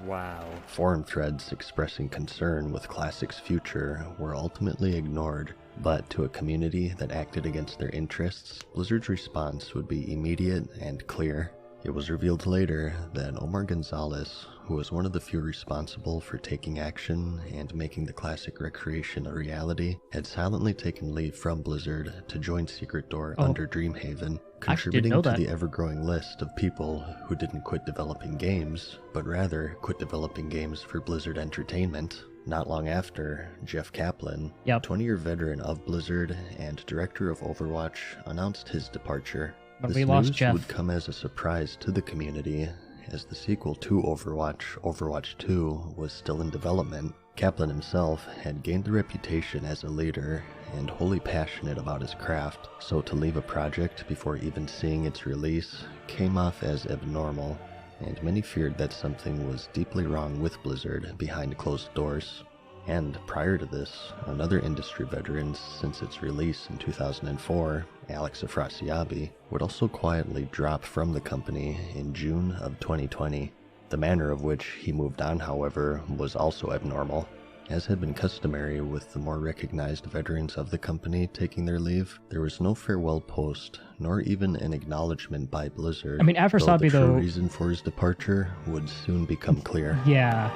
Wow. Forum threads expressing concern with Classic's future were ultimately ignored, but to a community that acted against their interests, Blizzard's response would be immediate and clear. It was revealed later that Omar Gonzalez, who was one of the few responsible for taking action and making the Classic recreation a reality, had silently taken leave from Blizzard to join Secret Door under Dreamhaven, contributing to the ever-growing list of people who didn't quit developing games, but rather quit developing games for Blizzard Entertainment. Not long after, Jeff Kaplan, 20-year veteran of Blizzard and director of Overwatch, announced his departure. This news would come as a surprise to the community, as the sequel to Overwatch, Overwatch 2, was still in development. Kaplan himself had gained the reputation as a leader and wholly passionate about his craft, so to leave a project before even seeing its release came off as abnormal, and many feared that something was deeply wrong with Blizzard behind closed doors. And prior to this, another industry veteran since its release in 2004, Alex Afrasiabi, would also quietly drop from the company in June of 2020. The manner of which he moved on, however, was also abnormal. As had been customary with the more recognized veterans of the company taking their leave, there was no farewell post, nor even an acknowledgement by Blizzard. I mean, Afrasiabi, the true reason for his departure would soon become clear. Yeah.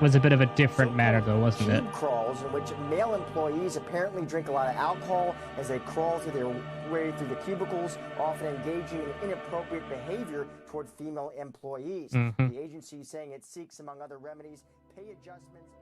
was a bit of a different matter, though, wasn't it? Cube crawls, in which male employees apparently drink a lot of alcohol as they crawl through their way through the cubicles, often engaging in inappropriate behavior toward female employees. The agency saying it seeks, among other remedies, pay adjustments.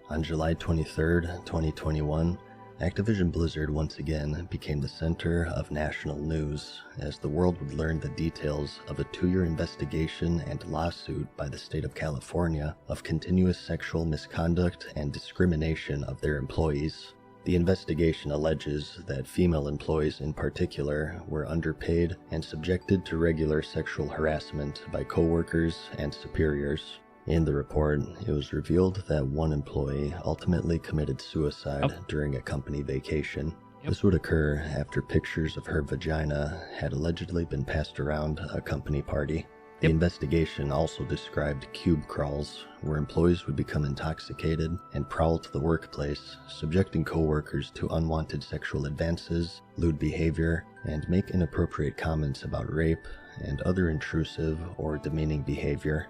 On July 23rd, 2021, Activision Blizzard once again became the center of national news as the world would learn the details of a 2-year investigation and lawsuit by the state of California of continuous sexual misconduct and discrimination of their employees. The investigation alleges that female employees in particular were underpaid and subjected to regular sexual harassment by coworkers and superiors. In the report, it was revealed that one employee ultimately committed suicide during a company vacation. This would occur after pictures of her vagina had allegedly been passed around a company party. The investigation also described cube crawls, where employees would become intoxicated and prowl to the workplace, subjecting coworkers to unwanted sexual advances, lewd behavior, and make inappropriate comments about rape and other intrusive or demeaning behavior.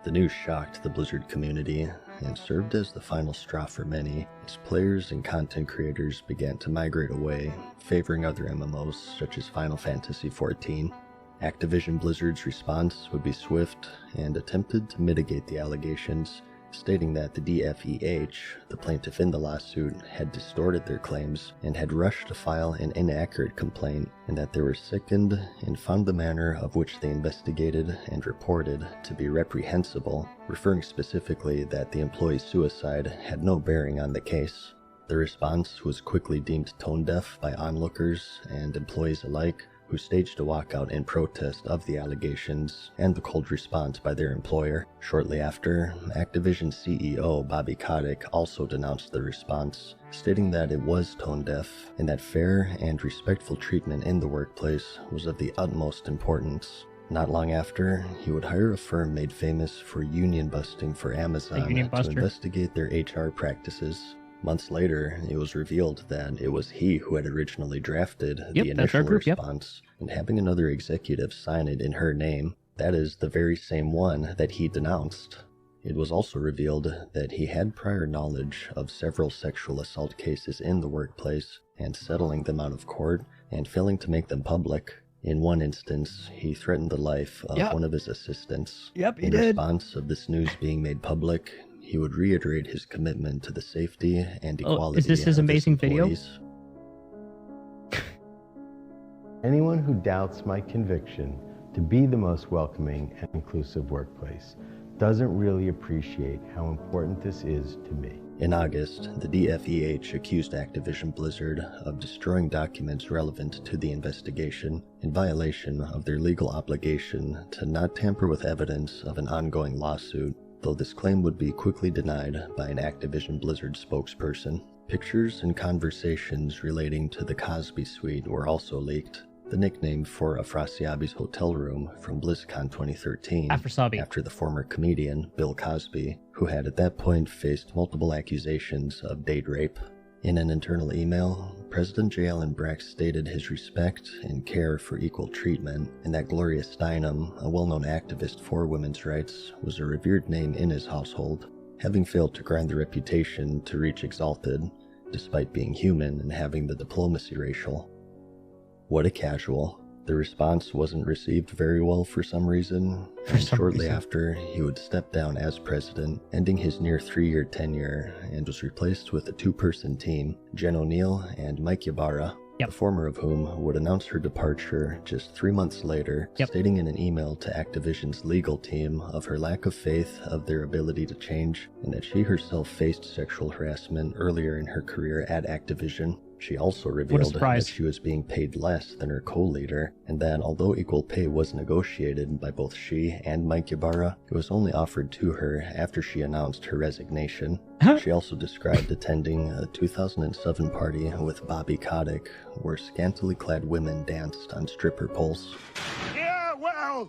The news shocked the Blizzard community and served as the final straw for many as players and content creators began to migrate away, favoring other MMOs such as Final Fantasy XIV. Activision Blizzard's response would be swift and attempted to mitigate the allegations, stating that the DFEH, the plaintiff in the lawsuit, had distorted their claims and had rushed to file an inaccurate complaint, and that they were sickened and found the manner of which they investigated and reported to be reprehensible, referring specifically that the employee's suicide had no bearing on the case. The response was quickly deemed tone-deaf by onlookers and employees alike, who staged a walkout in protest of the allegations and the cold response by their employer. Shortly after, Activision CEO Bobby Kotick also denounced the response, stating that it was tone-deaf and that fair and respectful treatment in the workplace was of the utmost importance. Not long after, he would hire a firm made famous for union busting for Amazon to investigate their HR practices. Months later, it was revealed that it was he who had originally drafted the initial response, and having another executive sign it in her name, that is the very same one that he denounced. It was also revealed that he had prior knowledge of several sexual assault cases in the workplace, and settling them out of court, and failing to make them public. In one instance, he threatened the life of one of his assistants. In response of this news being made public, he would reiterate his commitment to the safety and equality is this his amazing video? Anyone who doubts my conviction to be the most welcoming and inclusive workplace doesn't really appreciate how important this is to me. In August, the DFEH accused Activision Blizzard of destroying documents relevant to the investigation in violation of their legal obligation to not tamper with evidence of an ongoing lawsuit, though this claim would be quickly denied by an Activision Blizzard spokesperson. Pictures and conversations relating to the Cosby Suite were also leaked, the nickname for Afrasiabi's hotel room from BlizzCon 2013, after the former comedian Bill Cosby, who had at that point faced multiple accusations of date rape. In an internal email, President J. Allen Brack stated his respect and care for equal treatment, and that Gloria Steinem, a well-known activist for women's rights, was a revered name in his household, having failed to grind the reputation to reach exalted, despite being human and having the diplomacy racial. What a casual. The response wasn't received very well for some reason, and shortly after, he would step down as president, ending his near 3-year tenure, and was replaced with a 2-person team, Jen O'Neill and Mike Ybarra, the former of whom would announce her departure just 3 months later, stating in an email to Activision's legal team of her lack of faith of their ability to change, and that she herself faced sexual harassment earlier in her career at Activision. She also revealed that she was being paid less than her co-leader, and that although equal pay was negotiated by both she and Mike Ybarra, it was only offered to her after she announced her resignation. She also described attending a 2007 party with Bobby Kotick, where scantily clad women danced on stripper poles. Yeah, well,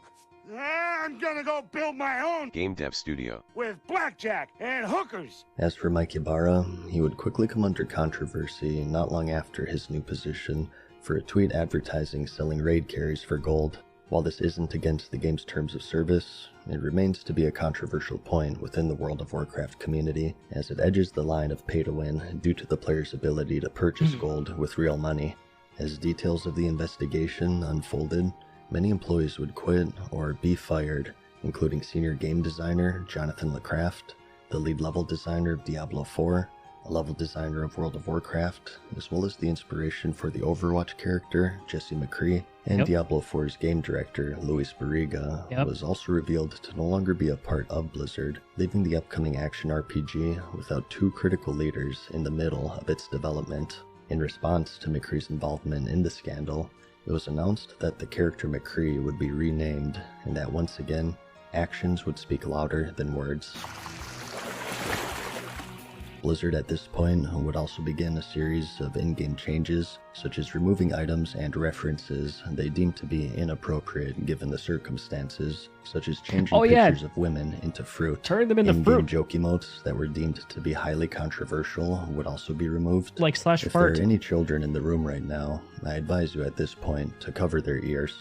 I'm gonna go build my own game dev studio with blackjack and hookers. As for Mike Ybarra, he would quickly come under controversy not long after his new position for a tweet advertising selling raid carries for gold. While this isn't against the game's terms of service, it remains to be a controversial point within the World of Warcraft community, as it edges the line of pay-to-win due to the player's ability to purchase gold with real money. As details of the investigation unfolded, many employees would quit or be fired, including senior game designer Jonathan LeCraft, the lead level designer of Diablo 4, a level designer of World of Warcraft, as well as the inspiration for the Overwatch character, Jesse McCree, and Diablo 4's game director, Luis Barriga, was also revealed to no longer be a part of Blizzard, leaving the upcoming action RPG without two critical leaders in the middle of its development. In response to McCree's involvement in the scandal, it was announced that the character McCree would be renamed, and that once again, actions would speak louder than words. Blizzard at this point would also begin a series of in-game changes, such as removing items and references they deemed to be inappropriate given the circumstances, such as changing pictures of women into fruit. Turn them into fruit. Joke emotes that were deemed to be highly controversial would also be removed. Like slash if fart. If there are any children in the room right now, I advise you at this point to cover their ears.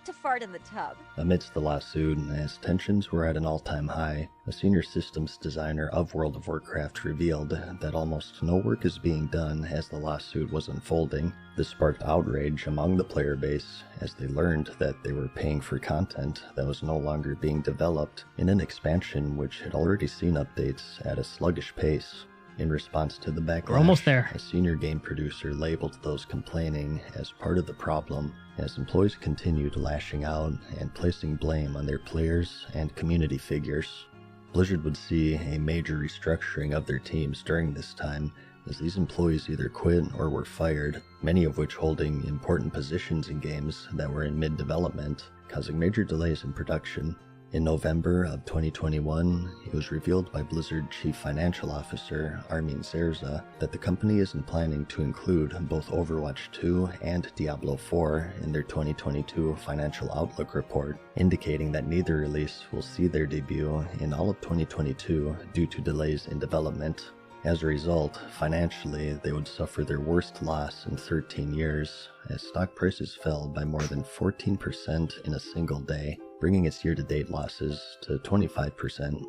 To fart in the tub. Amidst the lawsuit, as tensions were at an all-time high, a senior systems designer of World of Warcraft revealed that almost no work is being done as the lawsuit was unfolding. This sparked outrage among the player base as they learned that they were paying for content that was no longer being developed in an expansion which had already seen updates at a sluggish pace. In response to the backlash, we're almost there. A senior game producer labeled those complaining as part of the problem, as employees continued lashing out and placing blame on their players and community figures. Blizzard would see a major restructuring of their teams during this time, as these employees either quit or were fired, many of which holding important positions in games that were in mid-development, causing major delays in production. In November of 2021, it was revealed by Blizzard Chief Financial Officer Armin Zerza that the company isn't planning to include both Overwatch 2 and Diablo 4 in their 2022 financial outlook report, indicating that neither release will see their debut in all of 2022 due to delays in development. As a result, financially, they would suffer their worst loss in 13 years, as stock prices fell by more than 14% in a single day, bringing its year-to-date losses to 25%.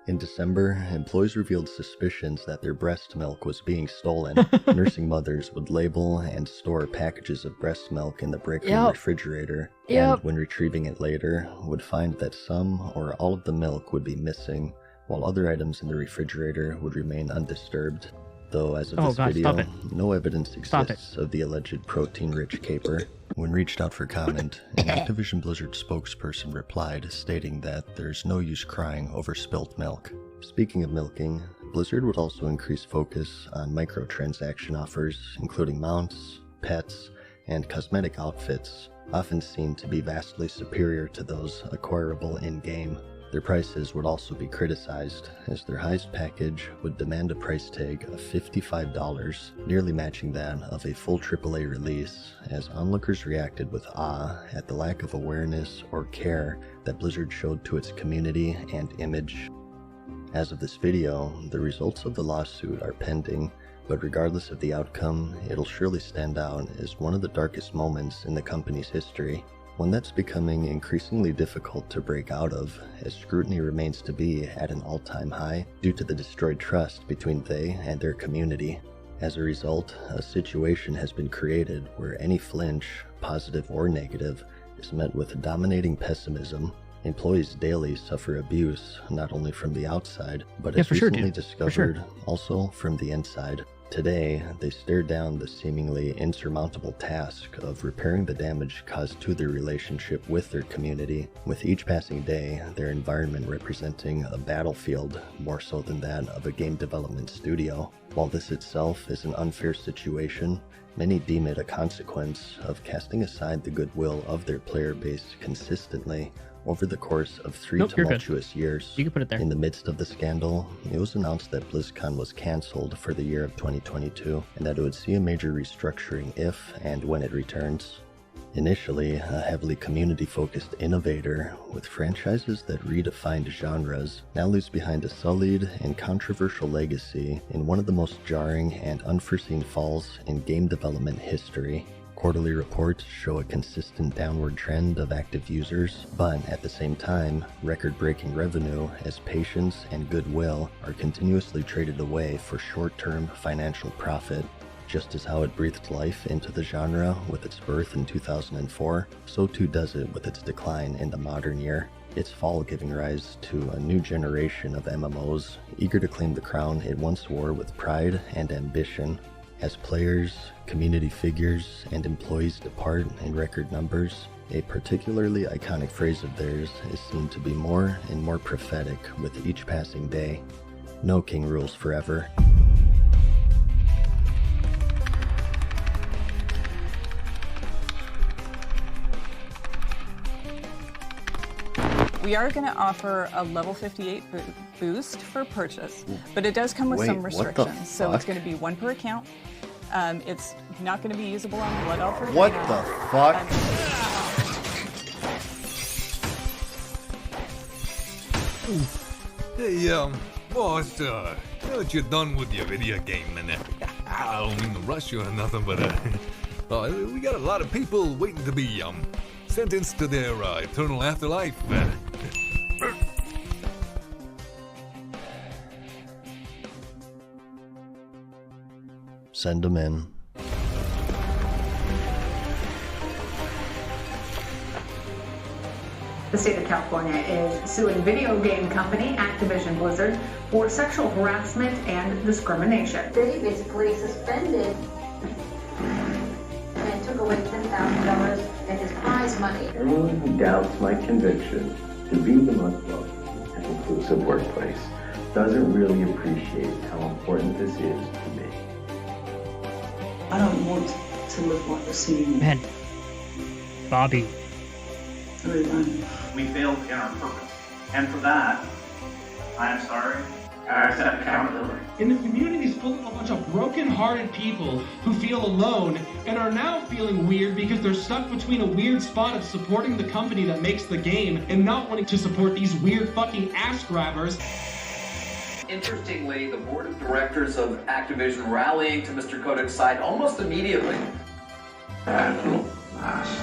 In December, employees revealed suspicions that their breast milk was being stolen. Nursing mothers would label and store packages of breast milk in the break room refrigerator, and when retrieving it later, would find that some or all of the milk would be missing, while other items in the refrigerator would remain undisturbed. Though as of this video, no evidence exists of the alleged protein-rich caper. When reached out for comment, an Activision Blizzard spokesperson replied, stating that there's no use crying over spilt milk. Speaking of milking, Blizzard would also increase focus on microtransaction offers, including mounts, pets, and cosmetic outfits, often seen to be vastly superior to those acquirable in-game. Their prices would also be criticized, as their highest package would demand a price tag of $55, nearly matching that of a full AAA release, as onlookers reacted with awe at the lack of awareness or care that Blizzard showed to its community and image. As of this video, the results of the lawsuit are pending, but regardless of the outcome, it'll surely stand out as one of the darkest moments in the company's history. One that's becoming increasingly difficult to break out of, as scrutiny remains to be at an all-time high due to the destroyed trust between they and their community. As a result, a situation has been created where any flinch, positive or negative, is met with dominating pessimism. Employees daily suffer abuse, not only from the outside, but as recently discovered, also from the inside. Today, they stare down the seemingly insurmountable task of repairing the damage caused to their relationship with their community, with each passing day, their environment representing a battlefield more so than that of a game development studio. While this itself is an unfair situation, many deem it a consequence of casting aside the goodwill of their player base consistently over the course of 3 tumultuous years. You can put it there. In the midst of the scandal, it was announced that BlizzCon was cancelled for the year of 2022, and that it would see a major restructuring if and when it returns. Initially, a heavily community-focused innovator with franchises that redefined genres, now leaves behind a sullied and controversial legacy in one of the most jarring and unforeseen falls in game development history. Quarterly reports show a consistent downward trend of active users, but at the same time, record-breaking revenue as patience and goodwill are continuously traded away for short-term financial profit. Just as how it breathed life into the genre with its birth in 2004, so too does it with its decline in the modern year. Its fall giving rise to a new generation of MMOs eager to claim the crown it once wore with pride and ambition. As players, community figures, and employees depart in record numbers, a particularly iconic phrase of theirs is seen to be more and more prophetic with each passing day. No king rules forever. We are going to offer a level 58 boost for purchase, but it does come with some restrictions. So it's going to be 1 per account. It's not going to be usable on Blood Elf or Draenor. What the fuck? Hey, boss, now that you're done with your video game, and I don't mean to rush you or nothing, but we got a lot of people waiting to be sentenced to their eternal afterlife. Send them in. The state of California is suing video game company Activision Blizzard for sexual harassment and discrimination. They basically suspended and took away $10,000 and his prize money. Anyone who doubts my conviction to be the most welcoming and inclusive workplace doesn't really appreciate how important this is to me. I don't want to look like a scene. Man, Bobby. I really don't. We failed in our purpose, and for that, I am sorry. I accept accountability. And the community is full of a bunch of broken-hearted people who feel alone and are now feeling weird because they're stuck between a weird spot of supporting the company that makes the game and not wanting to support these weird fucking ass grabbers. Interestingly, the board of directors of Activision rallying to Mr. Kodak's side almost immediately. At last.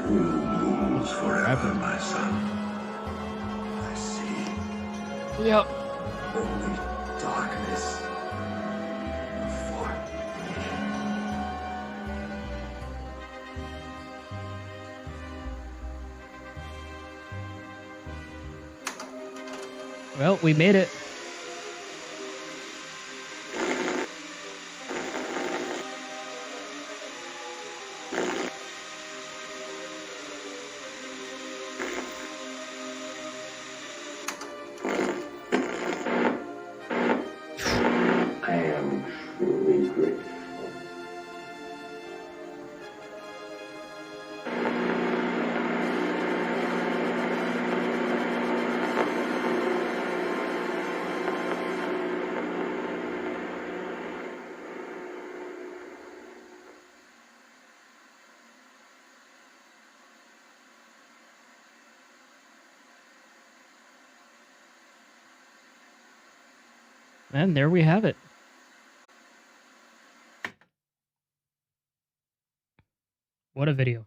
Rules forever, my son. I see. Yep. Only darkness. Well, we made it. I am truly grateful. And there we have it. What a video.